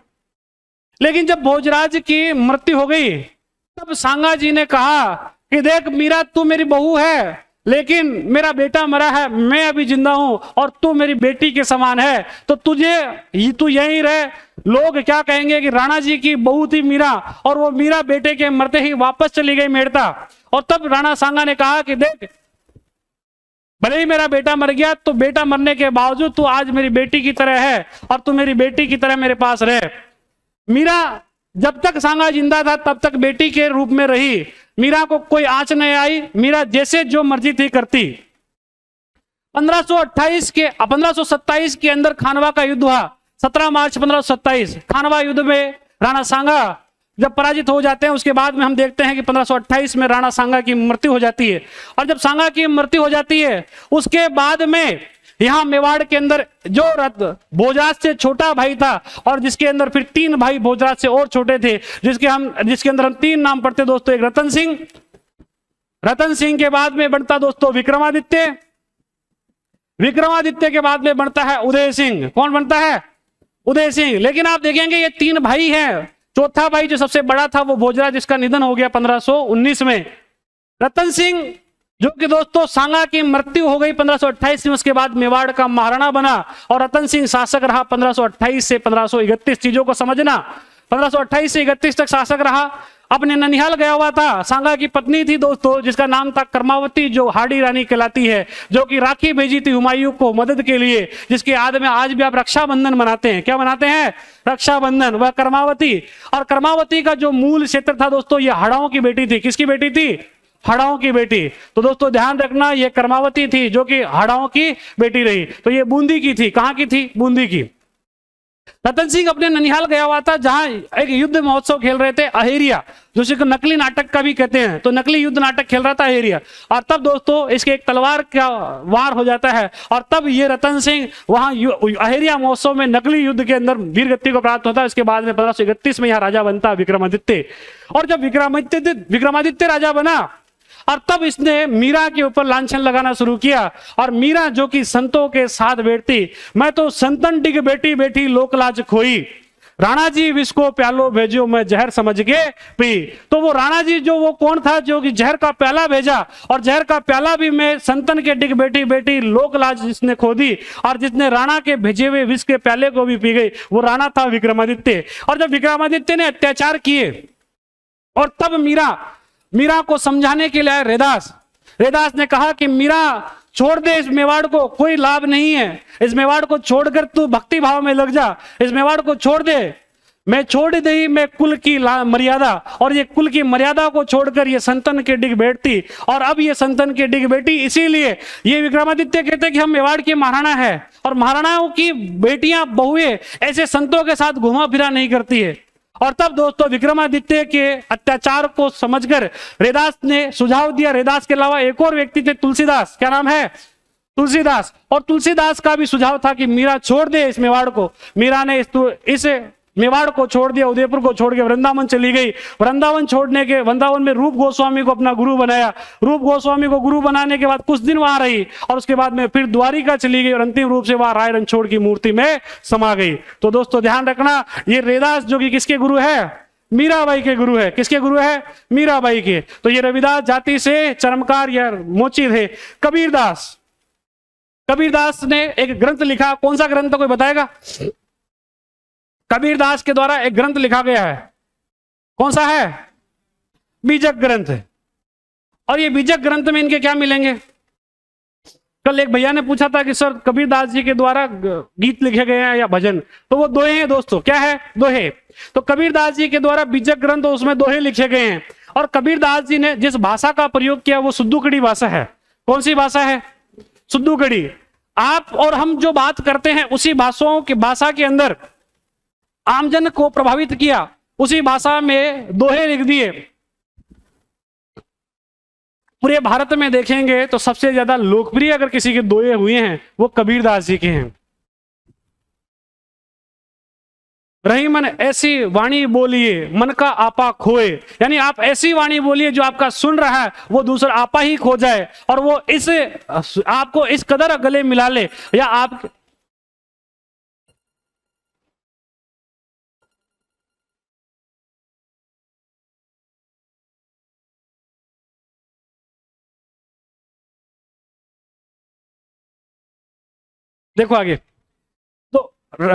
लेकिन जब भोजराज की मृत्यु हो गई तब सांगा जी ने कहा कि देख मीरा, तू मेरी बहू है, लेकिन मेरा बेटा मरा है, मैं अभी जिंदा हूं, और तू मेरी बेटी के समान है, तो तू यहीं रहे। लोग क्या कहेंगे कि राणा जी की बहू थी मीरा, और वो मीरा बेटे के मरते ही वापस चली गई मेड़ता। और तब राणा सांगा ने कहा कि देख, भले ही मेरा बेटा मर गया, तो बेटा मरने के बावजूद तू आज मेरी बेटी की तरह है, और तू मेरी बेटी की तरह मेरे पास रहे। मीरा जब तक सांगा जिंदा था तब तक बेटी के रूप में रही। मीरा को कोई आंच नहीं आई, मीरा जैसे जो मर्जी थी करती। 1527 के अंदर खानवा का युद्ध हुआ। 17 मार्च 1527 खानवा युद्ध में राणा सांगा जब पराजित हो जाते हैं, उसके बाद में हम देखते हैं कि 1528 में राणा सांगा की मृत्यु हो जाती है। और जब सांगा की मृत्यु हो जाती है उसके बाद में यहां मेवाड़ के अंदर जो भोजराज से छोटा भाई था, और जिसके अंदर फिर 3 भाई भोजराज से और छोटे थे, जिसके अंदर हम 3 नाम पढ़ते दोस्तों। एक रतन सिंह, रतन सिंह के बाद में बनता दोस्तों विक्रमादित्य, विक्रमादित्य के बाद में बनता है उदय सिंह। कौन बनता है? उदय सिंह। लेकिन आप देखेंगे ये 3 भाई हैं। चौथा भाई जो सबसे बड़ा था वो भोजराज, जिसका निधन हो गया 1519 में। रतन सिंह जो कि दोस्तों सांगा की मृत्यु हो गई 1528 में, उसके बाद मेवाड़ का महाराणा बना, और रतन सिंह शासक रहा 1528 से 1531। चीजों को समझना, 1528 से 31 तक शासक रहा। अपने ननिहाल गया हुआ था। सांगा की पत्नी थी दोस्तों जिसका नाम था कर्मावती, जो हाड़ी रानी कहलाती है, जो कि राखी भेजी थी हुमायूं को मदद के लिए, जिसके याद में आज भी आप रक्षाबंधन मनाते हैं। क्या मनाते हैं? रक्षाबंधन। वह कर्मावती। और कर्मावती का जो मूल क्षेत्र था दोस्तों, ये हड़ाओं की बेटी थी। किसकी बेटी थी? हड़ाओं की बेटी। तो दोस्तों ध्यान रखना, ये कर्मावती थी जो कि हड़ाओं की बेटी रही। तो ये बूंदी की थी। कहां की थी? बूंदी की। रतन सिंह अपने ननिहाल गया हुआ था, जहां एक युद्ध महोत्सव खेल रहे थे अहेरिया, जिसे नकली नाटक का भी कहते हैं। तो नकली युद्ध नाटक खेल रहा था अहेरिया, और तब दोस्तों इसके एक तलवार का वार हो जाता है, और तब ये रतन सिंह वहां अहेरिया महोत्सव में नकली युद्ध के अंदर वीर गति को प्राप्त होता है। इसके बाद में 1531 में यहाँ राजा बनता है विक्रमादित्य। और जब विक्रमादित्य राजा बना, और तब इसने मीरा के ऊपर लांछन लगाना शुरू किया। और मीरा जो कि संतों के साथ बैठती, मैं तो संतन डिग बेटी बेटी लोक लाज खोई, राणा जी विष को प्यालो भेजो मैं जहर समझ के पी। तो वो राणा जी जो वो कौन था जो कि जहर का प्याला भेजा, और जहर का प्याला भी मैं संतन के डिग बेटी बेटी लोक लाज जिसने खोदी, और जिसने राणा के भेजे हुए विष के प्याले को भी पी गई, वो राणा था विक्रमादित्य। और जब विक्रमादित्य ने अत्याचार किए और तब मीरा को समझाने के लिए आए रैदास ने कहा कि मीरा छोड़ दे इस मेवाड़ को, कोई लाभ नहीं है, इस मेवाड़ को छोड़कर तू भक्ति भाव में लग जा, इस मेवाड़ को छोड़ दे। मैं छोड़ दी मैं कुल की मर्यादा, और ये कुल की मर्यादा को छोड़कर ये संतन के डिग बैठती, और अब ये संतन के डिग बैठी। इसीलिए ये विक्रमादित्य कहते हैं कि हम मेवाड़ की महाराणा है, और महाराणाओं की बेटियां बहुएं ऐसे संतों के साथ घुमा फिरा नहीं करती है। और तब दोस्तों विक्रमादित्य के अत्याचार को समझकर रैदास ने सुझाव दिया। रैदास के अलावा एक और व्यक्ति थे, तुलसीदास। क्या नाम है? तुलसीदास। और तुलसीदास का भी सुझाव था कि मीरा छोड़ दे इस मेवाड़ को। मीरा ने इस मेवाड़ को छोड़ दिया, उदयपुर को छोड़ के वृंदावन चली गई। वृंदावन में रूप गोस्वामी को अपना गुरु बनाया। रूप गोस्वामी को गुरु बनाने के बाद कुछ दिन वहां रही, और उसके बाद में फिर द्वारिका चली गई, और अंतिम रूप से वहां राय रणछोड़ की मूर्ति में समा गई। तो दोस्तों ध्यान रखना, ये रैदास जो कि किसके गुरु है? मीराबाई के गुरु है। किसके गुरु है? मीराबाई के। तो ये रविदास जाति से चरमकार या मोची थे। कबीरदास ने एक ग्रंथ लिखा। कौन सा ग्रंथ कोई बताएगा? कबीरदास के द्वारा एक ग्रंथ लिखा गया है। कौन सा है? बीजक ग्रंथ। और ये बीजक ग्रंथ में इनके क्या मिलेंगे? कल एक भैया ने पूछा था कि सर कबीरदास जी के द्वारा गीत लिखे गए हैं या भजन, तो वो दोहे हैं दोस्तों। क्या है? दोहे। तो कबीरदास जी के द्वारा बीजक ग्रंथ, उसमें दोहे लिखे गए हैं। और कबीरदास जी ने जिस भाषा का प्रयोग किया वो सुद्दूकड़ी भाषा है। कौन सी भाषा है? सुद्दूकड़ी। आप और हम जो बात करते हैं उसी भाषा के अंदर आमजन को प्रभावित किया, उसी भाषा में दोहे लिख दिए। पूरे भारत में देखेंगे तो सबसे ज्यादा लोकप्रिय अगर किसी के दोहे हुए हैं वो कबीरदास जी के हैं। रही मन ऐसी वाणी बोलिए मन का आपा खोए, यानी आप ऐसी वाणी बोलिए जो आपका सुन रहा है वो दूसरा आपा ही खो जाए, और वो आपको इस कदर गले मिला ले, या आप देखो आगे। तो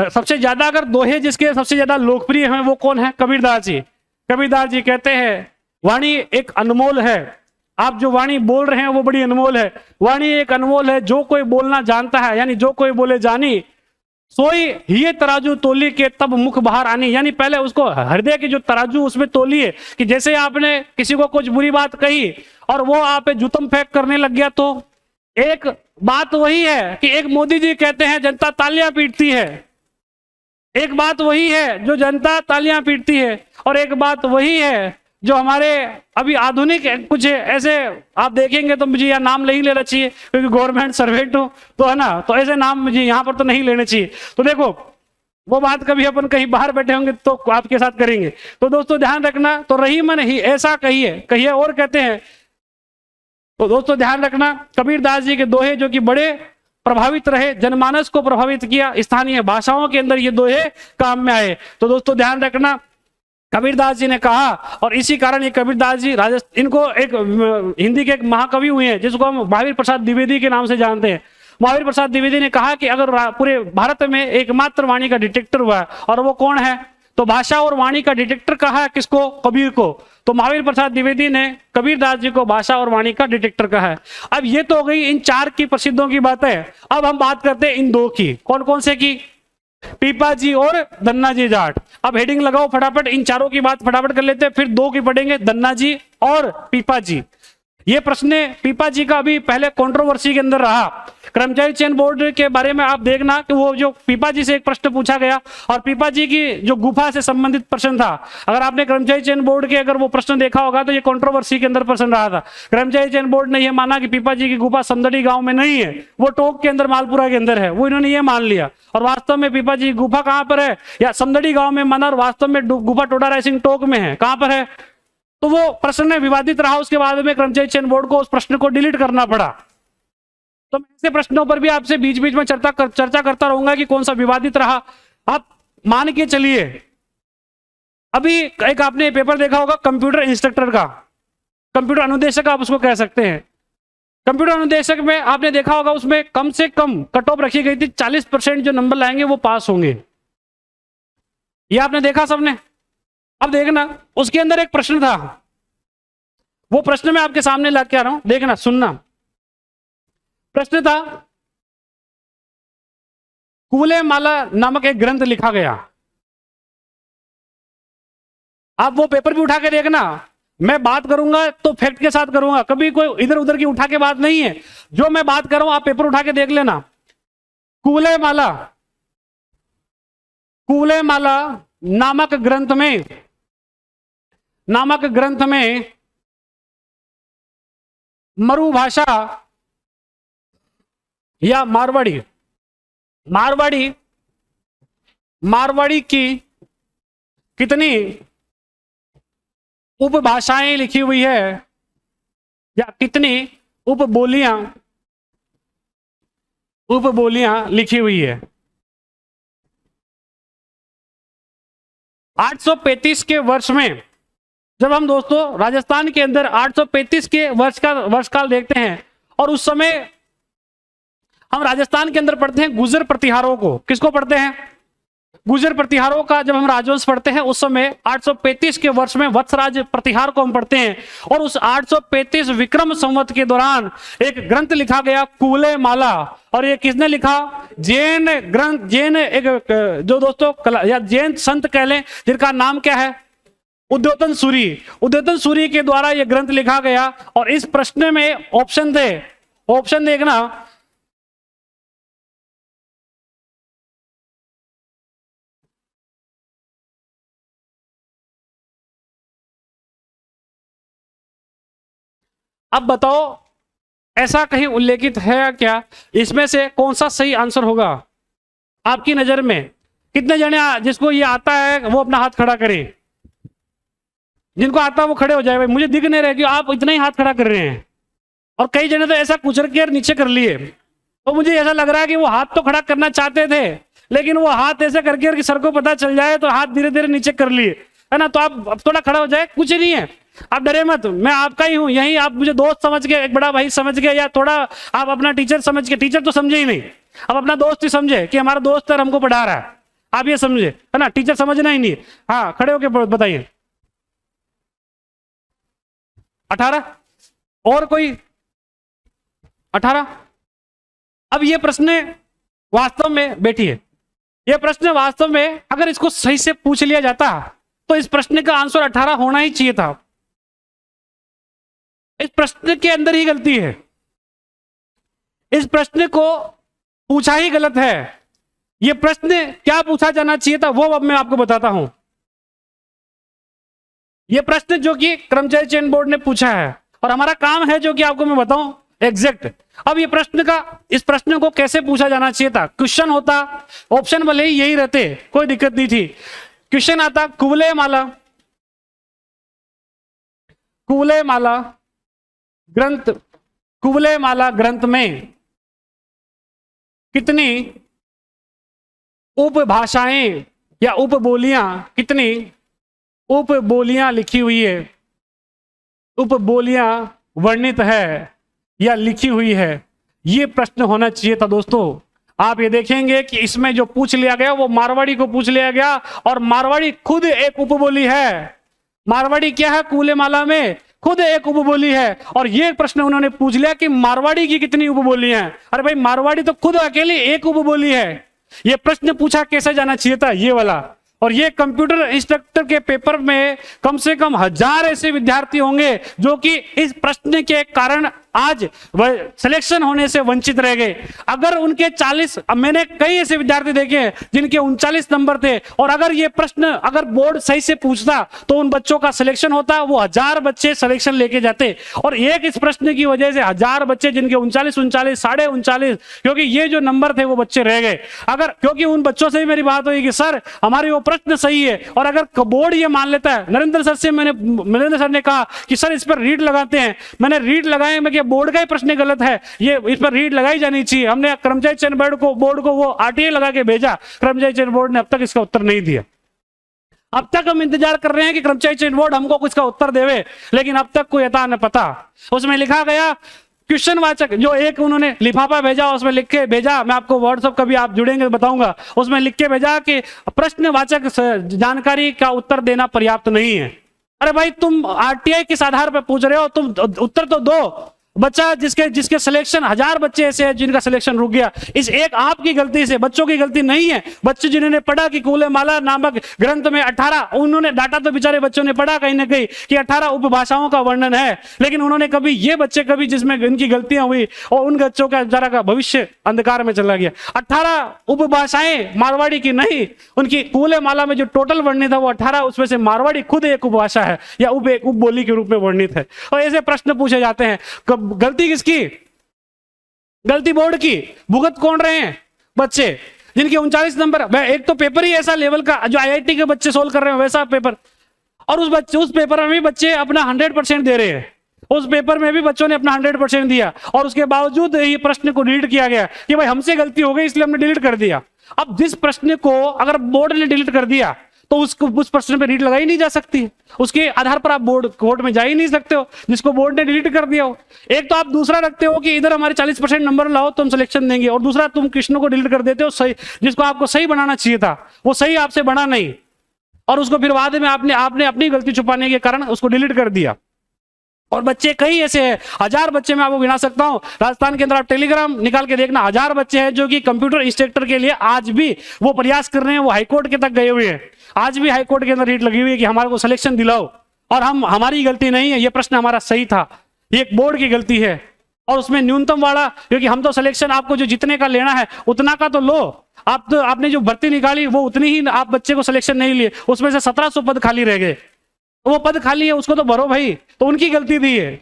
सबसे ज्यादा अगर दोहे जिसके सबसे ज्यादा लोकप्रिय हैं वो कौन है? कबीरदास जी। कबीरदास जी कहते हैं वाणी एक अनमोल है, आप जो वाणी बोल रहे हैं वो बड़ी अनमोल है। वाणी एक अनमोल है, जो कोई बोलना जानता है, यानी जो कोई बोले जानी, सोई ये तराजू तोली के तब मुख बाहर आनी, यानी पहले उसको हृदय की जो तराजू उसमें तोलिए, कि जैसे आपने किसी को कुछ बुरी बात कही और वो आप पे जुतम फेंक करने लग गया, तो एक बात वही है कि एक मोदी जी कहते हैं जनता तालियां पीटती है, एक बात वही है जो जनता तालियां पीटती है, और एक बात वही है जो हमारे अभी आधुनिक कुछ ऐसे आप देखेंगे, तो मुझे यहाँ नाम नहीं लेना चाहिए क्योंकि गवर्नमेंट सर्वेंट हो तो, है ना, तो ऐसे नाम मुझे यहाँ पर तो नहीं लेने चाहिए। तो देखो वो बात कभी अपन कहीं बाहर बैठे होंगे तो आपके साथ करेंगे। तो दोस्तों ध्यान रखना, तो रही मन ही ऐसा कहिए और कहते हैं। तो दोस्तों ध्यान रखना, कबीरदास जी के दोहे जो कि बड़े प्रभावित रहे, जनमानस को प्रभावित किया, स्थानीय भाषाओं के अंदर ये दोहे काम में आए। तो दोस्तों ध्यान रखना, कबीरदास जी ने कहा, और इसी कारण ये कबीरदास जी इनको एक हिंदी के एक महाकवि हुए हैं जिसको हम महावीर प्रसाद द्विवेदी के नाम से जानते हैं। महावीर प्रसाद द्विवेदी ने कहा कि अगर पूरे भारत में एकमात्र वाणी का डिटेक्टर हुआ है, और वो कौन है, तो भाषा और वाणी का डिटेक्टर कहा है किसको? कबीर को। तो महावीर प्रसाद द्विवेदी ने कबीरदास जी को भाषा और वाणी का डिटेक्टर कहा है। अब ये तो हो गई इन चार की प्रसिद्धों की बातें। अब हम बात करते हैं इन दो की। कौन कौन से की? पीपा जी और धन्ना जी जाट। अब हेडिंग लगाओ फटाफट, इन चारों की बात फटाफट कर लेते हैं, फिर दो की पढ़ेंगे, धन्ना जी और पीपा जी। ये प्रश्न पीपा जी का अभी पहले कंट्रोवर्सी के अंदर रहा। कर्मचारी चयन बोर्ड के बारे में आप देखना कि वो जो पीपा जी से एक प्रश्न पूछा गया, और पीपा जी की जो गुफा से संबंधित प्रश्न था, अगर आपने कर्मचारी चयन बोर्ड के अगर वो प्रश्न देखा होगा तो ये कंट्रोवर्सी के अंदर प्रश्न रहा था। कर्मचारी चयन बोर्ड ने ये माना कि पीपा जी की गुफा समदड़ी गांव में नहीं है, वो टोक के अंदर मालपुरा के अंदर है, वो इन्होंने ये मान लिया। और वास्तव में पीपा जी की गुफा कहाँ पर है? या समदड़ी गाँव में माना, और वास्तव में गुफा टोडा रायसिंह टोक में है। कहाँ पर है? तो वो प्रश्न विवादित रहा। उसके बाद में कर्मचारी चयन बोर्ड को उस प्रश्न को डिलीट करना पड़ा। तो मैं ऐसे प्रश्नों पर भी आपसे बीच बीच में चर्चा करता रहूंगा कि कौन सा विवादित रहा। आप मान के चलिए अभी एक आपने पेपर देखा होगा कंप्यूटर इंस्ट्रक्टर का, कंप्यूटर अनुदेशक आप उसको कह सकते हैं। कंप्यूटर अनुदेशक में आपने देखा होगा उसमें कम से कम कट ऑफ रखी गई थी, 40% जो नंबर लाएंगे वो पास होंगे। ये आपने देखा सबने। अब देखना उसके अंदर एक प्रश्न था, वो प्रश्न मैं आपके सामने ला के आ रहा हूं, देखना सुनना। प्रश्न था, कुवलय माला नामक एक ग्रंथ लिखा गया। आप वो पेपर भी उठा के देखना, मैं बात करूंगा तो फैक्ट के साथ करूंगा, कभी कोई इधर उधर की उठा के बात नहीं है। जो मैं बात कर रहा हूं आप पेपर उठा के देख लेना। कुवलय माला नामक ग्रंथ में मरु भाषा या मारवाड़ी की कितनी उपभाषाएं लिखी हुई है या कितनी उपबोलियां लिखी हुई है। 835 के वर्ष में जब हम दोस्तों राजस्थान के अंदर 835 के वर्षकाल देखते हैं, और उस समय हम राजस्थान के अंदर पढ़ते हैं गुर्जर प्रतिहारों को। किसको पढ़ते हैं? गुर्जर प्रतिहारों का जब हम राजवंश पढ़ते हैं उस समय 835 के वर्ष में वत्सराज प्रतिहार को हम पढ़ते हैं। और उस 835 विक्रम संवत के दौरान एक ग्रंथ लिखा गया कुवलय माला। और ये किसने लिखा? जैन एक जो दोस्तों या जैन संत कह लें, जिनका नाम क्या है? उद्योतन सूरी के द्वारा यह ग्रंथ लिखा गया। और इस प्रश्न में ऑप्शन देखना, अब बताओ ऐसा कहीं उल्लेखित है क्या? इसमें से कौन सा सही आंसर होगा आपकी नजर में? कितने जने जिसको ये आता है वो अपना हाथ खड़ा करें। जिनको आता है वो खड़े हो जाए। भाई मुझे दिख नहीं रहे कि आप इतना ही हाथ खड़ा कर रहे हैं। और कई जने तो ऐसा कुचर के नीचे कर लिए, तो मुझे ऐसा लग रहा है कि वो हाथ तो खड़ा करना चाहते थे, लेकिन वो हाथ ऐसे करके कि सर को पता चल जाए तो हाथ धीरे धीरे नीचे कर लिए, है ना। तो आप अब थोड़ा खड़ा हो जाए, कुछ नहीं है, आप डरे मत, मैं आपका ही हूं। यही आप मुझे दोस्त समझ के, एक बड़ा भाई समझ के, या थोड़ा आप अपना टीचर समझ के, टीचर तो समझे ही नहीं, अब अपना दोस्त ही समझे कि हमारा दोस्त है, हमको पढ़ा रहा है, आप ये समझे, है ना। टीचर समझना ही नहीं। हाँ, खड़े होके बताइए। 18 और कोई? 18। अब ये प्रश्न वास्तव में बैठिए, ये प्रश्न वास्तव में अगर इसको सही से पूछ लिया जाता तो इस प्रश्न का आंसर 18 होना ही चाहिए था। इस प्रश्न के अंदर ही गलती है, इस प्रश्न को पूछा ही गलत है। यह प्रश्न क्या पूछा जाना चाहिए था वो अब मैं आपको बताता हूं। यह प्रश्न जो कि कर्मचारी चयन बोर्ड ने पूछा है और हमारा काम है जो कि आपको मैं बताऊं एग्जैक्ट। अब ये इस प्रश्न को कैसे पूछा जाना चाहिए था? क्वेश्चन होता, ऑप्शन भले ही यही रहते, कोई दिक्कत नहीं थी। क्वेश्चन आता कुवलय माला ग्रंथ में कितनी उपभाषाएं या कितनी उपबोलियां लिखी हुई है, उपबोलियां वर्णित है या लिखी हुई है? ये प्रश्न होना चाहिए था दोस्तों। आप ये देखेंगे कि इसमें जो पूछ लिया गया वो मारवाड़ी को पूछ लिया गया, और मारवाड़ी खुद एक उपबोली है। मारवाड़ी क्या है? कुवलय माला में खुद एक उपबोली है। और ये प्रश्न उन्होंने पूछ लिया कि मारवाड़ी की कितनी उपबोली हैं। अरे भाई, मारवाड़ी तो खुद अकेली एक उपबोली है। ये प्रश्न पूछा कैसे जाना चाहिए था? ये वाला। और ये कंप्यूटर इंस्ट्रक्टर के पेपर में कम से कम 1000 ऐसे विद्यार्थी होंगे जो कि इस प्रश्न के कारण आज सिलेक्शन होने से वंचित रह गए। अगर उनके 40, मैंने कई ऐसे विद्यार्थी देखे हैं जिनके 39 नंबर थे, और अगर ये प्रश्न अगर बोर्ड सही से पूछता तो उन बच्चों का सिलेक्शन होता, वो 1000 बच्चे सिलेक्शन लेके जाते। और एक इस प्रश्न की वजह से 1000 बच्चे जिनके 39, 39, क्योंकि ये जो नंबर थे वो बच्चे रह गए। अगर क्योंकि उन बच्चों से भी मेरी बात हुई कि सर हमारे वो प्रश्न सही है, और अगर बोर्ड ये मान लेता है, नरेंद्र सर ने कहा कि सर इस पर रीड लगाते हैं, मैंने रीड लगाए, मैं बोर्ड का ही प्रश्न गलत है, ये इस पर रीड लगाई जानी चाहिए। हमने कर्मचारी चयन बोर्ड को वो आरटीआई लगा के भेजा, कर्मचारी चयन बोर्ड ने अब तक इसका उत्तर नहीं दिया। अब तक हम इंतजार कर रहे हैं कि कर्मचारी चयन बोर्ड हमको कुछ का उत्तर देवे, लेकिन अब तक कोई अता न पता। उसमें लिखा गया क्वेश्चन वाचक, जो एक उन्होंने लिफाफा भेजा उसमें लिख के भेजा, मैं आपको व्हाट्सएप कभी आप जुड़ेंगे बताऊंगा, उसमें लिख के भेजा कि प्रश्नवाचक जानकारी का उत्तर देना पर्याप्त नहीं है। अरे भाई तुम आरटीआई किस आधार पर पूछ रहे हो, तुम उत्तर तो दो। बच्चा जिसके सिलेक्शन, 1000 बच्चे ऐसे हैं जिनका सिलेक्शन रुक गया, इस एक आपकी गलती से। बच्चों की गलती नहीं है, बच्चे जिन्होंने पढ़ा कि कूलेमाला नामक ग्रंथ में 18, उन्होंने डाटा तो बेचारे बच्चों ने पढ़ा कहीं ना कहीं कि 18 उपभाषाओं का वर्णन है, लेकिन उन्होंने कभी ये बच्चे कभी जिसमें इनकी गलतियां हुई और उन बच्चों का जरा का भविष्य अंधकार में चला गया। 18 उपभाषाएं मारवाड़ी की नहीं, उनकी कूलेमाला में जो टोटल वर्णित है वो 18, उसमें से मारवाड़ी खुद एक उपभाषा है या एक उपबोली के रूप में वर्णित है। और ऐसे प्रश्न पूछे जाते हैं। गलती किसकी? गलती बोर्ड की। भुगत कौन रहे हैं? बच्चे जिनके 39 नंबर। एक तो पेपर ही ऐसा लेवल का जो आईआईटी के बच्चे सोल्व कर रहे हैं वैसा पेपर, और उस पेपर में भी बच्चे अपना 100% दे रहे हैं। उस पेपर में भी बच्चों ने अपना 100% दिया और उसके बावजूद ये प्रश्न को डिलीट किया गया कि भाई हमसे गलती हो गई इसलिए हमने डिलीट कर दिया। अब जिस प्रश्न को अगर बोर्ड ने डिलीट कर दिया तो उस प्रश्न पे रीट लगाई नहीं जा सकती, उसके आधार पर आप बोर्ड कोर्ट में जा ही नहीं सकते हो जिसको बोर्ड ने डिलीट कर दिया हो। एक तो आप दूसरा रखते हो कि इधर हमारे 40% नंबर लाओ तो हम सिलेक्शन देंगे, और दूसरा तुम कृष्ण को डिलीट कर देते हो, सही जिसको आपको सही बनाना चाहिए था वो सही आपसे बना नहीं, और उसको फिर बाद में आपने अपनी गलती छुपाने के कारण उसको डिलीट कर दिया। और बच्चे कई ऐसे हैं, 1000 बच्चे मैं आपको गिना सकता हूं। राजस्थान के अंदर आप टेलीग्राम निकाल के देखना, 1000 बच्चे हैं जो कि कंप्यूटर इंस्ट्रक्टर के लिए आज भी वो प्रयास कर रहे हैं, वो हाईकोर्ट के तक गए हुए हैं। आज भी हाईकोर्ट के अंदर रीट लगी हुई है कि हमारे को सिलेक्शन दिलाओ, और हमारी गलती नहीं है, ये प्रश्न हमारा सही था, ये एक बोर्ड की गलती है। और उसमें न्यूनतम वाला, क्योंकि हम तो सिलेक्शन आपको जो जितने का लेना है उतना का तो लो, आपने जो भर्ती निकाली वो उतनी ही, आप बच्चे को सिलेक्शन नहीं लिए, उसमें से 1700 पद खाली रह गए, वो पद खाली है उसको तो भरो भाई, तो उनकी गलती थी है।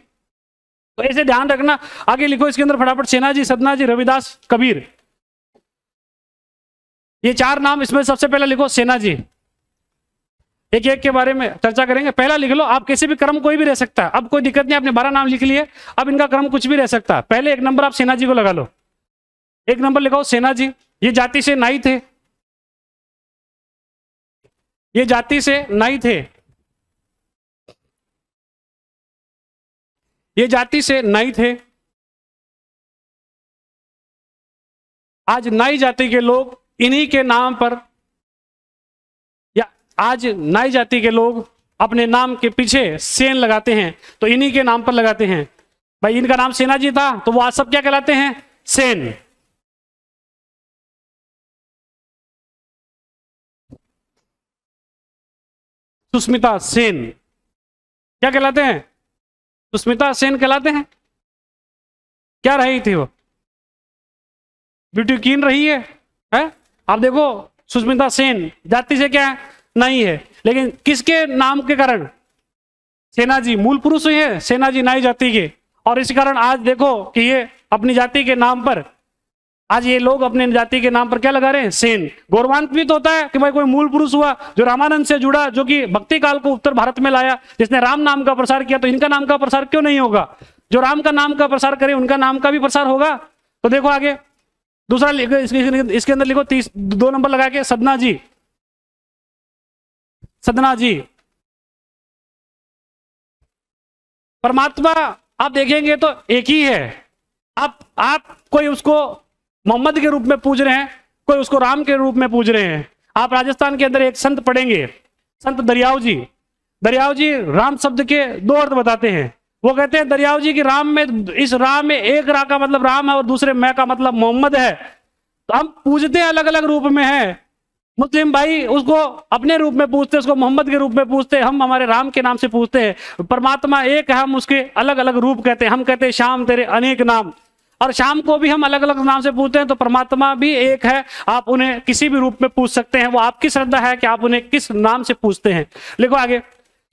तो ऐसे ध्यान रखना। आगे लिखो इसके अंदर फटाफट, सेना जी, सदना जी, रविदास, कबीर, ये 4 नाम। इसमें सबसे पहले लिखो सेना जी, एक एक के बारे में चर्चा करेंगे। पहला लिख लो, आप किसी भी क्रम कोई भी रह सकता है, अब कोई दिक्कत नहीं, आपने 12 नाम लिख लिए, अब इनका क्रम कुछ भी रह सकता है। पहले 1 नंबर आप सेना जी को लगा लो, 1 नंबर लिखाओ सेना जी। ये जाति से नाई थे, ये जाति से नाई थे, ये जाति से नाई थे। आज नाई जाति के लोग इन्हीं के नाम पर, या आज नाई जाति के लोग अपने नाम के पीछे सेन लगाते हैं तो इन्हीं के नाम पर लगाते हैं। भाई इनका नाम सेना जी था तो वो आज सब क्या कहलाते हैं? सेन। सुस्मिता सेन क्या कहलाते हैं? सुस्मिता सेन कहलाते हैं। क्या रही थी वो? ब्यूटी क्वीन रही है? आप देखो सुस्मिता सेन जाति से क्या है? नहीं है, लेकिन किसके नाम के कारण? सेना जी मूल पुरुष है, सेना जी नाई जाति के, और इसी कारण आज देखो कि ये अपनी जाति के नाम पर, आज ये लोग अपने जाति के नाम पर क्या लगा रहे हैं? सेन। गौरवान्वित होता है कि भाई कोई मूल पुरुष हुआ जो रामानंद से जुड़ा, जो कि भक्ति काल को उत्तर भारत में लाया, जिसने राम नाम का प्रसार किया, तो इनका नाम का प्रसार क्यों नहीं होगा? जो राम का नाम का प्रसार करे उनका नाम का भी प्रसार होगा। तो देखो आगे दूसरा इसके अंदर लिखो 2 नंबर लगा के, सदना जी, सदना जी। परमात्मा आप देखेंगे तो एक ही है। आप कोई उसको मोहम्मद के रूप में पूज रहे हैं, कोई उसको राम के रूप में पूज रहे हैं। आप राजस्थान के अंदर एक संत पढ़ेंगे, संत दरियाव जी। दरियाव जी राम शब्द के 2 अर्थ बताते हैं। वो कहते हैं दरियाव जी कि राम में, इस राम में एक रा का मतलब राम है और दूसरे मैं का मतलब मोहम्मद है। तो हम पूजते हैं अलग अलग रूप में है। मुस्लिम भाई उसको अपने रूप में पूछते, उसको मोहम्मद के रूप में पूछते, हम हमारे राम के नाम से पूछते हैं। परमात्मा एक है, हम उसके अलग अलग रूप कहते हैं। हम कहते हैं श्याम तेरे अनेक नाम, और शाम को भी हम अलग अलग नाम से पूछते हैं। तो परमात्मा भी एक है, आप उन्हें किसी भी रूप में पूछ सकते हैं। वो आपकी श्रद्धा है कि आप उन्हें किस नाम से पूछते हैं। लिखो आगे,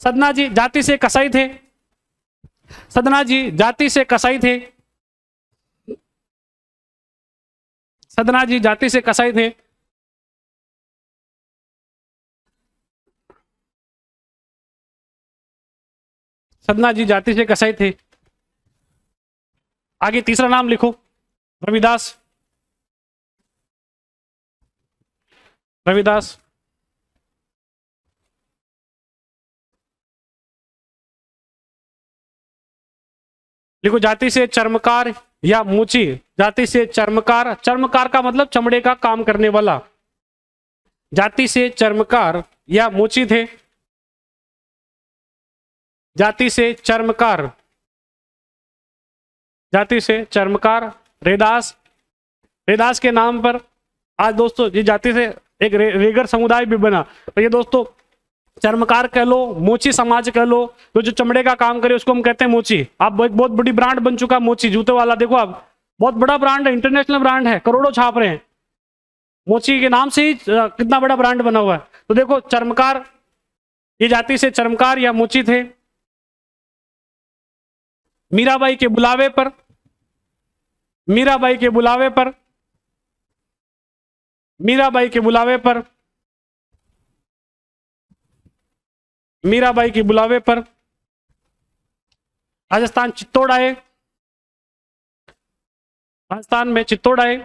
सदना जी जाति से कसाई थे, सदना जी जाति से कसाई थे, सदना जी जाति से कसाई थे। सदना जी जाति से कसाई थे। आगे तीसरा नाम लिखो, रविदास, रविदास। लिखो जाति से चर्मकार या मोची। जाति से चर्मकार, चर्मकार का मतलब चमड़े का काम करने वाला। जाति से चर्मकार या मोची थे। जाति से चर्मकार, जाति से चर्मकार। रैदास, रैदास के नाम पर आज दोस्तों ये जाति से एक रेगर समुदाय भी बना। तो ये दोस्तों चर्मकार कह लो, मोची समाज कह लो, तो जो चमड़े का काम करे उसको हम कहते हैं मोची। आप एक बहुत बड़ी ब्रांड बन चुका मोची जूते वाला, देखो आप बहुत बड़ा ब्रांड है, इंटरनेशनल ब्रांड है, करोड़ों छाप रहे हैं। मोची के नाम से ही कितना बड़ा ब्रांड बना हुआ है। तो देखो चर्मकार, ये जाति से चर्मकार या मोची थे। मीराबाई के बुलावे पर, मीराबाई के बुलावे पर, मीराबाई के बुलावे पर, मीराबाई के बुलावे पर राजस्थान चित्तौड़ आए। राजस्थान में चित्तौड़ आए।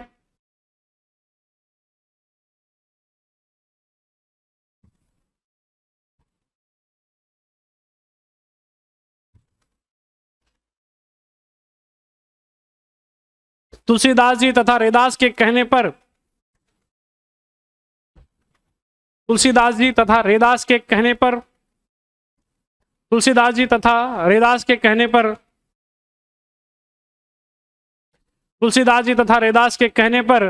तुलसीदास जी तथा रैदास के कहने पर, तुलसीदास जी तथा रैदास के कहने पर, तुलसीदास जी तथा रैदास के कहने पर, तुलसीदास जी तथा रैदास के कहने पर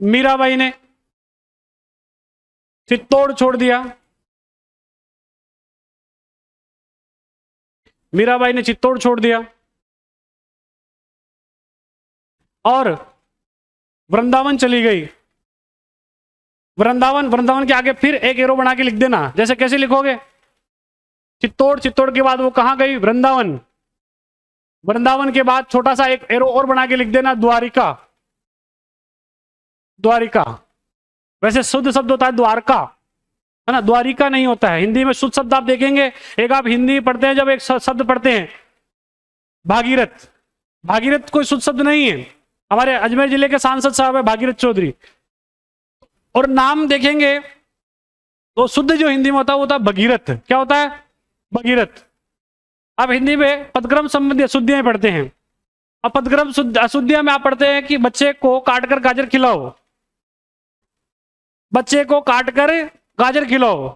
मीराबाई ने चित्तौड़ छोड़ दिया। मीराबाई ने चित्तौड़ छोड़ दिया और वृंदावन चली गई। वृंदावन, वृंदावन के आगे फिर एक एरो बना के लिख देना। जैसे कैसे लिखोगे? चित्तौड़, चित्तौड़ के बाद वो कहां गई? वृंदावन। वृंदावन के बाद छोटा सा एक एरो और बना के लिख देना, द्वारिका। द्वारिका, वैसे शुद्ध शब्द होता है द्वारका, है ना, द्वारिका नहीं होता है। हिंदी में शुद्ध शब्द आप देखेंगे, एक आप हिंदी पढ़ते हैं जब एक शब्द पढ़ते हैं भागीरथ, भागीरथ कोई शुद्ध शब्द नहीं है। हमारे अजमेर जिले के सांसद साहब है भागीरथ चौधरी, और नाम देखेंगे तो शुद्ध जो हिंदी में होता है वो होता है भगीरथ। क्या होता है? भगीरथ। अब हिंदी में पदक्रम संबंधी अशुद्धियां पढ़ते हैं। अब पदक्रम अशुद्धियां में आप पढ़ते हैं कि बच्चे को काटकर गाजर खिलाओ, बच्चे को काटकर गाजर खिलाओ।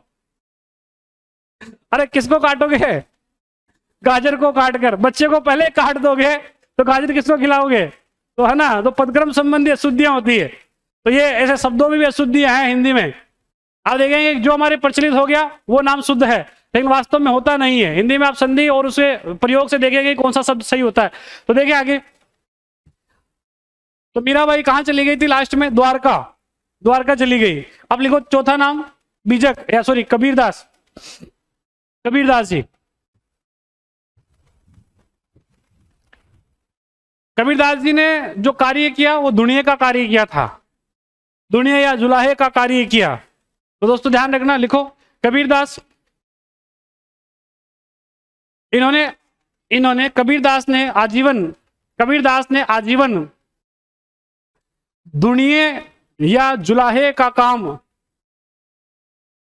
अरे किसको काटोगे? गाजर को काटकर। बच्चे को पहले काट दोगे तो गाजर किसको खिलाओगे? तो है ना, तो पदक्रम संबंधी अशुद्धियां होती है। तो ये ऐसे शब्दों में भी अशुद्धियां हैं हिंदी में। आप देखेंगे जो हमारे प्रचलित हो गया वो नाम शुद्ध है, लेकिन वास्तव में होता नहीं है। हिंदी में आप संधि और उसे प्रयोग से देखेंगे कौन सा शब्द सही होता है। तो देखिए आगे, तो मीराबाई कहां चली गई थी लास्ट में? द्वारका। द्वारका चली गई। अब लिखो चौथा नाम, बीजक या सॉरी कबीरदास। कबीरदास जी, कबीरदास जी ने जो कार्य किया वो दुनिया का कार्य किया था, दुनिया या जुलाहे का कार्य किया। तो दोस्तों ध्यान रखना, लिखो कबीरदास, इन्होंने कबीरदास ने आजीवन दुनिया या जुलाहे का काम,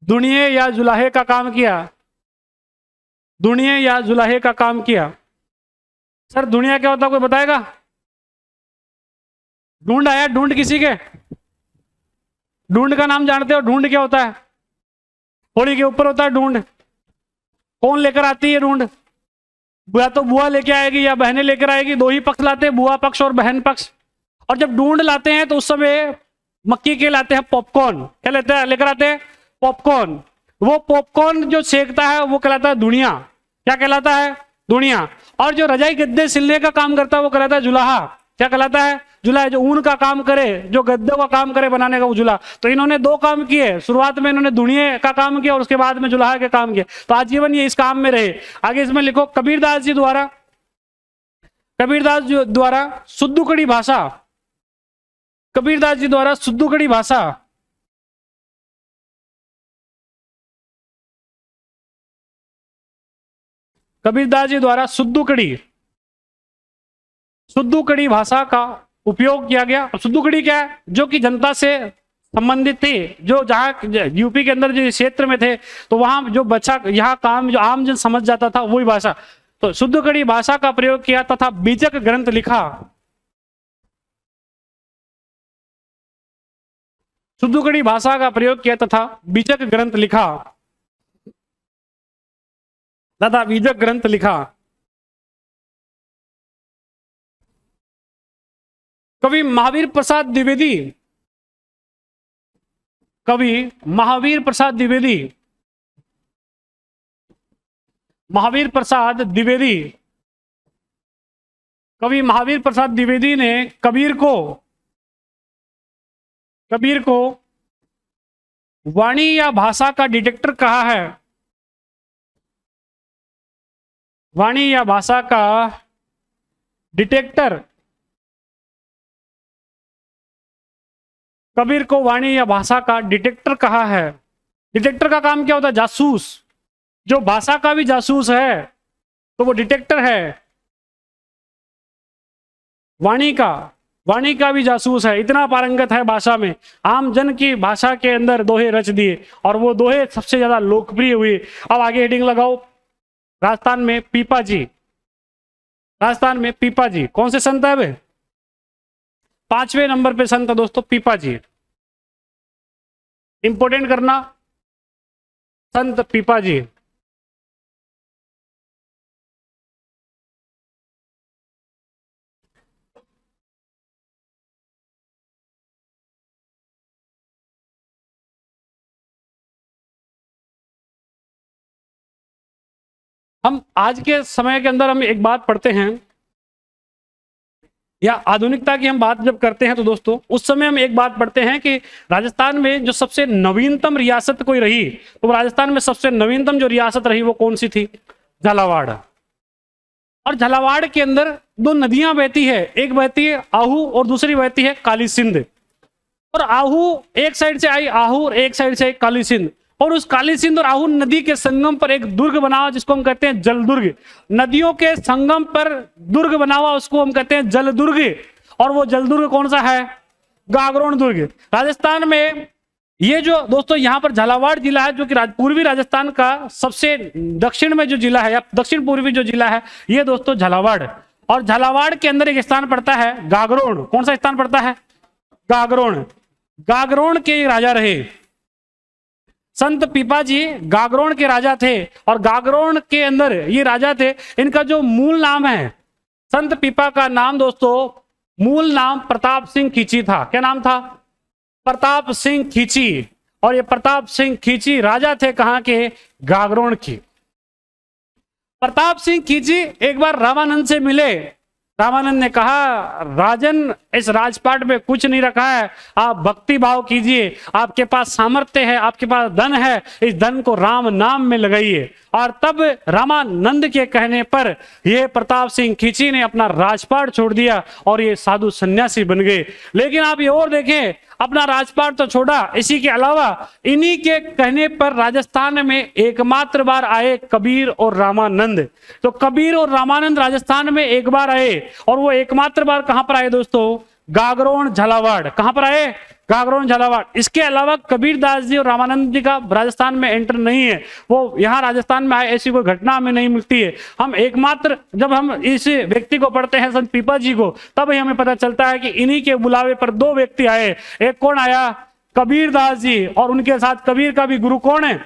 दुनिया या जुलाहे का काम किया। दुनिया या जुलाहे का काम किया। सर दुनिया क्या होता है, कोई बताएगा? ढूंढ आया, ढूंढ किसी के? ढूंढ का नाम जानते हो? ढूंढ क्या होता है? होड़ी के ऊपर होता है ढूंढ। कौन लेकर आती है ढूंढ? या तो बुआ लेके आएगी या बहनें लेकर आएगी, दो ही पक्ष लाते हैं, बुआ पक्ष और बहन पक्ष। और जब ढूंढ लाते हैं तो उस समय मक्की के लाते हैं पॉपकॉर्न। क्या लेते हैं? लेकर आते हैं पॉपकॉर्न। वो पॉपकॉर्न जो सेकता है वो कहलाता है दुनिया। क्या कहलाता है? दुनिया। और जो रजाई गद्दे सिलने का काम करता है वो कहलाता है जुलाहा। क्या कहलाता है? जुलाहा। जो ऊन का काम करे, जो गद्दों का काम करे बनाने का, वो जुलाहा। तो इन्होंने दो काम किए, शुरुआत में इन्होंने दुनिया का काम किया और उसके बाद में जुलाहा के काम किए। तो आजीवन ये इस काम में रहे। आगे इसमें लिखो कबीरदास जी द्वारा शुद्धुकड़ी भाषा, कबीरदास जी द्वारा शुद्धुकड़ी भाषा, कबीरदास जी द्वारा शुद्धुकड़ी भाषा का उपयोग किया गया। शुद्धुकड़ी क्या है? जो कि जनता से संबंधित थे, जो जहाँ यूपी के अंदर जो क्षेत्र में थे, तो वहां जो बच्चा यहाँ काम जो आम जन समझ जाता था वही भाषा। तो शुद्धकड़ी भाषा का प्रयोग किया तथा बीजक ग्रंथ लिखा। शुद्धकड़ी भाषा का प्रयोग किया तथा बीजक ग्रंथ लिखा, तथा बीजक ग्रंथ लिखा। कवि महावीर प्रसाद द्विवेदी, कवि महावीर प्रसाद द्विवेदी, महावीर प्रसाद द्विवेदी, कवि महावीर प्रसाद द्विवेदी ने कबीर को वाणी या भाषा का डिटेक्टर कहा है। वाणी या भाषा का डिटेक्टर, कबीर को वाणी या भाषा का डिटेक्टर कहा है। डिटेक्टर का काम क्या होता है? जासूस। जो भाषा का भी जासूस है तो वो डिटेक्टर है। वाणी का भी जासूस है, इतना पारंगत है भाषा में। आम जन की भाषा के अंदर दोहे रच दिए और वो दोहे सबसे ज्यादा लोकप्रिय हुए। अब आगे हेडिंग लगाओ, राजस्थान में पीपा जी। राजस्थान में पीपा जी कौन से संत है वे? 5वें नंबर पे संत है दोस्तों पीपा जी। इंपोर्टेंट करना, संत पीपा जी। हम आज के समय के अंदर हम एक बात पढ़ते हैं, या आधुनिकता की हम बात जब करते हैं तो दोस्तों उस समय हम एक बात पढ़ते हैं कि राजस्थान में जो सबसे नवीनतम रियासत कोई रही, तो राजस्थान में सबसे नवीनतम जो रियासत रही वो कौन सी थी? झालावाड़। और झालावाड़ के अंदर दो नदियां बहती है, एक बहती है आहू और दूसरी बहती है काली सिंध। और आहू एक साइड से आई आहू और एक साइड से आई काली सिंध, और उस काली सिंध और आहू नदी के संगम पर एक दुर्ग बना हुआ जिसको हम कहते हैं जलदुर्ग। नदियों के संगम पर दुर्ग बना हुआ उसको हम कहते हैं जलदुर्ग। और वो जलदुर्ग कौन सा है? गागरोन दुर्ग। राजस्थान में ये जो दोस्तों यहाँ पर झालावाड़ जिला है, जो कि पूर्वी राजस्थान का सबसे दक्षिण में जो जिला है या दक्षिण पूर्वी जो जिला है, ये दोस्तों झालावाड़। और झालावाड़ के अंदर एक स्थान पड़ता है गागरोन। कौन सा स्थान पड़ता है? गागरोन। गागरोन के राजा रहे संत पीपा जी, गागरोन के राजा थे। और गागरोन के अंदर ये राजा थे, इनका जो मूल नाम है, संत पीपा का नाम दोस्तों मूल नाम प्रताप सिंह खींची था। क्या नाम था? प्रताप सिंह खींची। और ये प्रताप सिंह खींची राजा थे कहां के? गागरोन की। प्रताप सिंह खींची एक बार रामानंद से मिले। रामानंद ने कहा, राजन इस राजपाट में कुछ नहीं रखा है, आप भक्ति भाव कीजिए, आपके पास सामर्थ्य है, आपके पास धन है, इस धन को राम नाम में लगाइए। और तब रामानंद के कहने पर यह प्रताप सिंह खींची ने अपना राजपाट छोड़ दिया और ये साधु सन्यासी बन गए। लेकिन आप ये और देखें, अपना राजपाट तो छोड़ा, इसी के अलावा इन्हीं के कहने पर राजस्थान में एकमात्र बार आए कबीर और रामानंद। तो कबीर और रामानंद राजस्थान में एक बार आए, और वो एकमात्र बार कहां पर आए दोस्तों? गागरोन झालावाड़। कहां पर आए? गागरोन झालावाड़। इसके अलावा कबीरदास जी और रामानंद जी का राजस्थान में एंटर नहीं है, वो यहाँ राजस्थान में आए ऐसी कोई घटना हमें नहीं मिलती है। हम एकमात्र जब हम इस व्यक्ति को पढ़ते हैं संत पीपा जी को, तब हमें पता चलता है कि इन्हीं के बुलावे पर दो व्यक्ति आए। एक कौन आया? कबीरदास जी, और उनके साथ कबीर का भी गुरु कौन है?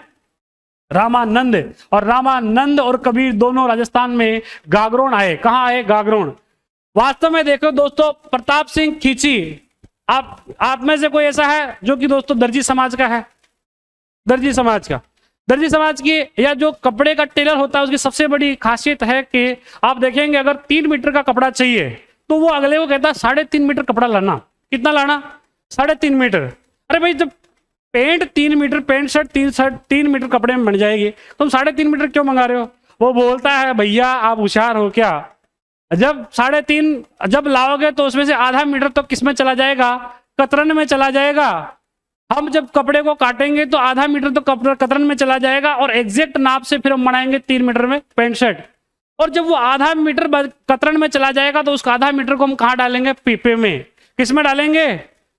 रामानंद। और रामानंद और कबीर दोनों राजस्थान में गागरोन आए। कहां आए? गागरोन। वास्तव में देखो दोस्तों, प्रताप सिंह खींची, आप में से कोई ऐसा है जो कि दोस्तों दर्जी समाज का है? दर्जी समाज का, दर्जी समाज की या जो कपड़े का टेलर होता है उसकी सबसे बड़ी खासियत है कि आप देखेंगे अगर 3 मीटर का कपड़ा चाहिए तो वो अगले को कहता है 3.5 मीटर कपड़ा लाना। कितना लाना? 3.5 मीटर। अरे भाई, जब pant 3 metre, pant shirt 3 metre कपड़े में बन जाएगी, तुम 3.5 मीटर क्यों मंगा रहे हो? वो बोलता है, भैया आप होशियार हो क्या? जब 3.5 जब लाओगे तो उसमें से आधा मीटर तो किस में चला जाएगा? कतरन में चला जाएगा। हम जब कपड़े को काटेंगे तो आधा मीटर तो कतरन में चला जाएगा, और एग्जैक्ट नाप से फिर हम बनाएंगे 3 मीटर में पैंट शर्ट। और जब वो आधा मीटर कतरन में चला जाएगा तो उसका आधा मीटर को हम कहाँ डालेंगे? पीपे में। किस में डालेंगे?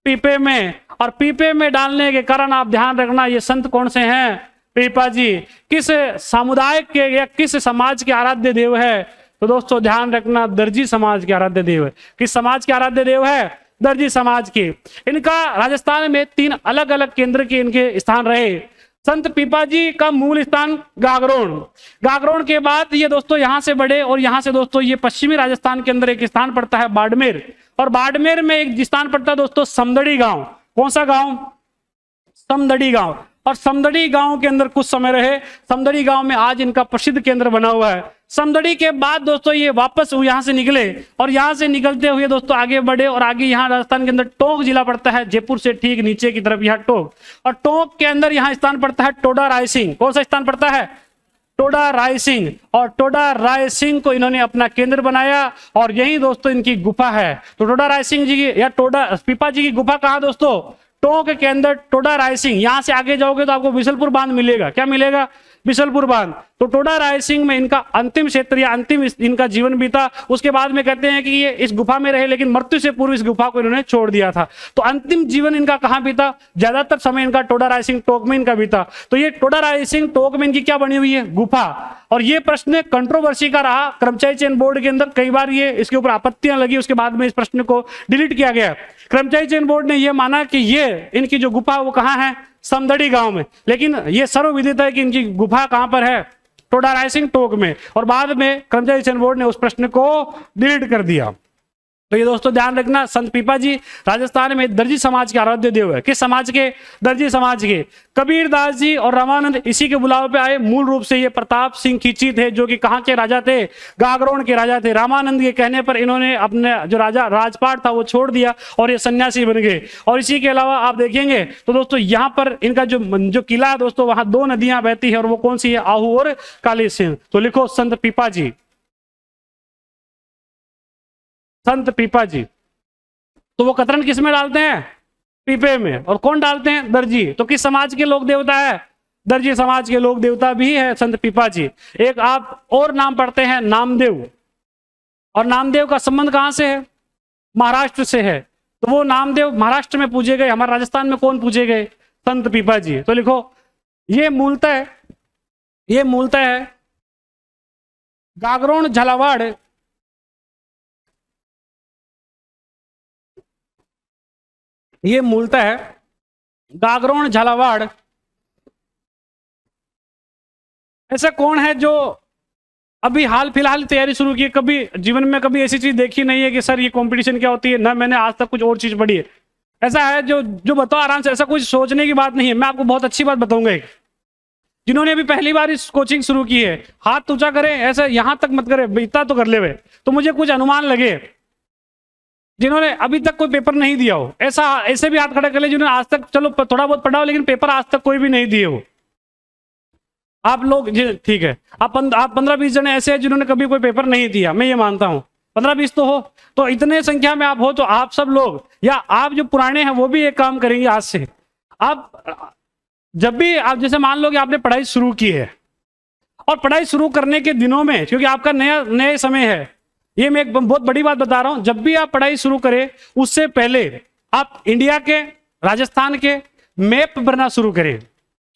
पीपे में। और पीपे में डालने के कारण आप ध्यान रखना, ये संत कौन से हैं? पीपा जी किस समुदाय के या किस समाज के आराध्य देव है? तो दोस्तों ध्यान रखना, दर्जी समाज के आराध्य देव है। किस समाज के आराध्य देव है? दर्जी समाज के। इनका राजस्थान में 3 अलग अलग केंद्र के इनके स्थान रहे। संत पीपा जी का मूल स्थान गागरोन, गागरोन के बाद ये दोस्तों यहां से बढ़े और यहां से दोस्तों ये पश्चिमी राजस्थान के अंदर एक स्थान पड़ता है बाड़मेर, और बाड़मेर में एक स्थान पड़ता है दोस्तों समदड़ी गांव। कौन सा गांव? समदड़ी गांव। और समदड़ी गांव के अंदर कुछ समय रहे। समदड़ी गांव में आज इनका प्रसिद्ध केंद्र बना हुआ है। समदड़ी के बाद दोस्तों ये वापस यहां से निकले और यहां से निकलते हुए दोस्तों आगे बढ़े और आगे यहां राजस्थान के अंदर टोंक जिला पड़ता है, जयपुर से ठीक नीचे की तरफ यहां टोंक, और टोंक के अंदर यहां स्थान पड़ता है टोडा रायसिंह। कौन सा स्थान पड़ता है? टोडा रायसिंह। और टोडा रायसिंह को इन्होंने अपना केंद्र बनाया और यही दोस्तों इनकी गुफा है। तो टोडा रायसिंह जी की या टोडा पीपा जी की गुफा कहां दोस्तों? टोंक के अंदर टोडा रायसिंह। यहां से आगे जाओगे तो आपको बिशलपुर बांध मिलेगा। क्या मिलेगा? बिशलपुर बांध। तो टोडा रायसिंह में इनका अंतिम क्षेत्र या अंतिम इनका जीवन बीता। उसके बाद में कहते हैं कि ये इस गुफा में रहे, लेकिन मृत्यु से पूर्व इस गुफा को इन्होंने छोड़ दिया था। तो अंतिम जीवन इनका कहां बीता? ज्यादातर समय इनका टोडा रायसिंह टोंक में इनका बीता। तो ये टोडा रायसिंह टोंक में इनकी क्या बनी हुई है? गुफा। और ये प्रश्न कंट्रोवर्सी का रहा कर्मचारी चयन बोर्ड के अंदर, कई बार ये इसके ऊपर आपत्तियां लगी, उसके बाद में इस प्रश्न को डिलीट किया गया। कर्मचारी चयन बोर्ड ने यह माना कि ये इनकी जो गुफा वो कहां है? समदड़ी गांव में। लेकिन ये सर्वविदित है कि इनकी गुफा कहां पर है? टोडा रायसिंह टोंक में। और बाद में कर्मचारी चयन बोर्ड ने उस प्रश्न को डिलीट कर दिया। तो ये दोस्तों ध्यान रखना, संत पीपा जी राजस्थान में दर्जी समाज के आराध्य देव है। किस समाज के? दर्जी समाज के। कबीर दास जी और रामानंद इसी के बुलाव पे आए। मूल रूप से ये प्रताप सिंह खींची थे, जो कि कहाँ के राजा थे? गागरोन के राजा थे। रामानंद के कहने पर इन्होंने अपने जो राजपाट था वो छोड़ दिया और ये सन्यासी बन गए। और इसी के अलावा आप देखेंगे तो दोस्तों यहाँ पर इनका जो किला है दोस्तों, वहां 2 नदियां बहती है और वो कौन सी है? आहू और काली सिंह। तो लिखो संत पीपा जी, संत पीपा जी। तो वो कतरन किस में डालते हैं? पीपे में। और कौन डालते हैं? दर्जी। तो किस समाज के लोक देवता है? दर्जी समाज के लोक देवता भी है संत पीपा जी। एक आप और नाम पढ़ते हैं नामदेव, और नामदेव का संबंध कहां से है? महाराष्ट्र से है। तो वो नामदेव महाराष्ट्र में पूजे गए, हमारे राजस्थान में कौन पूजे गए? संत पीपा जी। तो लिखो ये मूलतः है गागरोन झालावाड़, ये मूलतः है गागरोन झालावाड़। ऐसा कौन है जो अभी हाल फिलहाल तैयारी शुरू की है? कभी जीवन में कभी ऐसी चीज देखी नहीं है कि सर ये कंपटीशन क्या होती है, ना मैंने आज तक कुछ और चीज पढ़ी है। ऐसा है जो बताओ आराम से, ऐसा कुछ सोचने की बात नहीं है। मैं आपको बहुत अच्छी बात बताऊंगा। एक जिन्होंने अभी पहली बार इस कोचिंग शुरू की है, हाथ ऊंचा करें, ऐसा यहां तक मत करें, इतना तो कर ले वे, तो मुझे कुछ अनुमान लगे। जिन्होंने अभी तक कोई पेपर नहीं दिया हो, ऐसे भी हाथ खड़ा कर ले जिन्होंने आज तक चलो थोड़ा बहुत पढ़ा हो लेकिन पेपर आज तक कोई भी नहीं दिए हो। आप लोग ठीक है, आप 15-20 जने ऐसे हैं जिन्होंने कभी कोई पेपर नहीं दिया, मैं ये मानता हूं। 15-20 तो हो, तो इतने संख्या में आप हो तो आप सब लोग या आप जो पुराने हैं वो भी एक काम करेंगे आज से। आप जब भी आप जैसे मान लो कि आपने पढ़ाई शुरू की है, और पढ़ाई शुरू करने के दिनों में, क्योंकि आपका नया समय है, ये मैं एक बहुत बड़ी बात बता रहा हूं, जब भी आप पढ़ाई शुरू करें उससे पहले आप इंडिया के, राजस्थान के मैप बनना शुरू करें।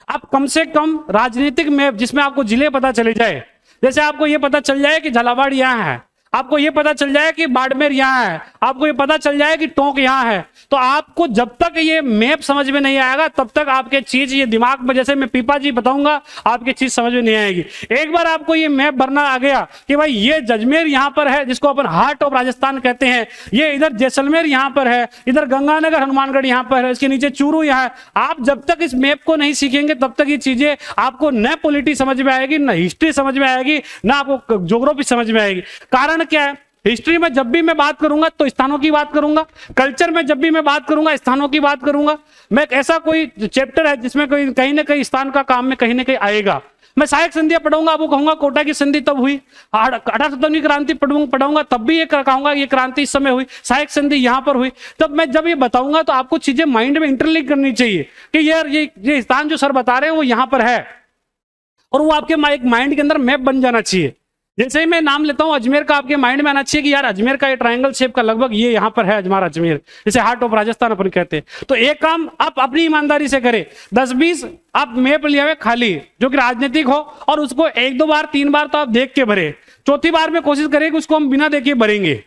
आप कम से कम राजनीतिक मैप जिसमें आपको जिले पता चले जाए, जैसे आपको ये पता चल जाए कि झालावाड़ यहाँ है, आपको ये पता चल जाए कि बाड़मेर यहाँ है, आपको ये पता चल जाए कि टोंक यहाँ है, तो आपको जब तक ये मैप समझ में नहीं आएगा तब तक आपके चीज ये दिमाग में, जैसे मैं पीपा जी बताऊंगा, आपकी चीज समझ में नहीं आएगी। एक बार आपको ये मैप भरना आ गया कि भाई ये जजमेर यहाँ पर है, जिसको अपन हार्ट ऑफ राजस्थान कहते हैं, ये इधर जैसलमेर यहाँ पर है, इधर गंगानगर हनुमानगढ़ यहाँ पर है, इसके नीचे चूरू यहाँ है। आप जब तक इस मैप को नहीं सीखेंगे तब तक ये चीजें आपको न पॉलिटी समझ में आएगी, न हिस्ट्री समझ में आएगी, न आपको ज्योग्राफी समझ में आएगी। कारण क्या है? हिस्ट्री में जब भी मैं बात करूंगा तो स्थानों की बात करूंगा, कल्चर में जब भी मैं बात करूंगा स्थानों की बात करूंगा। मैं ऐसा कोई चैप्टर है जिसमें कोई कहीं ना कहीं स्थान का काम में कहीं ना कहीं आएगा। मैं सहायक संधियां पढ़ूंगा, आपको कहूंगा कोटा की संधि तब हुई, 1857वीं क्रांति पढ़ूंगा तब भी ये कहूंगा ये क्रांति इस समय हुई, सहायक संधि यहां पर हुई। तब मैं जब ये बताऊंगा तो आपको चीजें माइंड में इंटरलिंक करनी चाहिए कि यार ये स्थान जो सर बता रहे हैं वो यहां पर है, और वो आपके एक माइंड के अंदर मैप बन जाना चाहिए। जैसे ही मैं नाम लेता हूं अजमेर का, आपके माइंड में आना चाहिए कि यार अजमेर का ये ट्रायंगल शेप का लगभग ये यहां पर है अजमेर, अजमेर जैसे हार्ट ऑफ राजस्थान अपन कहते हैं। तो एक काम आप अपनी ईमानदारी से करें, 10-20 आप मैप लिया हुए खाली जो कि राजनीतिक हो, और उसको 1-2 बार 3 बार तो आप देख के भरे, चौथी बार में कोशिश करें कि उसको हम बिना देखे भरेंगे।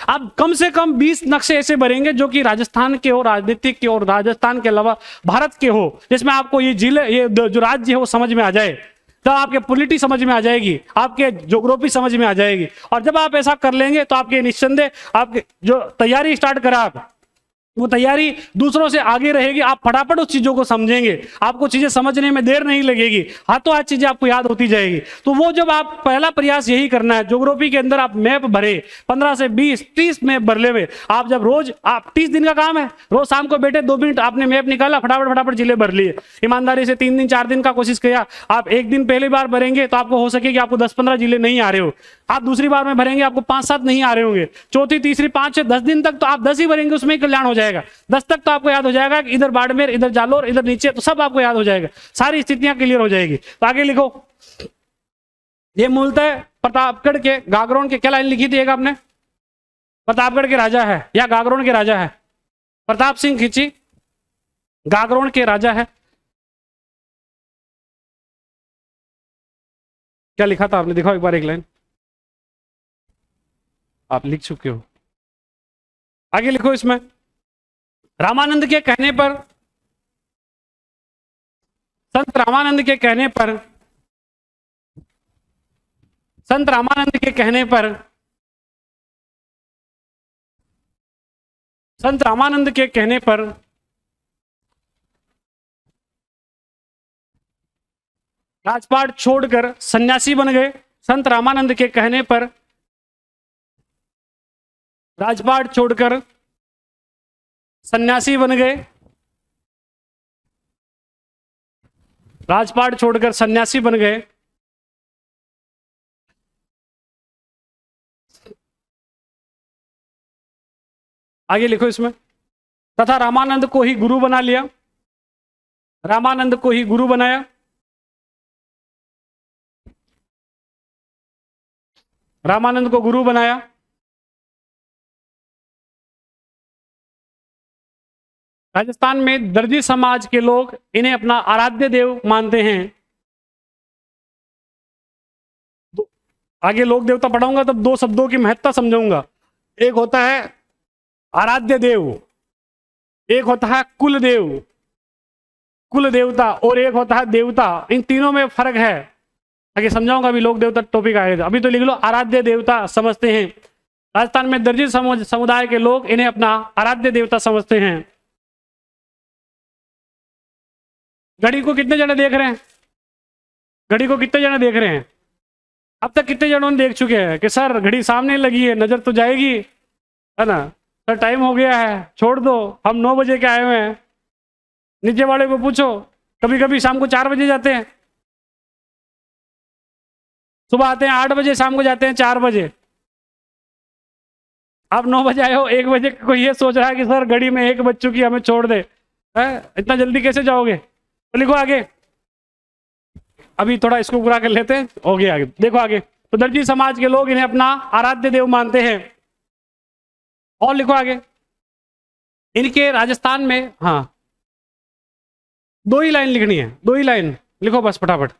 आप कम से कम 20 नक्शे ऐसे भरेंगे जो कि राजस्थान के हो, राजनीतिक के और राजस्थान के अलावा भारत के हो, जिसमें आपको ये जिले, ये जो राज्य है वो समझ में आ जाए। तब आपके पॉलिटी समझ में आ जाएगी, आपके ज्योग्राफी समझ में आ जाएगी। और जब आप ऐसा कर लेंगे तो आपके निस्संदेह आपके जो तैयारी स्टार्ट करा आप, वो तैयारी दूसरों से आगे रहेगी। आप फटाफट उस चीजों को समझेंगे, आपको चीजें समझने में देर नहीं लगेगी, हाथों हाथ चीजें आपको याद होती जाएगी। तो वो जब आप पहला प्रयास यही करना है, ज्योग्राफी के अंदर आप मैप भरे, 15 से 20-30 मैप भर ले हुए। आप जब रोज, आप 30 दिन का काम है, रोज शाम को बैठे 2 मिनट आपने मैप निकाला, फटाफट फटाफट जिले भर लिए। ईमानदारी से 3 दिन 4 दिन का कोशिश किया। आप एक दिन पहली बार भरेंगे तो आपको हो सके कि आपको 10-15 जिले नहीं आ रहे हो, आप दूसरी बार में भरेंगे आपको 5-7 नहीं आ रहे होंगे, चौथी तीसरी 5 से 10 दिन तक तो आप 10 ही भरेंगे, उसमें कल्याण हो जाएगा। 10 तक तो आपको याद हो जाएगा कि इधर बाड़मेर, इधर जालोर, इधर नीचे, तो सब आपको याद हो जाएगा, सारी स्थितियां क्लियर हो जाएगी। तो आगे लिखो, ये मूलतः प्रतापगढ़ के गागरोन के, क्या लाइन लिखी थी एक आपने, प्रतापगढ़ के राजा है या गागरोन के राजा है, प्रताप सिंह खींची गागरोन के राजा है, क्या लिखा था आपने, दिखाओ एक बार एक लाइन, आप लिख चुके हो। आगे लिखो, इसमें रामानंद के कहने पर, संत रामानंद के कहने पर, संत रामानंद के कहने पर, संत रामानंद के कहने पर राजपाट छोड़कर सन्यासी बन गए। संत रामानंद के कहने पर राजपाट छोड़कर सन्यासी बन गए, राजपाट छोड़कर सन्यासी बन गए। आगे लिखो इसमें, तथा रामानंद को ही गुरु बना लिया, रामानंद को ही गुरु बनाया, रामानंद को गुरु बनाया। राजस्थान में दर्जी समाज के लोग इन्हें अपना आराध्य देव मानते हैं। आगे लोक देवता पढ़ाऊंगा तब 2 शब्दों की महत्ता समझाऊंगा। एक होता है आराध्य देव, एक होता है कुल देव, कुल देवता, और एक होता है देवता। इन तीनों में फर्क है, आगे समझाऊंगा। अभी लोक देवता टॉपिक आएगा, अभी तो लिख लो आराध्य देवता समझते हैं। राजस्थान में दर्जी समुदाय के लोग इन्हें अपना आराध्य देवता समझते हैं। घड़ी को कितने जने देख रहे हैं, घड़ी को कितने जने देख रहे हैं, अब तक कितने जनों ने देख चुके हैं कि सर घड़ी सामने लगी है, नजर तो जाएगी, है ना सर, टाइम हो गया है, छोड़ दो, हम 9 बजे के आए हुए हैं। नीचे वाले को पूछो, कभी कभी शाम को 4 बजे जाते हैं, सुबह आते हैं 8 बजे, शाम को जाते हैं 4 बजे। आप 9 बजे आए हो, 1 बजे कोई ये सोच रहा है कि सर घड़ी में 1 बज चुकी, हमें छोड़ दे, इतना जल्दी कैसे जाओगे। तो लिखो आगे, अभी थोड़ा इसको पूरा कर लेते हैं, हो गया आगे। देखो आगे, तो दर्जी समाज के लोग इन्हें अपना आराध्य देव मानते हैं। और लिखो आगे, इनके राजस्थान में, हाँ 2 ही लाइन लिखनी है, 2 ही लाइन लिखो बस फटाफट।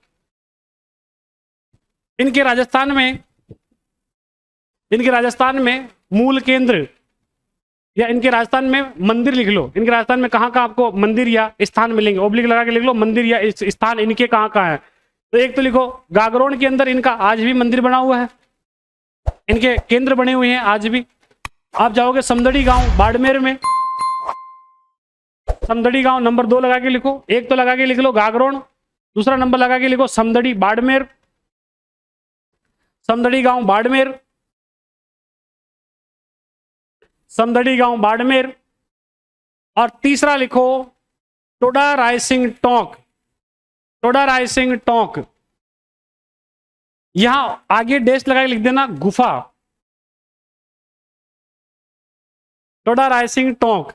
इनके राजस्थान में मूल केंद्र, या इनके राजस्थान में मंदिर लिख लो। इनके राजस्थान में कहाँ कहाँ आपको मंदिर या स्थान मिलेंगे, ओब्लिक लगा के लिख लो, मंदिर या स्थान इनके कहाँ कहाँ है। तो एक तो लिखो गागरोन के अंदर इनका आज भी मंदिर बना हुआ है, इनके केंद्र बने हुए हैं आज भी। आप जाओगे समदड़ी गांव बाड़मेर में, समदड़ी गांव नंबर 2 लगा के लिखो, एक तो लगा के लिख लो गागरोन, दूसरा नंबर लगा के लिखो समदड़ी बाड़मेर, समदड़ी गांव बाड़मेर, समदड़ी गांव बाड़मेर। और तीसरा लिखो टोडा रायसिंग टोंक, टोडा रायसिंग टोंक। यहां आगे डैश लगा के लिख देना गुफा, टोडा रायसिंग टोंक।